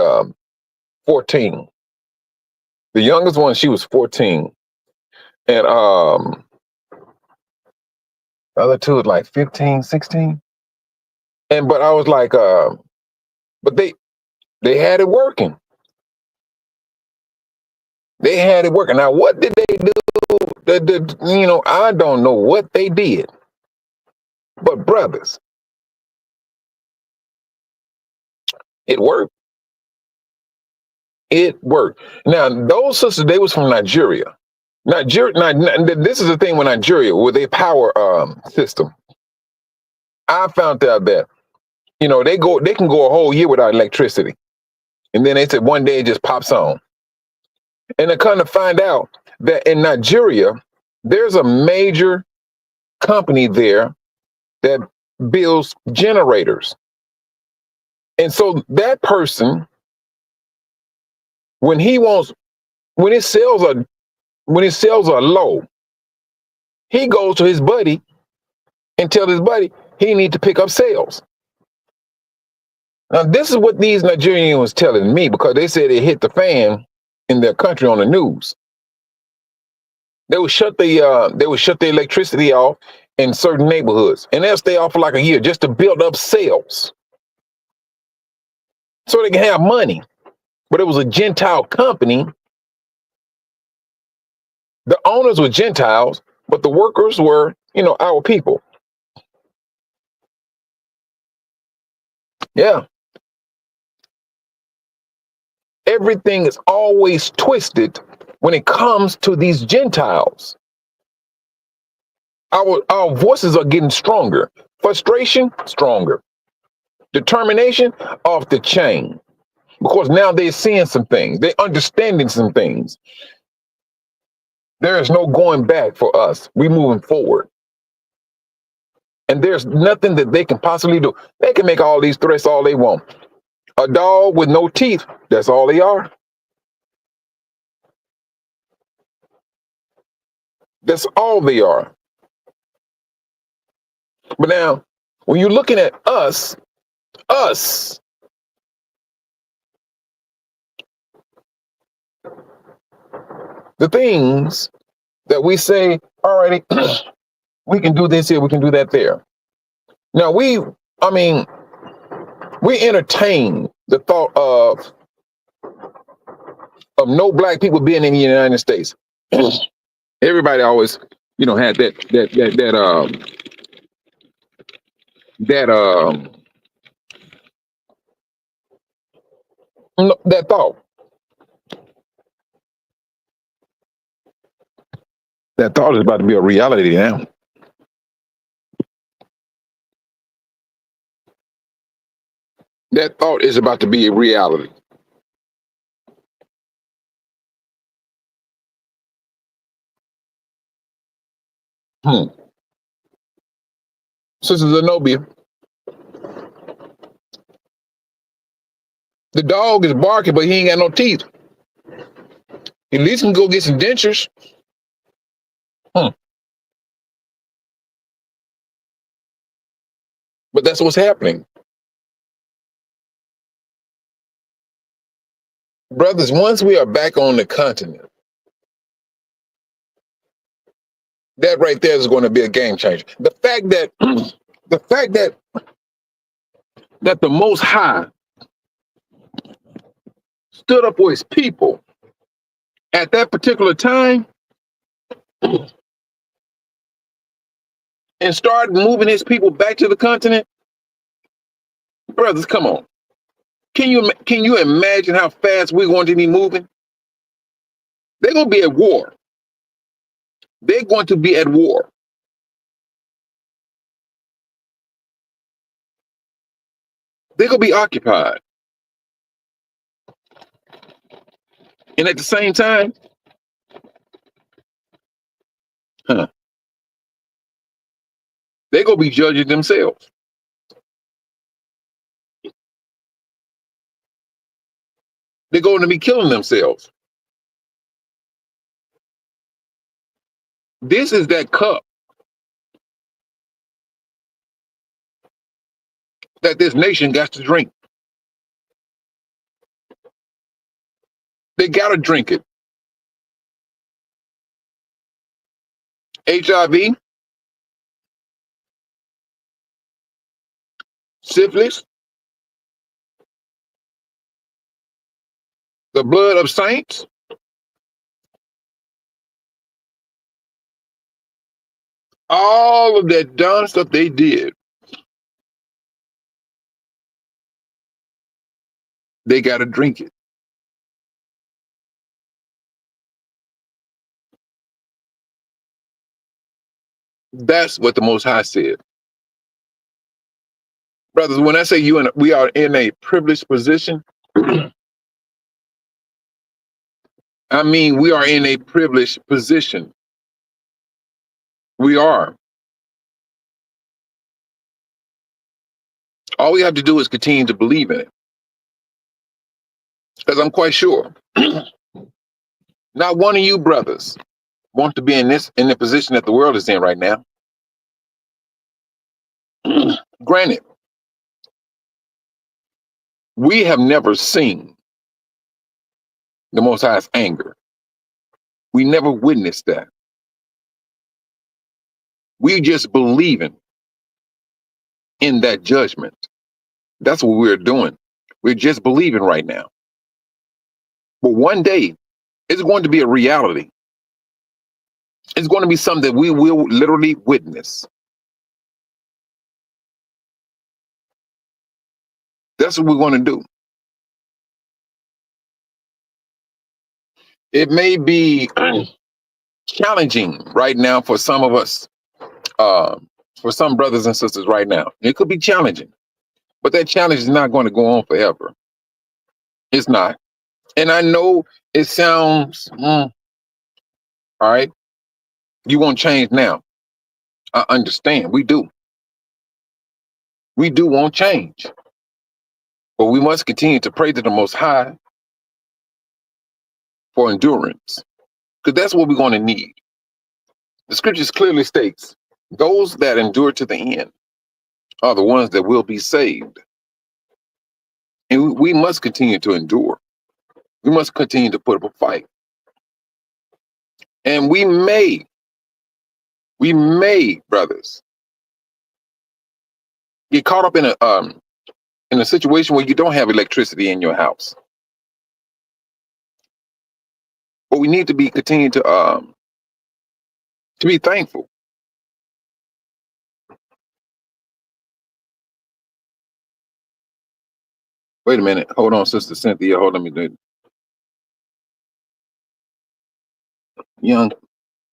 14. The youngest one, she was 14, and the other two was like 15, 16. And but I was like, but they had it working. They had it working. Now, what did they do? You know, I don't know what they did. But brothers, it worked. It worked. Now, those sisters, they was from Nigeria. Nigeria. This is the thing with Nigeria, with their power system. I found out that, you know, they can go a whole year without electricity, and then they said one day it just pops on. And I kind of find out that in Nigeria, there's a major company there that builds generators. And so that person, when his sales are low, he goes to his buddy and tells his buddy he needs to pick up sales. Now, this is what these Nigerians was telling me, because they said it hit the fan in their country on the news. They would shut the electricity off in certain neighborhoods, and they'll stay off for like a year just to build up sales so they can have money. But it was a Gentile company. The owners were Gentiles, but the workers were, you know, our people. Yeah. Everything is always twisted when it comes to these Gentiles. Our voices are getting stronger. Frustration, stronger. Determination, off the chain. Because now they're seeing some things. They're understanding some things. There is no going back for us. We moving forward. And there's nothing that they can possibly do. They can make all these threats all they want. A dog with no teeth, that's all they are. That's all they are. But now, when you're looking at us, the things that we say, all righty, we can do this here, we can do that there. Now we entertain the thought of no black people being in the United States. Everybody always, had that thought. That thought is about to be a reality now. That thought is about to be a reality. Sister Zenobia, the dog is barking, but he ain't got no teeth. At least can go get some dentures. But that's what's happening. Brothers, once we are back on the continent, that right there is going to be a game changer. The fact that the Most High stood up for his people at that particular time and started moving his people back to the continent. Brothers, come on. Can you imagine how fast we're going to be moving? They're going to be at war. They're going to be at war. They're going to be occupied. And at the same time, they're going to be judging themselves. They're going to be killing themselves. This is that cup that this nation got to drink. They got to drink it. HIV, syphilis, the blood of saints, all of that dumb stuff they did, they got to drink it. That's what the Most High said. Brothers, when I say we are in a privileged position, I mean we are in a privileged position. We are. All we have to do is continue to believe in it. Because I'm quite sure not one of you brothers want to be in the position that the world is in right now. Granted, we have never seen the Most High's anger. We never witnessed that. We just believing in that judgment. That's what we're doing. We're just believing right now. But one day, it's going to be a reality. It's going to be something that we will literally witness. That's what we're going to do. It may be challenging right now for some of us, for some brothers and sisters right now. It could be challenging, but that challenge is not going to go on forever. It's not. And I know it sounds All right. You want change now. I understand. We do. We do want change. But we must continue to pray to the Most High for endurance, because that's what we're going to need. The scriptures clearly states those that endure to the end are the ones that will be saved. And we must continue to endure. We must continue to put up a fight. And we may, brothers, get caught up in a situation where you don't have electricity in your house. But we need to continue to be thankful. Wait a minute. Hold on, Sister Cynthia. Hold on, let me do it.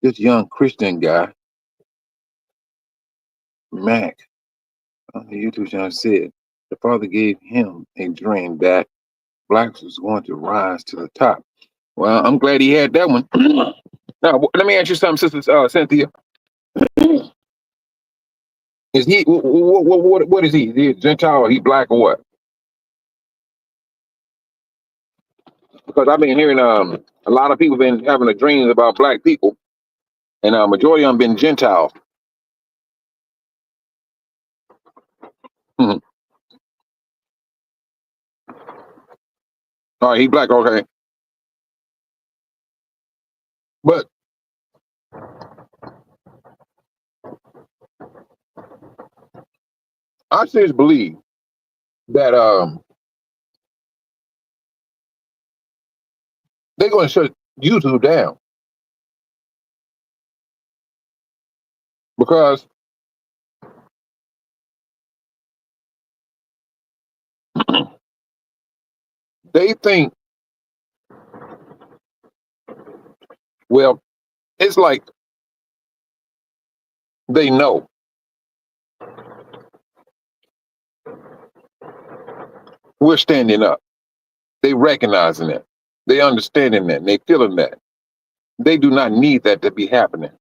This young Christian guy, Mac, on the YouTube channel said the Father gave him a dream that blacks was going to rise to the top. Well, I'm glad he had that one. Now, let me ask you something, Sister Cynthia. Is he what is he? Is he a Gentile or he black or what? Because I've been hearing a lot of people been having a dreams about black people, and majority of them been Gentiles. Mhm. All right, he black, okay. But I seriously believe that they're going to shut YouTube down because they think, well, it's like they know. We're standing up. They recognizing that. They understanding that. They feeling that. They do not need that to be happening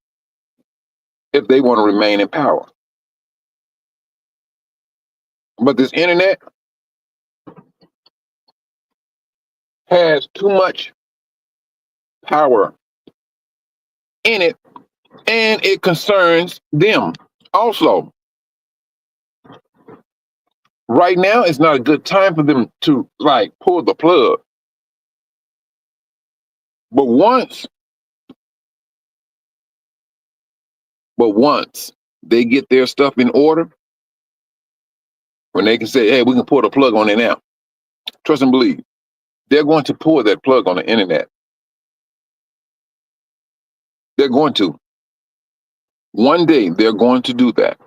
if they want to remain in power. But this internet has too much power in it, and it concerns them also. Right now, it's not a good time for them to like pull the plug. But once they get their stuff in order, when they can say, hey, we can pull the plug on it now. Trust and believe. They're going to pull that plug on the internet. They're going to. One day they're going to do that.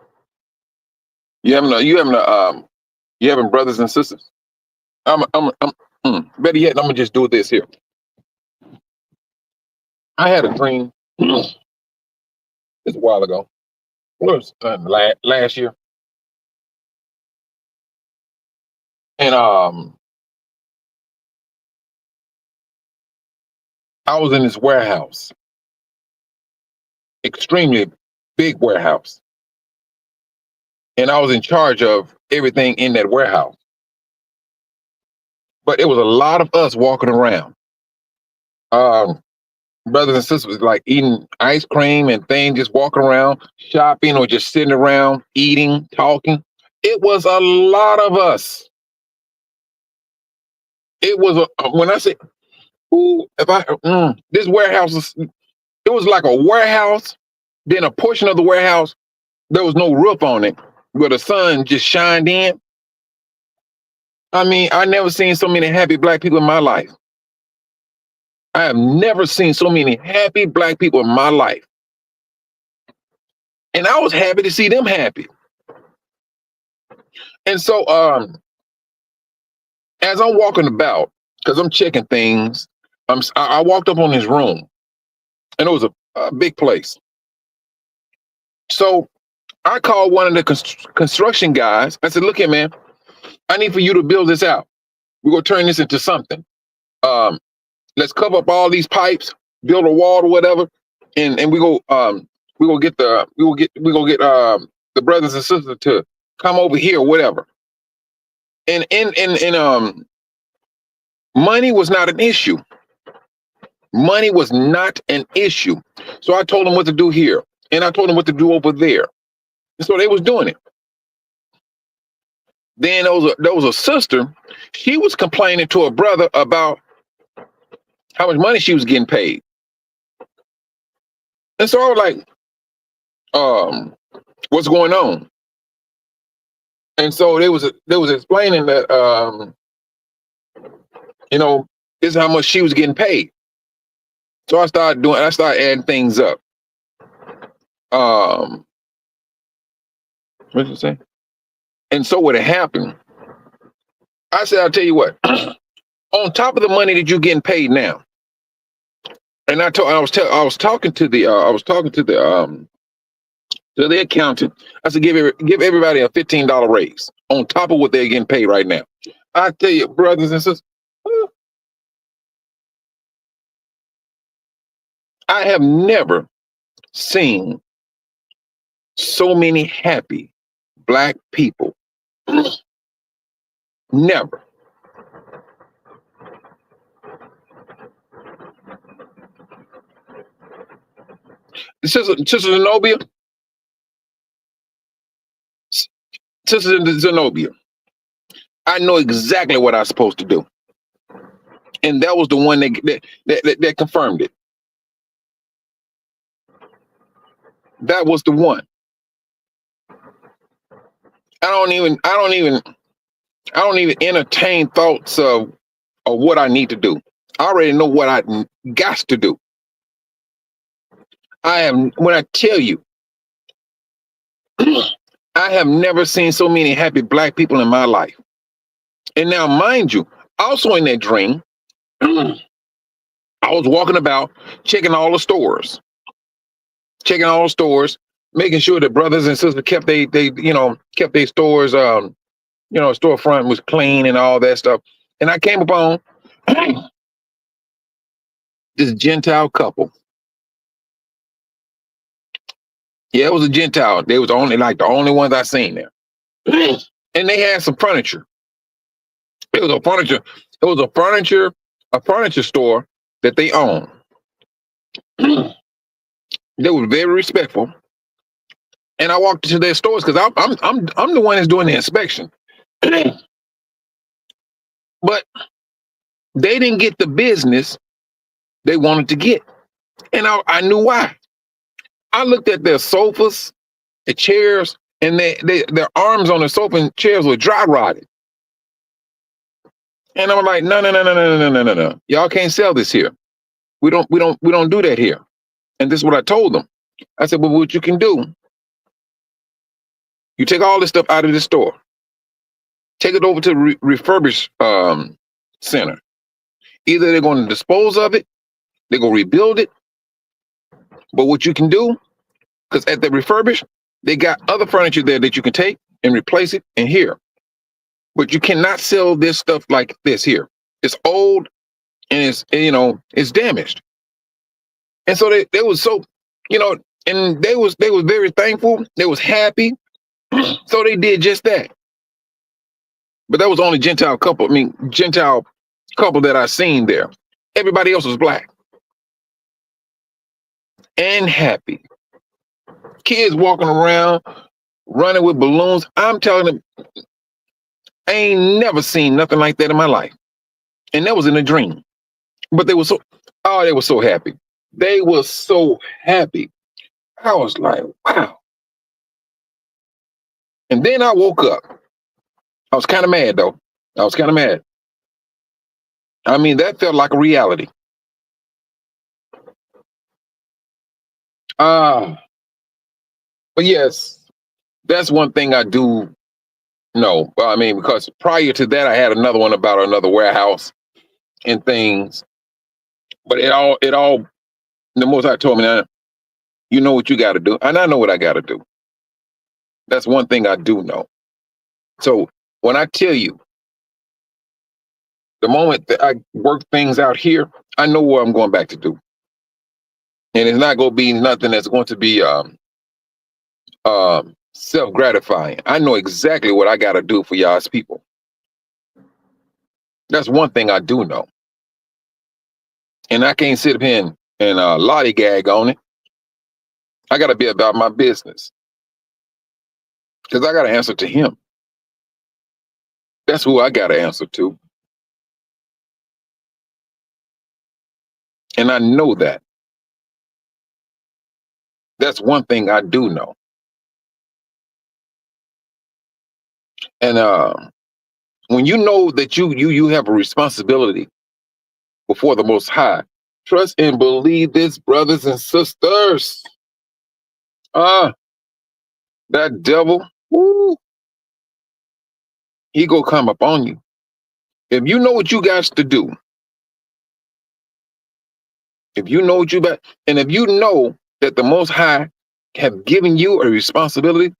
You having brothers and sisters? Better yet, I'm gonna just do this here. I had a dream just a while ago. It was last year, and I was in this warehouse, extremely big warehouse, and I was in charge of everything in that warehouse. But it was a lot of us walking around. Brothers and sisters like eating ice cream and things, just walking around, shopping, or just sitting around, eating, talking. It was a lot of us. It was when I say, "Ooh," this warehouse it was like a warehouse. Then a portion of the warehouse, there was no roof on it, where the sun just shined in. I mean, I never seen so many happy black people in my life. I have never seen so many happy black people in my life. And I was happy to see them happy. And so as I'm walking about, because I'm checking things, I walked up on his room, and it was a big place. So I called one of the construction guys. I said, look here, man, I need for you to build this out. We're going to turn this into something. Let's cover up all these pipes, build a wall or whatever, and we go get the brothers and sisters to come over here, whatever. And money was not an issue. Money was not an issue. So I told them what to do here, and I told them what to do over there. And so they was doing it. Then there was a sister. She was complaining to her brother about how much money she was getting paid. And so I was like, what's going on? And so they was explaining that this is how much she was getting paid. So I started adding things up. What did you say? And so what had happened, I said, I'll tell you what, on top of the money that you're getting paid now, and I was talking to the accountant. I said, give everybody a $15 raise on top of what they're getting paid right now. I tell you, brothers and sisters, I have never seen so many happy Black people. Never. Sister Zenobia, I know exactly what I was supposed to do. And that was the one that confirmed it. That was the one. I don't even entertain thoughts of what I need to do. I already know what I got to do. When I tell you, I have never seen so many happy Black people in my life. And now, mind you, also in that dream, I was walking about checking all the stores, making sure that brothers and sisters kept their stores, storefront was clean and all that stuff. And I came upon this Gentile couple. Yeah, it was a Gentile. They was the only ones I seen there. And they had some furniture. It was a furniture store that they owned. They were very respectful. And I walked into their stores because I'm the one that's doing the inspection. But they didn't get the business they wanted to get. And I knew why. I looked at their sofas, the chairs, and their arms on the sofa and chairs were dry rotted. And I'm like, no. Y'all can't sell this here. We don't do that here. And this is what I told them. I said, well, what you can do, you take all this stuff out of the store, take it over to the refurbish center. Either they're going to dispose of it, they're going to rebuild it. But what you can do, because at the refurbish, they got other furniture there that you can take and replace it in here. But you cannot sell this stuff like this here. It's old and it's damaged. And so they was so, and they was very thankful. They was happy. So they did just that. But that was only Gentile couple that I seen there. Everybody else was Black and happy. Kids walking around, running with balloons. I'm telling them, I ain't never seen nothing like that in my life. And that was in a dream. But they were so happy. They were so happy. I was like, wow. And then I woke up. I was kind of mad, though. I was kind of mad. I mean, that felt like a reality. But yes, that's one thing I do know. I mean, because prior to that, I had another one about another warehouse and things. But it all, the Most High told me, now, you know what you got to do. And I know what I got to do. That's one thing I do know. So when I tell you, the moment that I work things out here, I know what I'm going back to do. And it's not going to be nothing that's going to be self-gratifying. I know exactly what I got to do for y'all's people. That's one thing I do know. And I can't sit up here and lollygag on it. I got to be about my business. Because I got to answer to him. That's who I got to answer to. And I know that. That's one thing I do know. And when you know that you have a responsibility before the Most High, trust and believe this, brothers and sisters. That devil, woo, he gonna come upon you. If you know what you got to do, if you know what you got, and if you know that the Most High have given you a responsibility,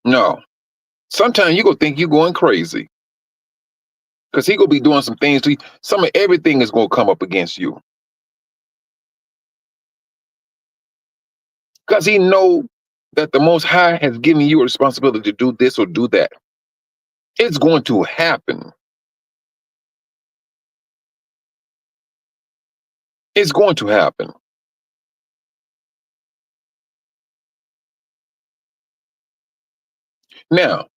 no. Sometimes you gonna think you going crazy. Because he gonna be doing some things to you. Some of everything is gonna come up against you. Because he know that the Most High has given you a responsibility to do this or do that. It's going to happen. It's going to happen. Now,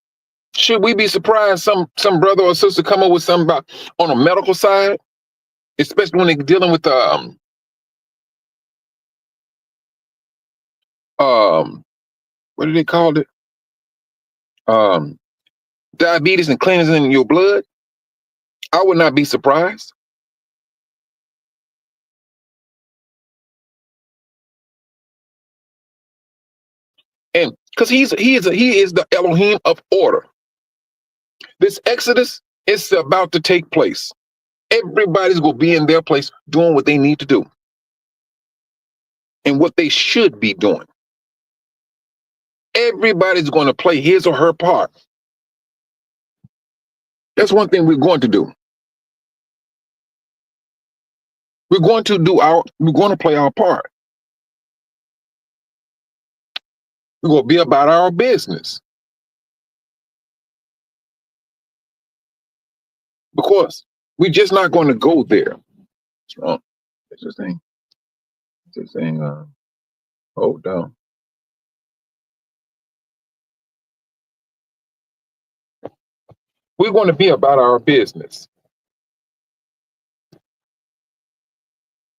should we be surprised some brother or sister come up with something about on a medical side, especially when they're dealing with what do they call it? Diabetes and cleansing your blood? I would not be surprised. And because he is the Elohim of order. This Exodus is about to take place. Everybody's going to be in their place doing what they need to do and what they should be doing. Everybody's going to play his or her part. That's one thing we're going to do. We're going to play our part. We're going to be about our business. Because we're just not going to go there. What's wrong? It's this thing. Hold down. We're going to be about our business.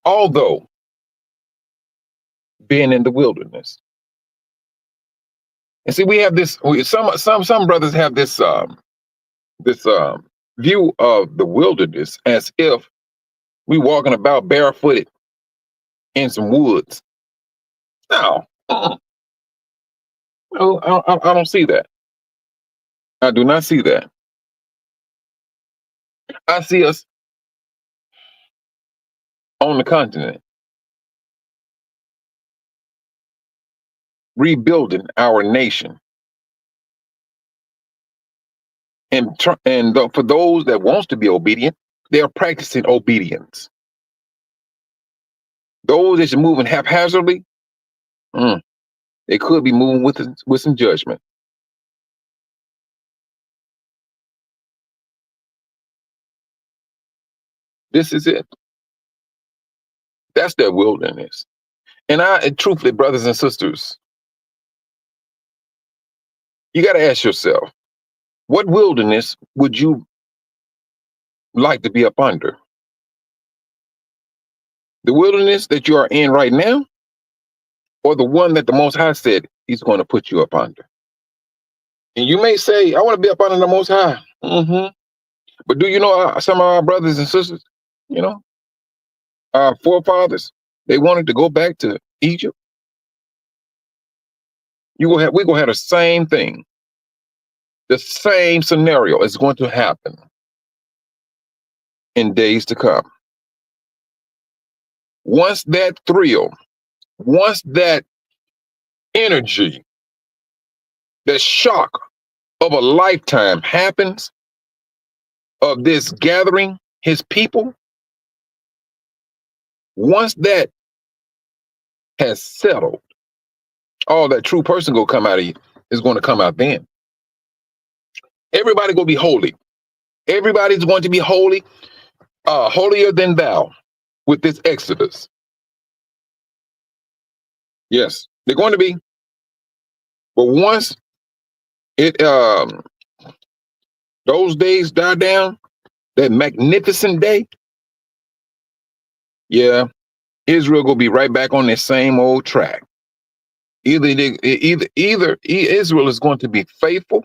Although being in the wilderness. And see, we have this. Some brothers have this view of the wilderness as if we walking about barefooted in some woods. No, no, I don't see that. I do not see that. I see us on the continent, rebuilding our nation. And for those that wants to be obedient, they are practicing obedience. Those that are moving haphazardly, they could be moving with some judgment. This is it. That's their wilderness. And truthfully, brothers and sisters, you got to ask yourself, what wilderness would you like to be up under? The wilderness that you are in right now, or the one that the Most High said he's going to put you up under? And you may say, I want to be up under the Most High. But do you know some of our brothers and sisters, our forefathers, they wanted to go back to Egypt? We're going to have the same thing. The same scenario is going to happen in days to come. Once that thrill, once that energy, the shock of a lifetime happens of this gathering his people, Once that has settled, all that true person gonna come out of you is going to come out then. Everybody gonna be holy. Everybody's going to be holy, holier than thou with this Exodus. Yes, they're going to be. But once it those days die down, that magnificent day, yeah, Israel gonna be right back on that same old track. Either Israel is going to be faithful,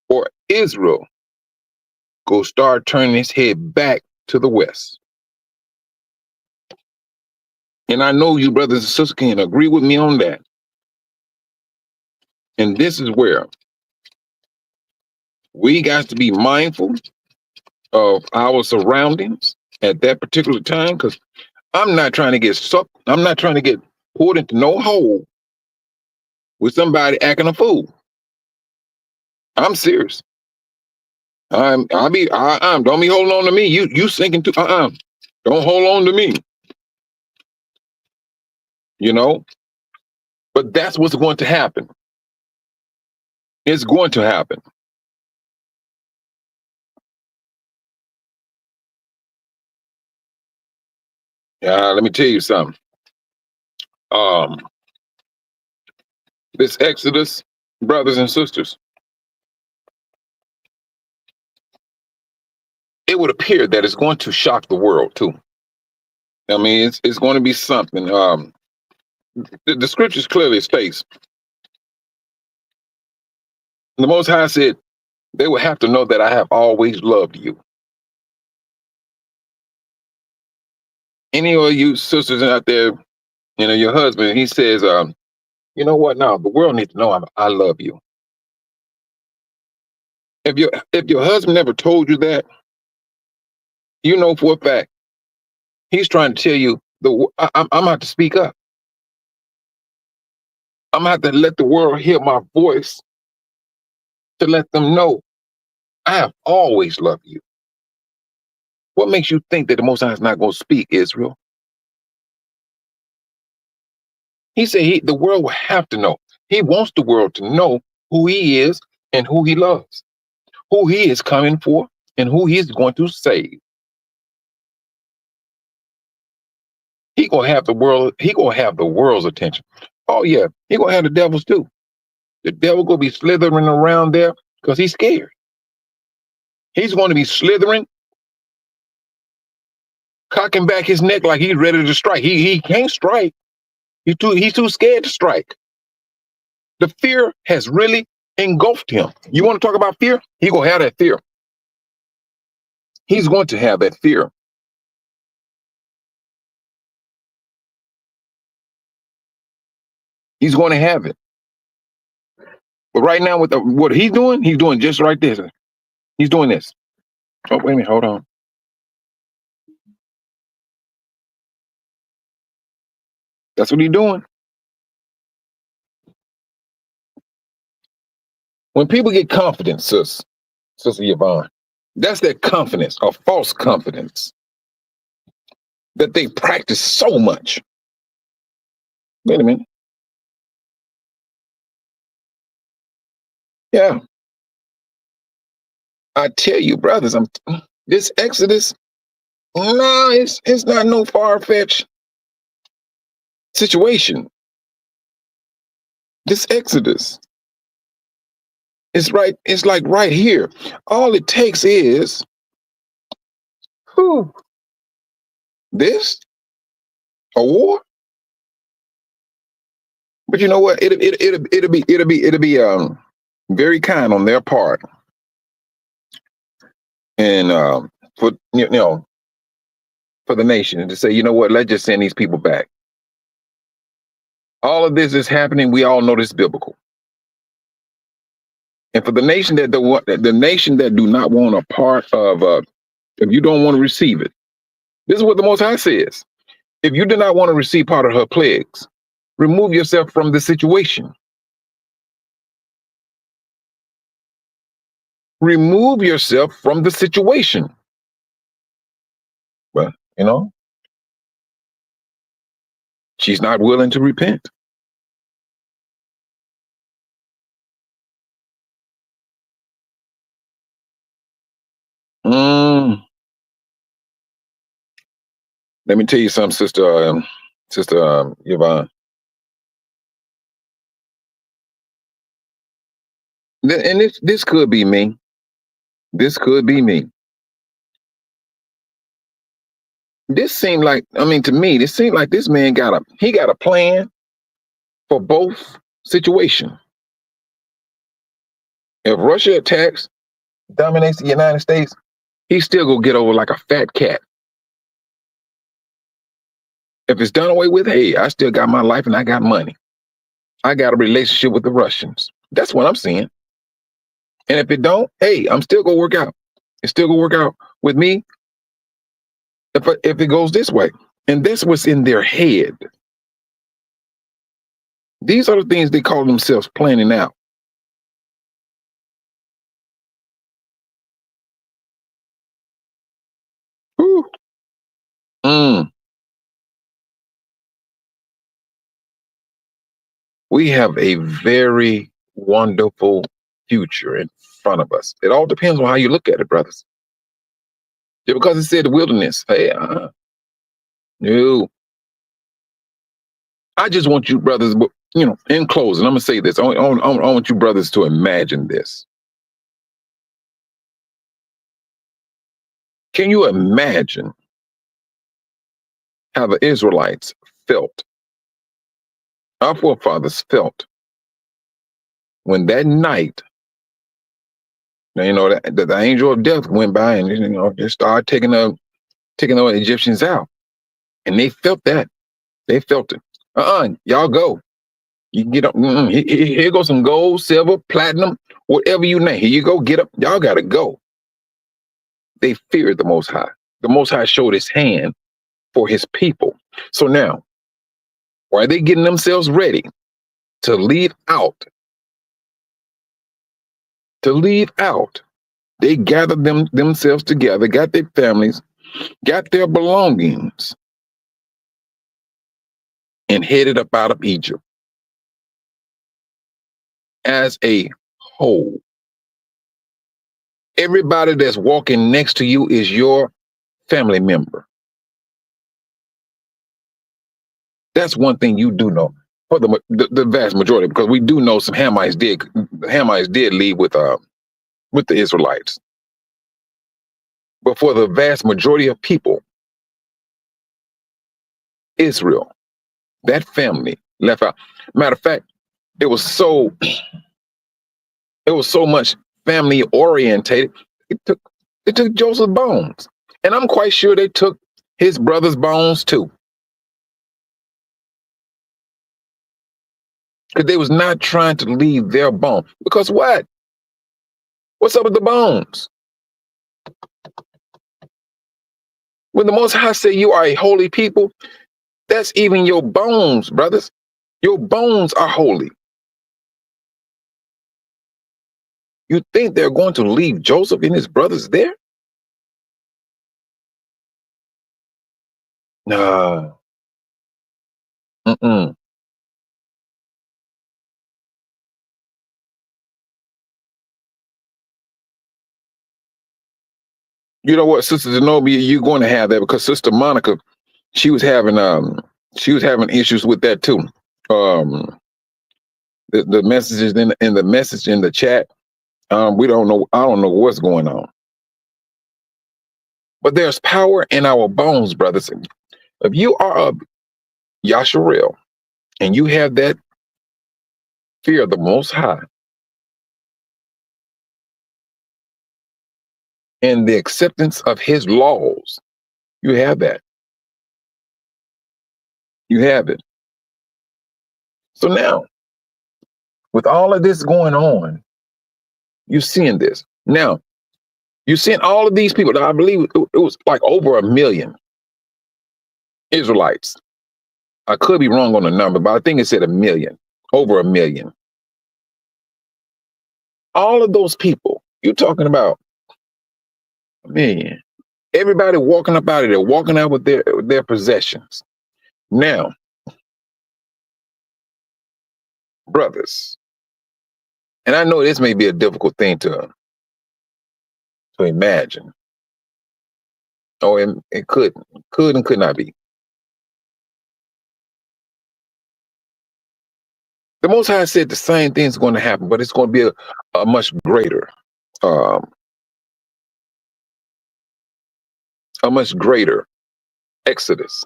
or Israel go start turning its head back to the west. And I know you brothers and sisters can agree with me on that. And this is where we got to be mindful of our surroundings at that particular time, because I'm not trying to get sucked. I'm not trying to get pulled into no hole with somebody acting a fool. I'm serious. Don't be holding on to me. You sinking too. Don't hold on to me. You know, but that's what's going to happen. It's going to happen. Let me tell you something. This Exodus, brothers and sisters, it would appear that it's going to shock the world too. I mean, it's going to be something. The scriptures clearly states the Most High said they will have to know that I have always loved you. Any of you sisters out there, you know, your husband, he says, you know what? Now the world needs to know I love you. If your husband never told you that, you know for a fact he's trying to tell you I'm gonna have to speak up. I'm gonna have to let the world hear my voice to let them know I have always loved you. What makes you think that the Most High is not going to speak, Israel? He said the world will have to know. He wants the world to know who he is and who he loves, who he is coming for, and who he is going to save. He gonna have the world. He gonna have the world's attention. Oh yeah, he gonna have the devils too. The devil gonna be slithering around there because he's scared. He's going to be slithering, cocking back his neck like he's ready to strike. He can't strike. He's too scared to strike. The fear has really engulfed him. You want to talk about fear? He gonna have that fear. He's going to have that fear. He's going to have it. But right now, with what he's doing just right this. He's doing this. Oh, wait a minute, hold on. That's what he's doing. When people get confidence, Sister Yvonne, that's their confidence, or false confidence, that they practice so much. Wait a minute. Yeah. I tell you, brothers, this Exodus, no, it's not no far-fetched situation. This Exodus is right, it's like right here. All it takes is this, a war. But you know what? It'll be very kind on their part. And for for the nation to say, you know what, let's just send these people back. All of this is happening. We all know this is biblical. And for the nation that do not want a part of, if you don't want to receive it, this is what the Most High says. If you do not want to receive part of her plagues, remove yourself from the situation. Remove yourself from the situation. Well, She's not willing to repent. Mm, let me tell you something, Sister Yvonne. And this could be me. This could be me. This seemed like, I mean, to me, this seemed like this man got a plan for both situations. If Russia attacks, dominates the United States, he still gonna get over like a fat cat. If it's done away with, hey, I still got my life and I got money. I got a relationship with the Russians. That's what I'm seeing. And if it don't, hey, I'm still gonna work out. It's still gonna work out with me if it goes this way. And that's what's in their head. These are the things they call themselves planning out. Whew. We have a very wonderful future in front of us. It all depends on how you look at it, brothers. Just because it said the wilderness, hey, no. I just want you brothers, in closing, I'm gonna say this. I want you brothers to imagine this. Can you imagine how the Israelites felt, our forefathers felt, when that night, that the angel of death went by and just started taking the Egyptians out, and they felt that. They felt it. Y'all go. You can get up. Here goes some gold, silver, platinum, whatever you name. Here you go. Get up. Y'all gotta go. They feared the Most High. The Most High showed His hand for His people. So now, why are they getting themselves ready to leave out? To leave out, they gathered themselves together, got their families, got their belongings, and headed up out of Egypt as a whole. Everybody that's walking next to you is your family member. That's one thing you do know for the vast majority, because we do know some Hamites did leave with the Israelites. But for the vast majority of people, Israel, that family left out. Matter of fact, it was so much family orientated. They took Joseph's bones, and I'm quite sure they took his brother's bones too, because they was not trying to leave their bone. Because what? What's up with the bones? When the Most High say you are a holy people, that's even your bones, brothers. Your bones are holy. You think they're going to leave Joseph and his brothers there? Nah. Mm-mm. You know what, Sister Zenobia, you're going to have that, because Sister Monica, she was having issues with that too. The messages in the message in the chat, we don't know. I don't know what's going on. But there's power in our bones, brothers. If you are a Yasharel and you have that fear of the Most High and the acceptance of His laws, you have that. You have it. So now, with all of this going on, you're seeing this. Now, you're seeing all of these people. Now, I believe it was like over 1 million Israelites. I could be wrong on the number, but I think it said 1 million, over 1 million. All of those people, you're talking about, man, everybody walking up out of there, walking out with their possessions. Now, brothers. And I know this may be a difficult thing to imagine. Oh, it could and could not be. The Most High said the same thing is going to happen, but it's going to be a much greater, um, exodus.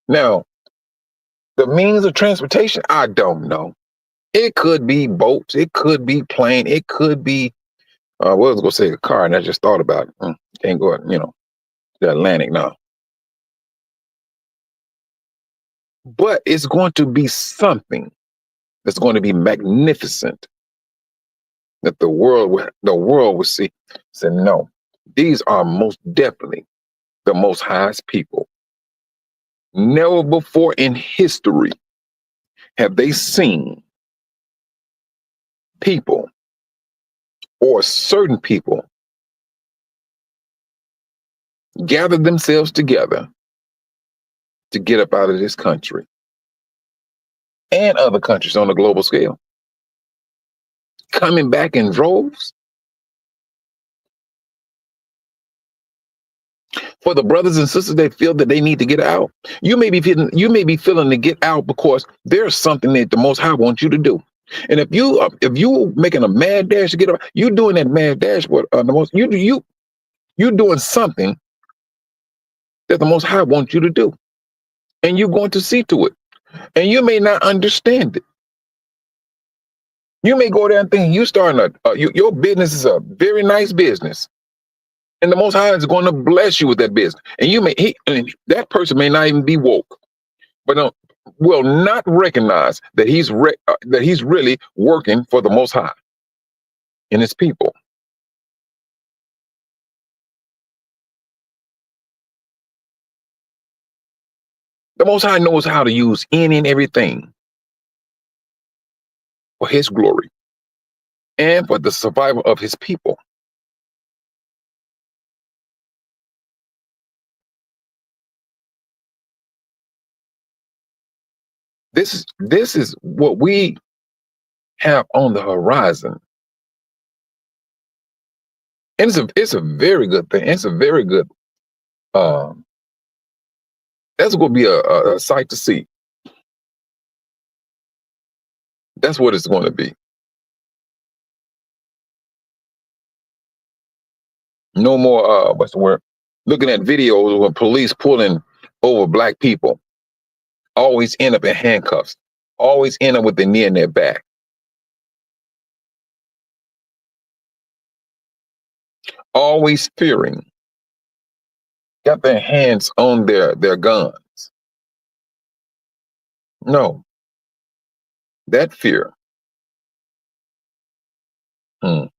Now, the means of transportation, I don't know. It could be boats, it could be plane, it could be. I was going to say a car, and I just thought about it. Can't go, the Atlantic now. But it's going to be something that's going to be magnificent that the world will see. Say, no, these are most definitely the Most Highest people. Never before in history have they seen people or certain people gather themselves together to get up out of this country and other countries on a global scale, coming back in droves. For the brothers and sisters that feel that they need to get out, you may be feeling to get out because there's something that the Most High wants you to do. And if you making a mad dash to get out, you doing that mad dash. What the most you doing something that the Most High wants you to do, and you're going to see to it. And you may not understand it. You may go there and think you starting your business is a very nice business, and the Most High is going to bless you with that business. And that person may not even be woke, but will not recognize that he's really working for the Most High and His people. The Most High knows how to use any and everything for His glory and for the survival of His people. This is what we have on the horizon. And it's a very good thing. It's a very good, that's going to be a sight to see. That's what it's going to be. No more, what's the word? Looking at videos when police pulling over black people, always end up in handcuffs, always end up with their knee in their back. Always fearing, got their hands on their guns. No, that fear. They're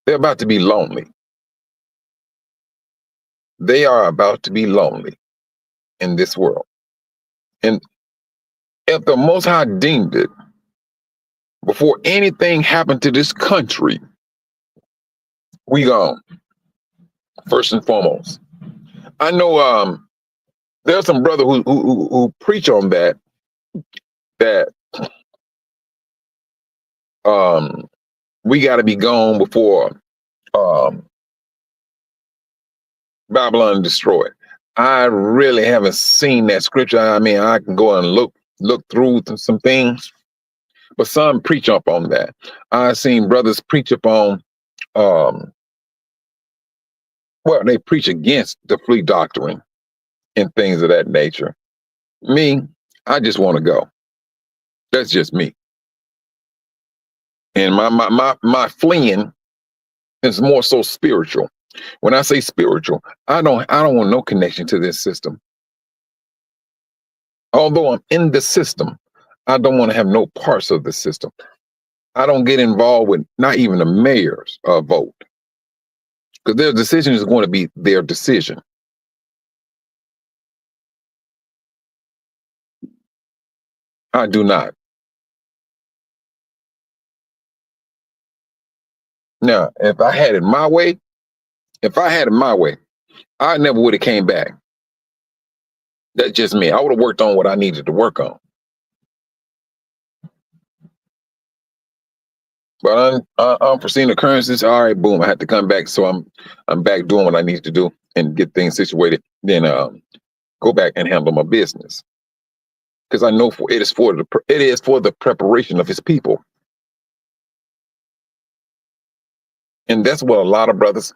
about to be lonely. They are about to be lonely in this world. And if the Most High deemed it, before anything happened to this country, we gone. First and foremost. I know there's some brother who preach on that we got to be gone before Babylon destroyed. I really haven't seen that scripture. I mean, I can go and look through some things, but some preach up on that. I've seen brothers preach upon, they preach against the flea doctrine and things of that nature. Me, I just want to go. That's just me. And my fleeing is more so spiritual. When I say spiritual, I don't want no connection to this system. Although I'm in the system, I don't want to have no parts of the system. I don't get involved with not even the mayor's vote, because their decision is going to be their decision. I do not. Now, if I had it my way, I never would have came back. That's just me. I would have worked on what I needed to work on. But unforeseen occurrences, all right, boom, I had to come back. So I'm back doing what I need to do and get things situated. Then go back and handle my business. Because I know it is for the preparation of his people. And that's what a lot of brothers,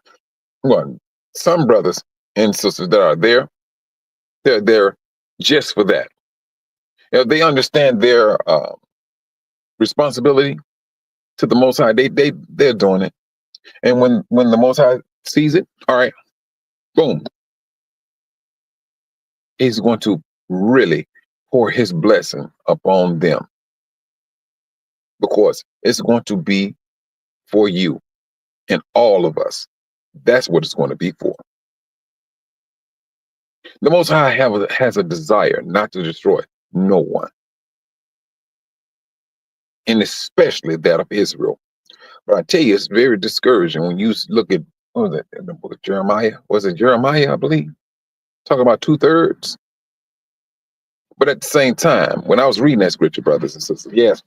well, some brothers and sisters that are there, they're there just for that. You know, they understand their responsibility to the Most High. They're doing it. And when the Most High sees it, all right, boom, he's going to really pour his blessing upon them, because it's going to be for you and all of us. That's what it's going to be for. The Most High has a desire not to destroy no one, and especially that of Israel. But I tell you, it's very discouraging when you look at, what was it, in the book of Jeremiah? Was it Jeremiah, I believe? Talk about 2/3. But at the same time, when I was reading that scripture, brothers and sisters, yes,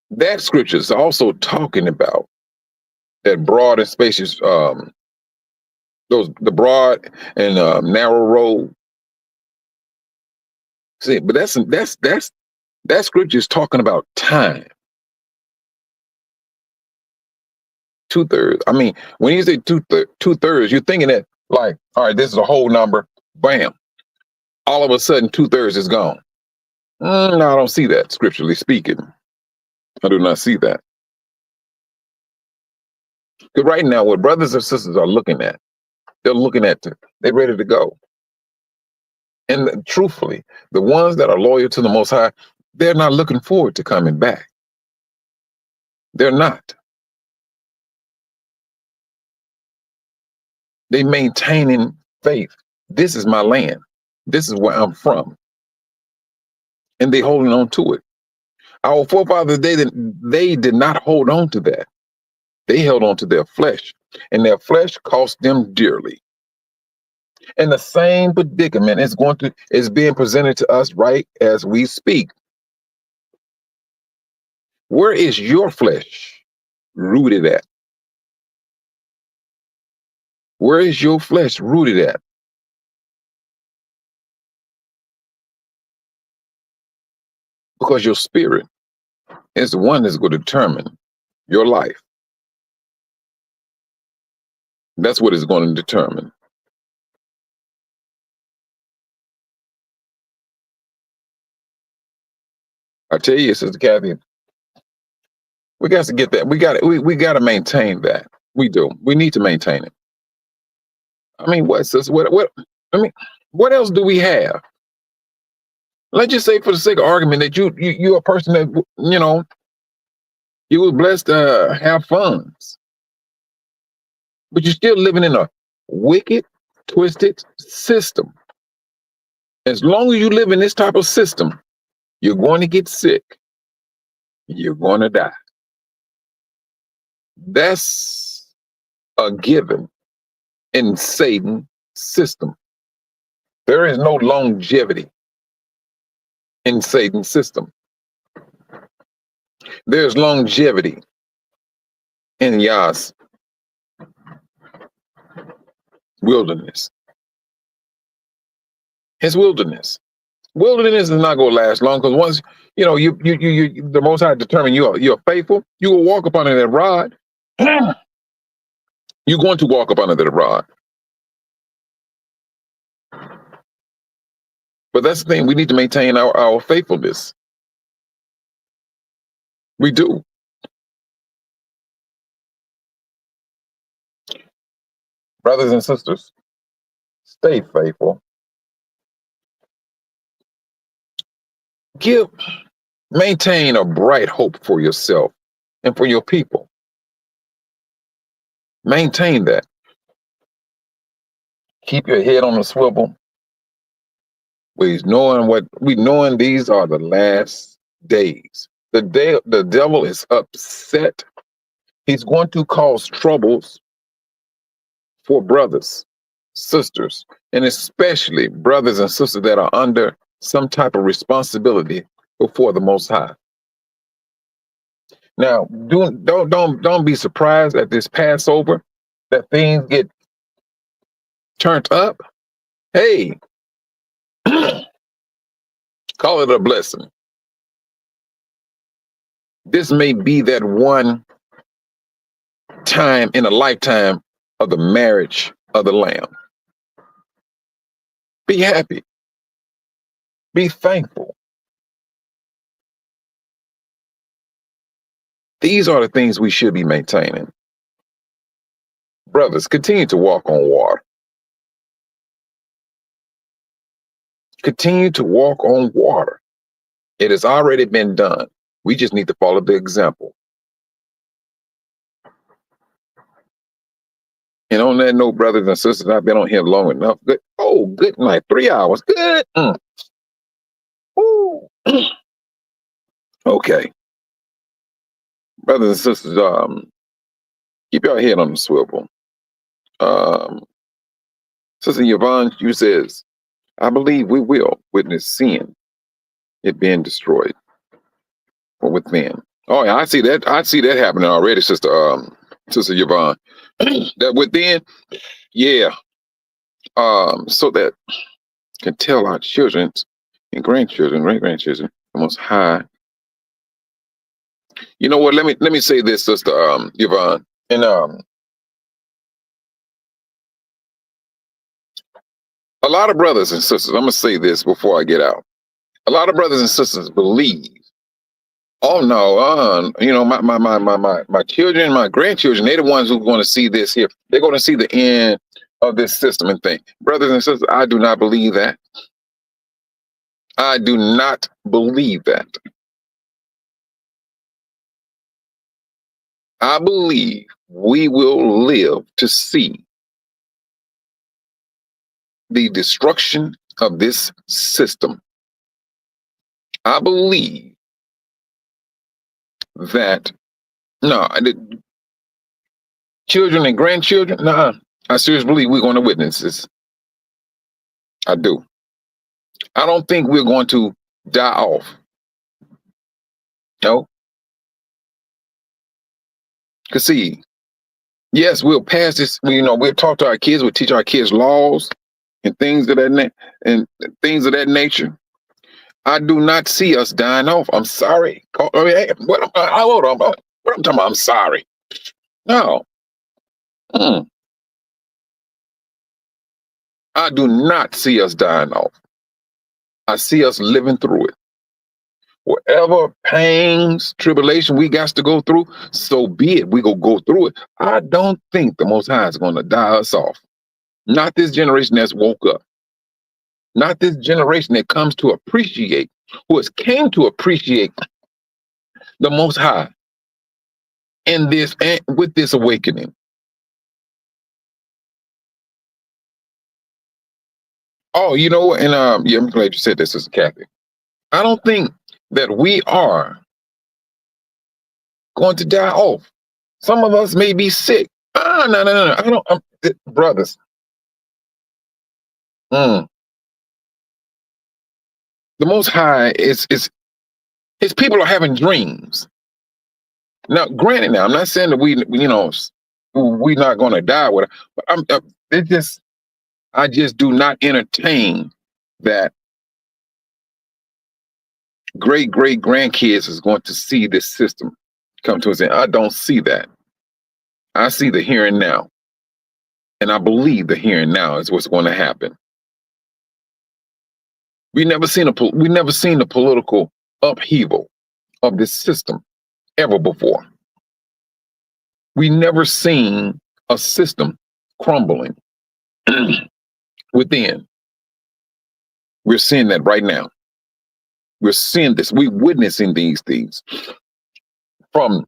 that scripture is also talking about that broad and spacious, the broad and narrow road. See, but that scripture is talking about time. 2/3. I mean, when you say 2/3, you're thinking that, like, all right, this is a whole number. Bam! All of a sudden, 2/3 is gone. No, I don't see that, scripturally speaking. I do not see that. Because right now, what brothers and sisters are looking at, they're ready to go. And truthfully, the ones that are loyal to the Most High, they're not looking forward to coming back. They're not. They maintaining faith. This is my land. This is where I'm from. And they holding on to it. Our forefathers, they did not hold on to that. They held on to their flesh, and their flesh cost them dearly. And the same predicament is being presented to us right as we speak. Where is your flesh rooted at? Where is your flesh rooted at? Because your spirit is the one that's going to determine your life. That's what it's going to determine. I tell you, Sister Kathy, we got to get that. We got to maintain that. We do. We need to maintain it. I mean, what else do we have? Let's just say, for the sake of argument, that you're a person that, you were blessed to have funds, but you're still living in a wicked, twisted system. As long as you live in this type of system, you're going to get sick. You're going to die. That's a given in Satan's system. There is no longevity in Satan's system. There's longevity in Yah's wilderness. His wilderness. Wilderness is not going to last long, because once you the Most High determine you're faithful, you will walk up under that rod. You're going to walk up under that rod. But that's the thing, we need to maintain our faithfulness. We do. Brothers and sisters, stay faithful. Maintain a bright hope for yourself and for your people. Maintain that. Keep your head on the swivel. Knowing these are the last days. The devil is upset. He's going to cause troubles for brothers, sisters, and especially brothers and sisters that are under some type of responsibility before the Most High. Now, don't be surprised at this Passover that things get turned up. Hey, call it a blessing. This may be that one time in a lifetime of the marriage of the Lamb. Be happy. Be thankful. These are the things we should be maintaining. Brothers, continue to walk on water. Continue to walk on water. It has already been done. We just need to follow the example. And on that note, brothers and sisters, I've been on here long enough. Good night. 3 hours. Good. Ooh. Okay. Brothers and sisters, keep your head on the swivel. Sister Yvonne, you says, I believe we will witness sin, it being destroyed from within. Oh yeah, I see that happening already, Sister Yvonne. That within, yeah. So that can tell our children and grandchildren, great grandchildren, the Most High. You know what? Let me say this, Sister Yvonne, and a lot of brothers and sisters. I'm gonna say this before I get out. A lot of brothers and sisters believe, oh no, my children, my grandchildren, they're the ones who are going to see this here. They're going to see the end of this system and thing. Brothers and sisters, I do not believe that. I do not believe that. I believe we will live to see the destruction of this system. I believe that, the children and grandchildren, I seriously believe we're going to witness this. I do. I don't think we're going to die off. No. Because see, yes, we'll pass this, we'll talk to our kids, we'll teach our kids laws and things of that nature. I do not see us dying off. I'm sorry. What I'm talking about? I'm sorry. No. I do not see us dying off. I see us living through it. Whatever pains, tribulation we got to go through, so be it. We go through it. I don't think the Most High is going to die us off. Not this generation that's woke up. Not this generation that comes to appreciate, who has came to appreciate the Most High in this and with this awakening. Oh, you know what? And I'm glad you said this, Sister Kathy. I don't think that we are going to die off. Some of us may be sick. No. I don't, brothers. The Most High is his people are having dreams. Now, granted, I'm not saying that we're not going to die with it, but I just do not entertain that great grandkids is going to see this system come to us. I don't see that. I see the here and now, and I believe the here and now is what's going to happen. We never seen the political upheaval of this system ever before. We never seen a system crumbling within. We're seeing that right now. We're seeing this. We're witnessing these things from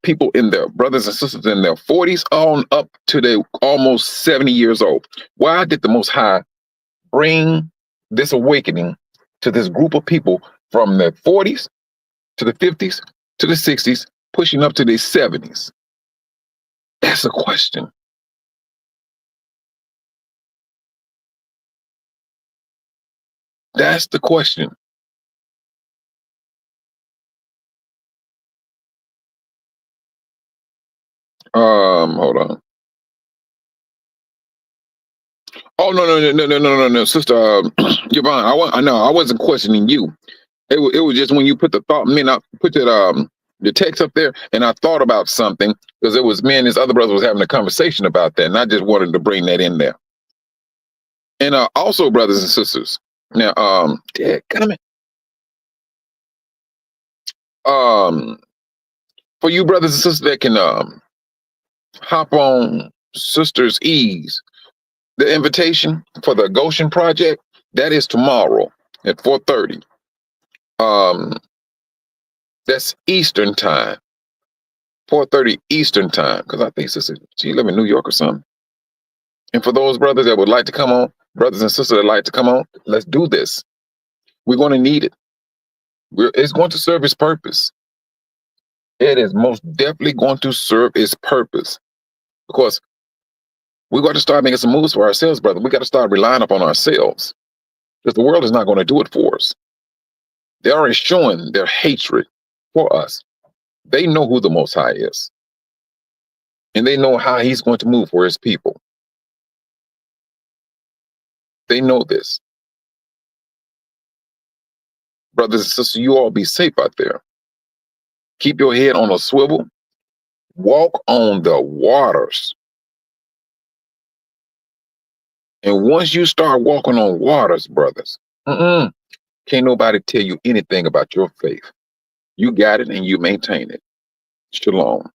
people in their brothers and sisters in their 40s on up to their almost 70 years old. Why did the Most High bring this awakening to this group of people from the 40s to the 50s to the 60s pushing up to their 70s? That's a question. That's the question. Hold on. Oh no, Sister Yvonne. I know I wasn't questioning you. It was just when you put the thought. I put that the text up there, and I thought about something because it was me and this other brother was having a conversation about that, and I just wanted to bring that in there. And also, brothers and sisters. Now, yeah, come in. For you brothers and sisters that can hop on Sisters Ease, the invitation for the Goshen Project, that is tomorrow at 4:30. That's Eastern time, 4:30 Eastern time, because I think Sister, she live in New York or something. And for those brothers that would like to come on, brothers and sisters that like to come on, let's do this. We're going to need it. It's going to serve its purpose. It is most definitely going to serve its purpose, because we got to start making some moves for ourselves, brother. We got to start relying upon ourselves, because the world is not going to do it for us. They're already showing their hatred for us. They know who the Most High is, and they know how He's going to move for His people. They know this. Brothers and sisters, you all be safe out there. Keep your head on a swivel. Walk on the waters. And once you start walking on waters, brothers, can't nobody tell you anything about your faith. You got it and you maintain it. Shalom.